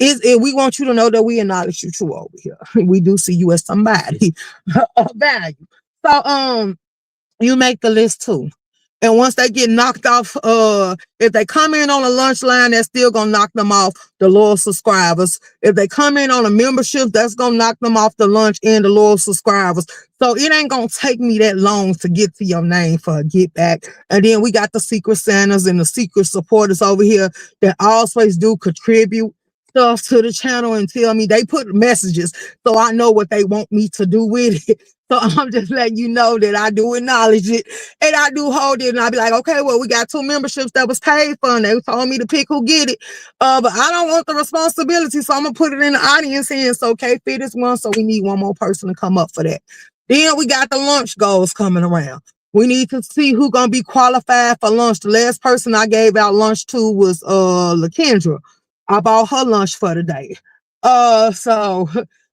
We want you to know that we acknowledge you too over here. We do see you as somebody of value. So you make the list too. And once they get knocked off, if they come in on a lunch line, that's still gonna knock them off the loyal subscribers. If they come in on a membership, that's gonna knock them off the lunch and the loyal subscribers. So it ain't gonna take me that long to get to your name for a get back. And then we got the secret Santas and the secret supporters over here that always do contribute stuff to the channel and tell me they put messages so I know what they want me to do with it. So I'm just letting you know that I do acknowledge it and I do hold it. And I'll be like, okay, well, we got 2 memberships that was paid for and they told me to pick who get it. But I don't want the responsibility. So I'm going to put it in the audience hands. So K-Fit is one. So we need one more person to come up for that. Then we got the lunch goals coming around. We need to see who going to be qualified for lunch. The last person I gave out lunch to was LaKendra. I bought her lunch for the day. So,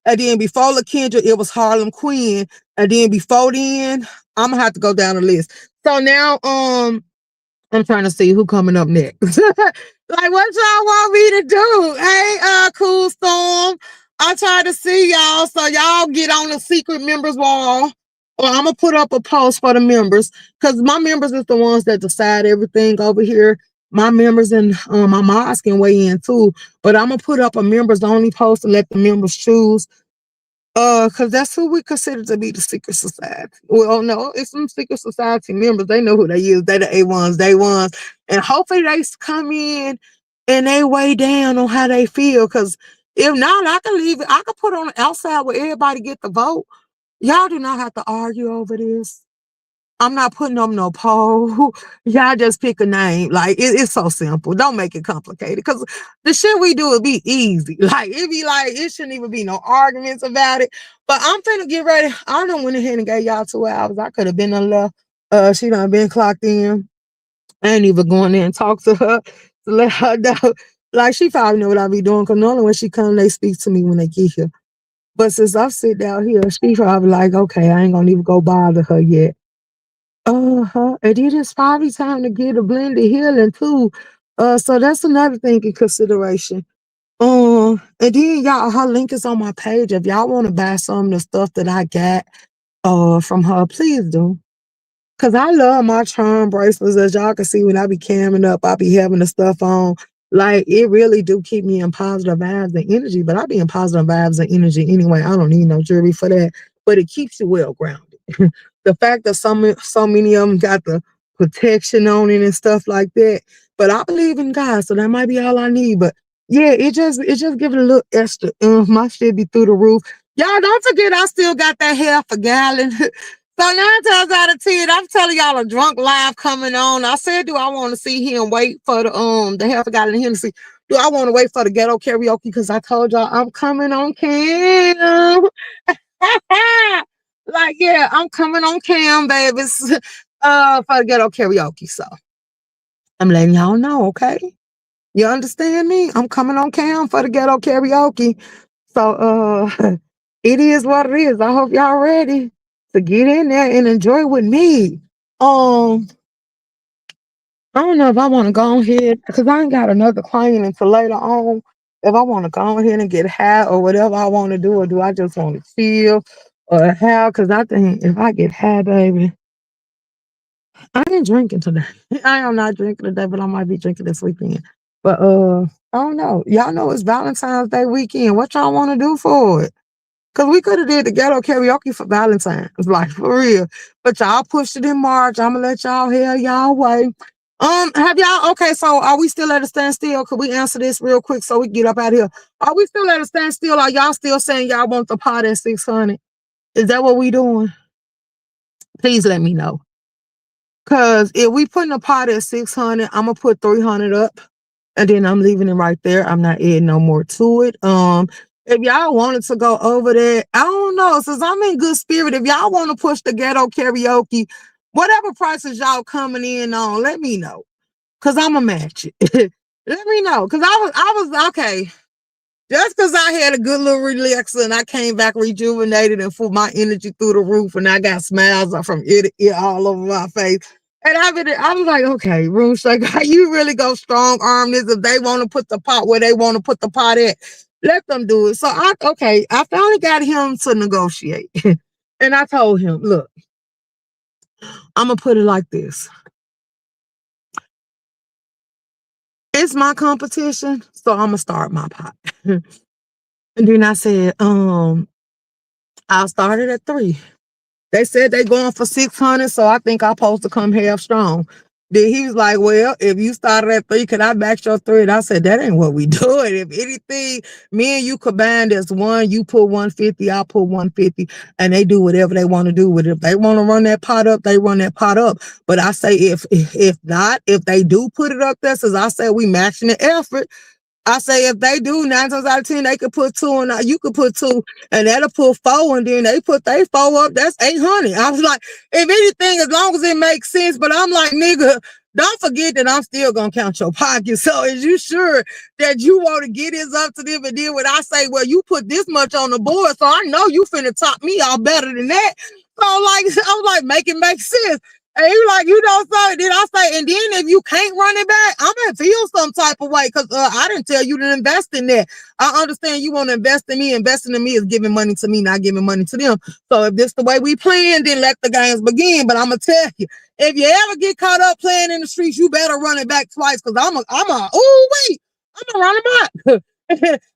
and then before LaKendra, it was Harlem Quinn. And then before then, I'm gonna have to go down the list. So now, I'm trying to see who coming up next. Like, what y'all want me to do? Hey, Cool Storm. I tried to see y'all, so y'all get on the secret members wall. Or I'm gonna put up a post for the members, because my members is the ones that decide everything over here. My members and my mods can weigh in too, but I'm gonna put up a members only post and let the members choose. Because that's who we consider to be the secret society. Well, no, it's some secret society members. They know who they is. They the A1s, they ones. And hopefully they come in and they weigh down on how they feel. Because if not, I can leave it. I can put on the outside where everybody get the vote. Y'all do not have to argue over this. I'm not putting up no poll. Y'all just pick a name. Like, it's so simple. Don't make it complicated. Because the shit we do would be easy. Like, it'd be like, it shouldn't even be no arguments about it. But I'm finna get ready. I done went ahead and gave y'all 2 hours. I could have been on left. She done been clocked in. I ain't even going there and talk to her to let her know. Like, she probably know what I be doing. Because normally when she come, they speak to me when they get here. But since I sit down here, she probably like, okay, I ain't gonna even go bother her yet. And it is probably time to get a blended healing too. So that's another thing in consideration. And then y'all, her link is on my page. If y'all want to buy some of the stuff that I got from her, please do. Cause I love my charm bracelets. As y'all can see when I be camming up, I be having the stuff on. Like, it really do keep me in positive vibes and energy. But I be in positive vibes and energy anyway. I don't need no jewelry for that. But it keeps you well grounded. The fact that so many of them got the protection on it and stuff like that. But I believe in God, so that might be all I need. But yeah, it just give it a little extra. My shit be through the roof. Y'all don't forget I still got that half a gallon. So 9 times out of 10, I'm telling y'all a drunk live coming on. I said, do I want to see him wait for the half a gallon of Hennessy? Do I want to wait for the ghetto karaoke? Because I told y'all I'm coming on cam. Like, yeah, I'm coming on cam, babies. For the ghetto karaoke. So I'm letting y'all know, okay? You understand me? I'm coming on cam for the ghetto karaoke. So it is what it is. I hope y'all ready to get in there and enjoy with me. I don't know if I want to go ahead because I ain't got another client until later on. If I want to go ahead and get high or whatever I want to do, or do I just want to chill or how? Because I think if I get high, baby, I ain't drinking today. I am not drinking today, but I might be drinking this weekend. But I don't know. Y'all know it's Valentine's Day weekend. What y'all want to do for it? Cause we could have did the ghetto karaoke for Valentine's, like for real. But y'all pushed it in March. I'ma let y'all hear y'all way. Have y'all okay? So are we still at a standstill? Could we answer this real quick so we get up out of here? Are we still at a standstill? Are y'all still saying y'all want the pot at 600? Is that what we doing? Please let me know. Cause if we putting the pot at 600, I'm gonna put 300 up. And then I'm leaving it right there. I'm not adding no more to it. If y'all wanted to go over that, I don't know. Since I'm in good spirit, if y'all want to push the ghetto karaoke, whatever prices y'all coming in on, let me know. Cause I'ma match it. Let me know. Cause I was okay. Just because I had a good little relaxer and I came back rejuvenated and full my energy through the roof and I got smiles from ear to ear all over my face. And I was like, okay, Room Shaker, you really go strong arm this if they want to put the pot where they want to put the pot at. Let them do it. So I finally got him to negotiate. And I told him, look, I'm gonna put it like this. It's my competition, so I'm gonna start my pot. And then I said, I'll start it at 3. They said they going for 600, so I think I'm supposed to come half strong. Then he was like, well, if you started at 3, can I back your 3? And I said, that ain't what we doing. If anything, me and you combined as one, you put 150, I put 150, and they do whatever they want to do with it. If they want to run that pot up, they run that pot up. But I say if not, if they do put it up there, since I said we matching the effort, I say if they do 9 times out of 10, they could put 2 and you could put 2 and that'll put 4 and then they put their 4 up. That's 800. I was like, if anything, as long as it makes sense. But I'm like, nigga, don't forget that I'm still gonna count your pockets. So is you sure that you want to get this up to them and then when I say, well, you put this much on the board, so I know you finna top me all better than that. So like I was like, make it make sense. And he like, so then I say, and then if you can't run it back, I'm gonna feel some type of way because I didn't tell you to invest in that. I understand you want to invest in me. Investing in me is giving money to me, not giving money to them. So if this the way we playing, then let the games begin. But I'm gonna tell you, if you ever get caught up playing in the streets, you better run it back twice because I'm gonna run it back.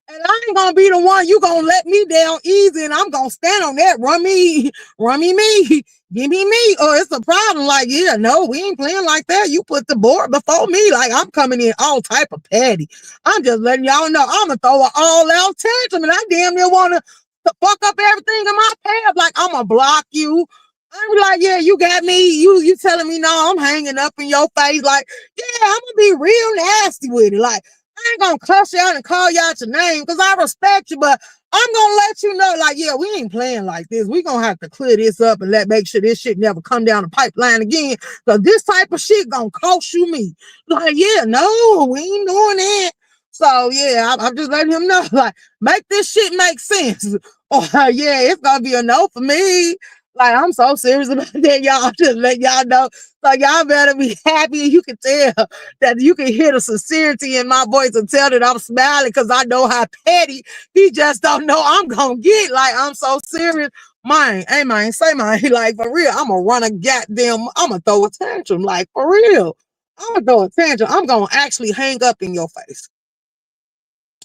And I ain't gonna be the one you gonna let me down easy, and I'm gonna stand on that. Run me, me. Give me. Oh, it's a problem. Like, yeah, no, we ain't playing like that. You put the board before me. Like, I'm coming in all type of petty. I'm just letting y'all know I'm gonna throw an all-out tantrum, and I damn near wanna fuck up everything in my path. Like, I'm gonna block you. I'm like, yeah, you got me. You telling me no, I'm hanging up in your face. Like, yeah, I'm gonna be real nasty with it. Like, I ain't gonna cuss you out and call you out your name because I respect you, but I'm gonna let you know, like, yeah, we ain't playing like this. We gonna have to clear this up and make sure this shit never come down the pipeline again. Cause this type of shit gonna cost you me. Like, yeah, no, we ain't doing that. So yeah, I'm just letting him know, like, make this shit make sense. Or yeah, it's gonna be a no for me. Like, I'm so serious about that, y'all. Just let y'all know. So y'all better be happy. You can tell that you can hear the sincerity in my voice and tell that I'm smiling because I know how petty he just don't know I'm gonna get. Like, I'm so serious. Mine, hey man, say mine. Like, for real, I'm gonna run a goddamn, I'm gonna throw a tantrum. Like, for real. I'm gonna throw a tantrum. I'm gonna actually hang up in your face.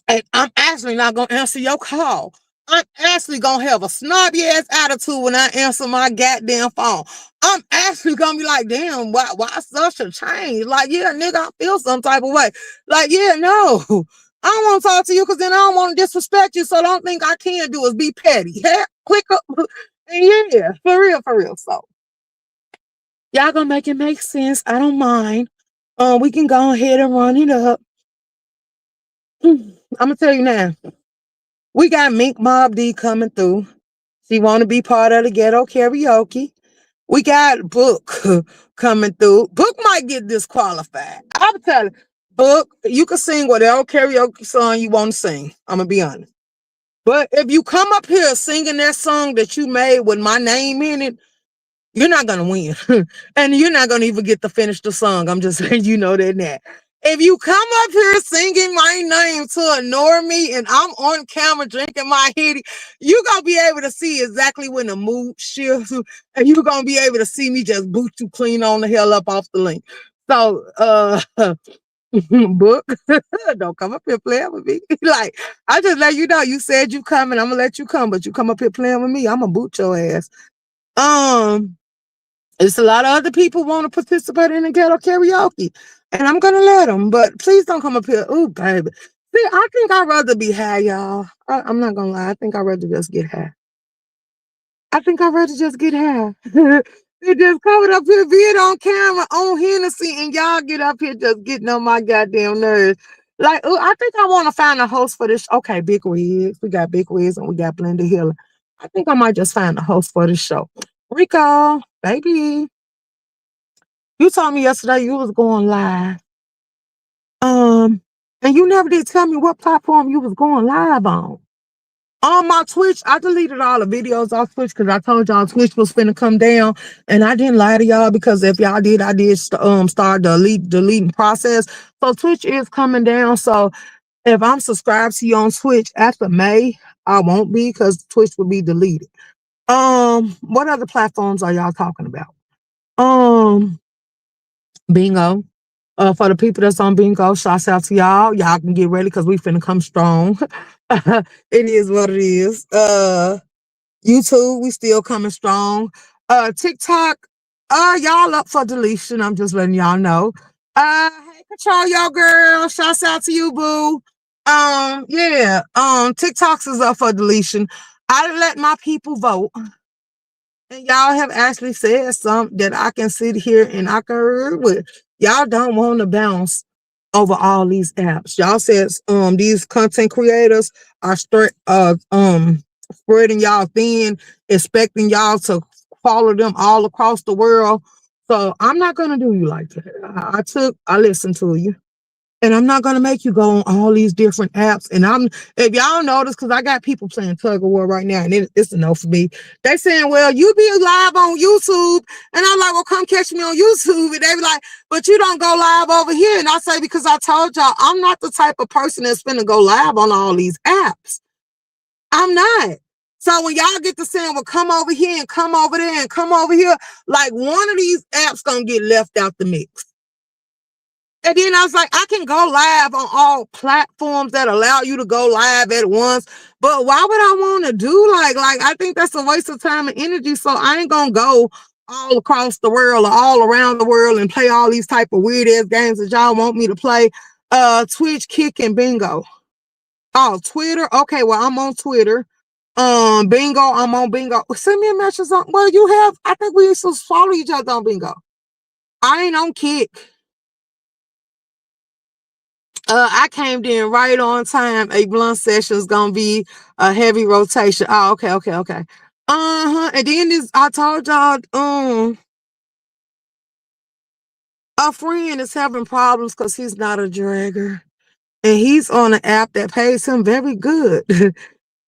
And I'm actually not gonna answer your call. I'm actually gonna have a snobby ass attitude when I answer my goddamn phone. I'm actually gonna be like, damn, why such a change? Like, yeah, nigga, I feel some type of way. Like, yeah, no, I don't want to talk to you because then I don't want to disrespect you. So the only thing I can do is be petty. Yeah, click up. And yeah, for real, for real. So y'all gonna make it make sense. I don't mind. We can go ahead and run it up. I'm gonna tell you now. We got Mink Mob D coming through. She want to be part of the ghetto karaoke. We got Book coming through. Book might get disqualified. I'm telling you, Book, you can sing whatever karaoke song you want to sing. I'm going to be honest. But if you come up here singing that song that you made with my name in it, you're not going to win. And you're not going to even get to finish the song. I'm just saying, you know that now. If you come up here singing my name to ignore me and I'm on camera drinking my hitty, you're going to be able to see exactly when the mood shifts and you're going to be able to see me just boot you clean on the hell up off the link. So, Book, don't come up here playing with me. Like, I just let you know, you said you coming, I'm going to let you come, but you come up here playing with me, I'm going to boot your ass. It's a lot of other people want to participate in the ghetto karaoke, and I'm gonna let them. But please don't come up here. Oh, baby. See, I think I'd rather be high, y'all. I'm not gonna lie. I think I'd rather just get high. I think I'd rather just get high. They just coming up here, being on camera, on Hennessy, and y'all get up here just getting on my goddamn nerves. Like, I think I want to find a host for this. Okay, Big Wigs. We got Big Wigs and we got Blender Hill. I think I might just find a host for this show. Rico, baby. You told me yesterday you was going live. And you never did tell me what platform you was going live on. On my Twitch, I deleted all the videos off Twitch because I told y'all Twitch was finna come down, and I didn't lie to y'all because if y'all did, I did start the deleting process. So Twitch is coming down. So if I'm subscribed to you on Twitch after May, I won't be because Twitch will be deleted. What other platforms are y'all talking about? Bingo. For the people that's on Bingo, shouts out to y'all. Y'all can get ready because we finna come strong. It is what it is. YouTube, we still coming strong. TikTok, y'all up for deletion. I'm just letting y'all know. Hey, control your girl. Shouts out to you, boo. Yeah. TikToks is up for deletion. I let my people vote. And y'all have actually said something that I can sit here and I can agree with. Y'all don't want to bounce over all these apps. Y'all said these content creators are spreading y'all thin, expecting y'all to follow them all across the world. So I'm not gonna do you like that. I listened to you. And I'm not gonna make you go on all these different apps. And if y'all notice, because I got people playing tug of war right now, and it's a no for me. They saying, well, you be live on YouTube. And I'm like, well, come catch me on YouTube. And they be like, but you don't go live over here. And I say, because I told y'all, I'm not the type of person that's finna go live on all these apps. I'm not. So when y'all get to saying, well, come over here and come over there and come over here, like one of these apps gonna get left out the mix. And then I was like, I can go live on all platforms that allow you to go live at once. But why would I want to do like I think that's a waste of time and energy. So I ain't gonna go all across the world or all around the world and play all these type of weird ass games that y'all want me to play. Twitch, Kick, and Bingo. Oh, Twitter. Okay, well, I'm on Twitter. Bingo, I'm on Bingo. Send me a message on. Well, you have. I think we used to follow each other on Bingo. I ain't on Kick. I came in right on time. A blunt session is gonna be a heavy rotation. Oh, okay. And then I told y'all, a friend is having problems because he's not a dragger, and he's on an app that pays him very good.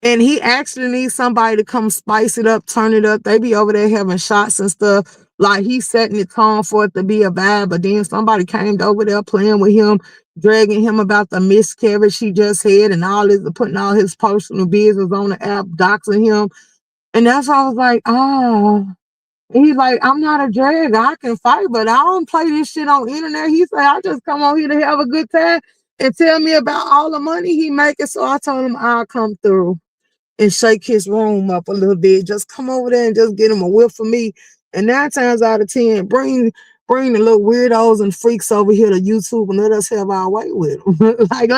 And he actually needs somebody to come spice it up, turn it up. They be over there having shots and stuff. Like he's setting the tone for it to be a vibe. But then somebody came over there playing with him, dragging him about the miscarriage he just had and all this, putting all his personal business on the app, doxing him. And that's why I was like, oh. And he's like, I'm not a drag. I can fight, but I don't play this shit on internet. He said, I just come on here to have a good time and tell me about all the money he making. So I told him I'll come through and shake his room up a little bit. Just come over there and just get him a whiff for me. And 9 times out of 10, bring the little weirdos and freaks over here to YouTube and let us have our way with them. Like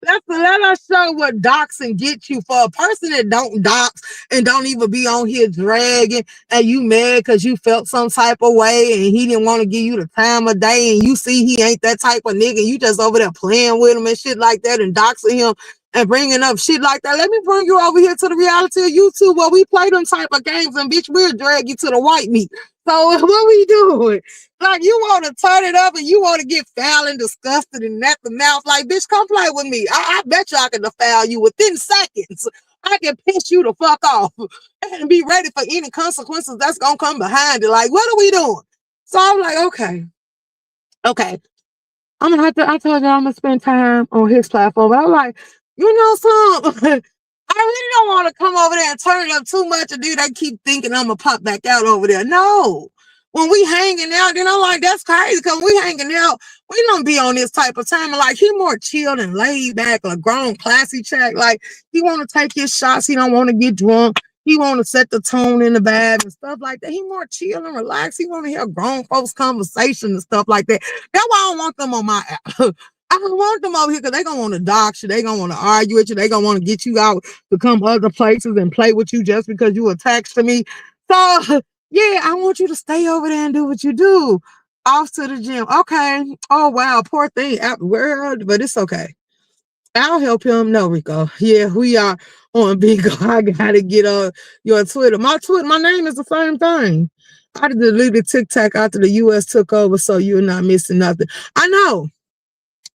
let us show what doxing get you. For a person that don't dox and don't even be on here dragging, and you mad because you felt some type of way and he didn't want to give you the time of day, and you see he ain't that type of nigga, you just over there playing with him and shit like that and doxing him and bringing up shit like that. Let me bring you over here to the reality of YouTube where we play them type of games, and bitch, we'll drag you to the white meat. So what we doing? Like, you want to turn it up and you want to get foul and disgusted and at the mouth. Like, bitch, come play with me. I bet you I can defile you within seconds. I can piss you the fuck off and be ready for any consequences that's going to come behind it. Like, what are we doing? So I'm like, okay. I'm gonna have to. I told you I'm gonna spend time on his platform. But I'm like, you know, something. I really don't want to come over there and turn it up too much, and dude, I keep thinking I'm gonna pop back out over there. No, when we hanging out, you know, like that's crazy. Cause we hanging out, we don't be on this type of time. Like he more chilled and laid back, a grown, classy check. Like he want to take his shots. He don't want to get drunk. He want to set the tone in the vibe and stuff like that. He more chill and relaxed. He want to hear grown folks conversation and stuff like that. That's why I don't want them on my app. I don't want them over here because they gonna want to dox you. They gonna want to argue with you. They gonna want to get you out to come other places and play with you just because you attached to me. So yeah, I want you to stay over there and do what you do. Off to the gym. Okay. Oh wow, poor thing. But it's okay. I'll help him. No, Rico. Yeah, we are on Bingo. I gotta get your Twitter. My name is the same thing. I deleted TikTok after the US took over, so you're not missing nothing. I know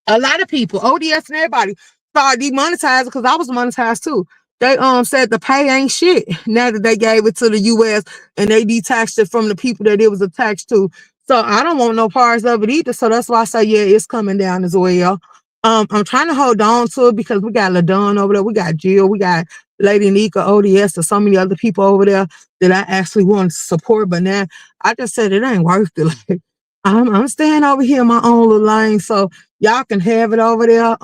a lot of people, ODS and everybody, started demonetizing because I was monetized too. They said the pay ain't shit now that they gave it to the US and they detached it from the people that it was attached to. So I don't want no parts of it either. So that's why I say, yeah, it's coming down as well. I'm trying to hold on to it because we got LaDon over there, we got Jill, we got Lady Nika, ODS, and so many other people over there that I actually want to support. But now I just said it ain't worth it. Like, I'm staying over here in my own little lane, so y'all can have it over there.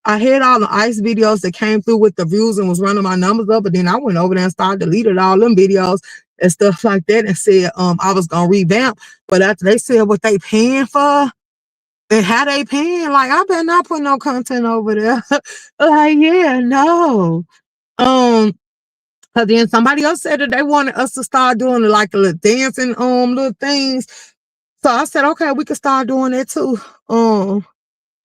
I had all the ICE videos that came through with the views and was running my numbers up, but then I went over there and started deleted all them videos and stuff like that and said I was gonna revamp. But after they said what they paying for and how they paying, like I better not put no content over there. Like, yeah, no. Cause then somebody else said that they wanted us to start doing like the little dancing little things. So I said, okay, we can start doing that too.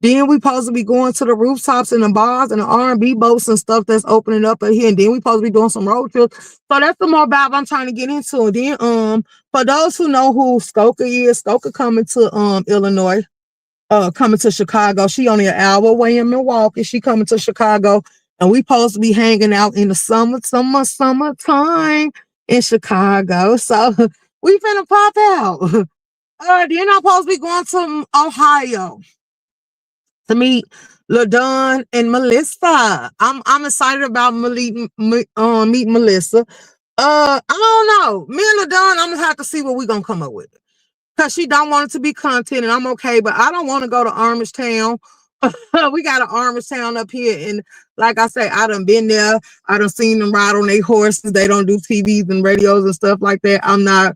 Then we supposed to be going to the rooftops and the bars and the R&B boats and stuff that's opening up in here. And then we supposed to be doing some road trips. So that's the more vibe I'm trying to get into. And then for those who know who Skoka is, Skoka coming to Illinois. coming to Chicago. She only an hour away in Milwaukee. She coming to Chicago, and we supposed to be hanging out in the summertime in Chicago. So we finna pop out. Then I'm supposed to be going to Ohio to meet LaDon and Melissa. I'm excited about meeting Melissa. I don't know. Me and LaDon, I'm gonna have to see what we gonna come up with. Cause she don't want it to be content, and I'm okay, but I don't want to go to Armagetown. We got an Armagetown up here, and like I say, I done been there. I done seen them ride on their horses. They don't do TVs and radios and stuff like that. I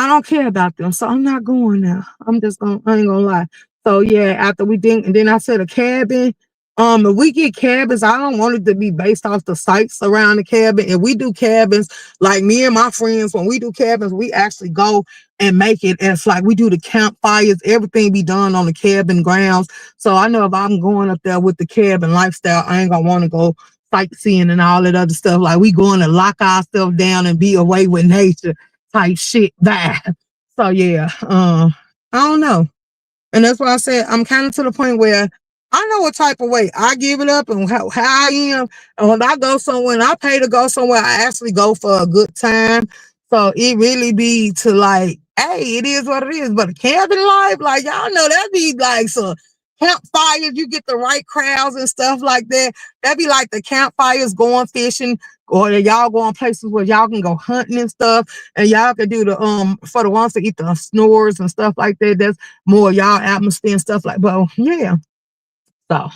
don't care about them, so I'm not going there. I ain't gonna lie. So yeah, after we did, and then I said a cabin. If we get cabins, I don't want it to be based off the sites around the cabin. If we do cabins, like me and my friends, when we do cabins, we actually go and make it. And it's like we do the campfires, everything be done on the cabin grounds. So I know if I'm going up there with the cabin lifestyle, I ain't gonna want to go sightseeing and all that other stuff. Like we going to lock ourselves down and be away with nature type shit. That. So yeah, I don't know. And that's why I said I'm kind of to the point where I know what type of way I give it up and how I am. And when I go somewhere and I pay to go somewhere, I actually go for a good time. So it really be to like, hey, it is what it is. But a cabin life, like y'all know, that be like some campfires. You get the right crowds and stuff like that. That be like the campfires, going fishing, or y'all going places where y'all can go hunting and stuff. And y'all can do the for the ones that eat the snores and stuff like that. That's more y'all atmosphere and stuff like. But yeah. So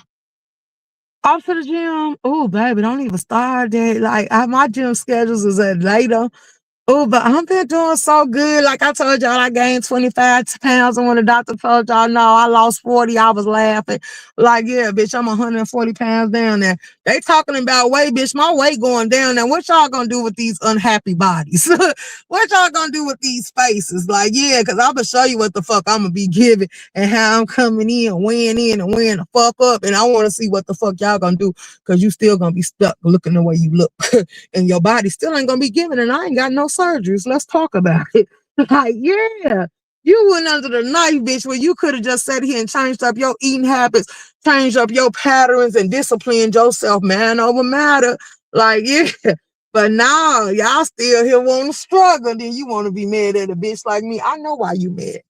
off to the gym. Oh, baby, don't even start that. Like my gym schedules is at later. Oh, but I've been doing so good. Like I told y'all, I gained 25 pounds. And when the doctor told y'all, no, I lost 40, I was laughing. Like, yeah, bitch, I'm 140 pounds down there. They talking about weight, bitch. My weight going down now. What y'all gonna do with these unhappy bodies? What y'all gonna do with these faces? Like, yeah, because I'm gonna show you what the fuck I'm gonna be giving and how I'm coming in, weighing the fuck up. And I want to see what the fuck y'all gonna do, because you still gonna be stuck looking the way you look. And your body still ain't gonna be giving, and I ain't got no surgeries. Let's talk about it. Like, yeah, you went under the knife, bitch, where you could have just sat here and changed up your eating habits, changed up your patterns, and disciplined yourself, man over matter. Like, yeah. But now y'all still here want to struggle, then you want to be mad at a bitch like me. I know why you mad.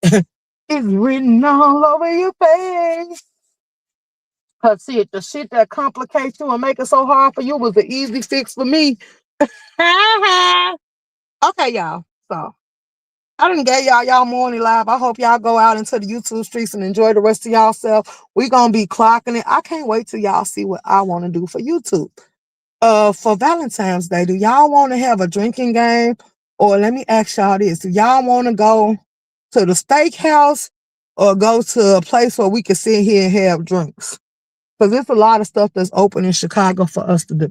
It's written all over your face. Cause see, the shit that complicates you and make it so hard for you was the easy fix for me. Okay, y'all. So I done gave y'all morning live. I hope y'all go out into the YouTube streets and enjoy the rest of y'all self. We gonna be clocking it. I can't wait till y'all see what I want to do for YouTube. For Valentine's Day, do y'all want to have a drinking game? Or let me ask y'all this. Do y'all want to go to the steakhouse or go to a place where we can sit here and have drinks? Because there's a lot of stuff that's open in Chicago for us to do.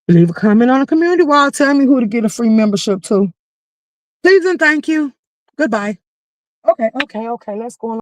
Leave a comment on the community wall. Tell me who to get a free membership to. Please and thank you. Goodbye. Okay. Let's go on.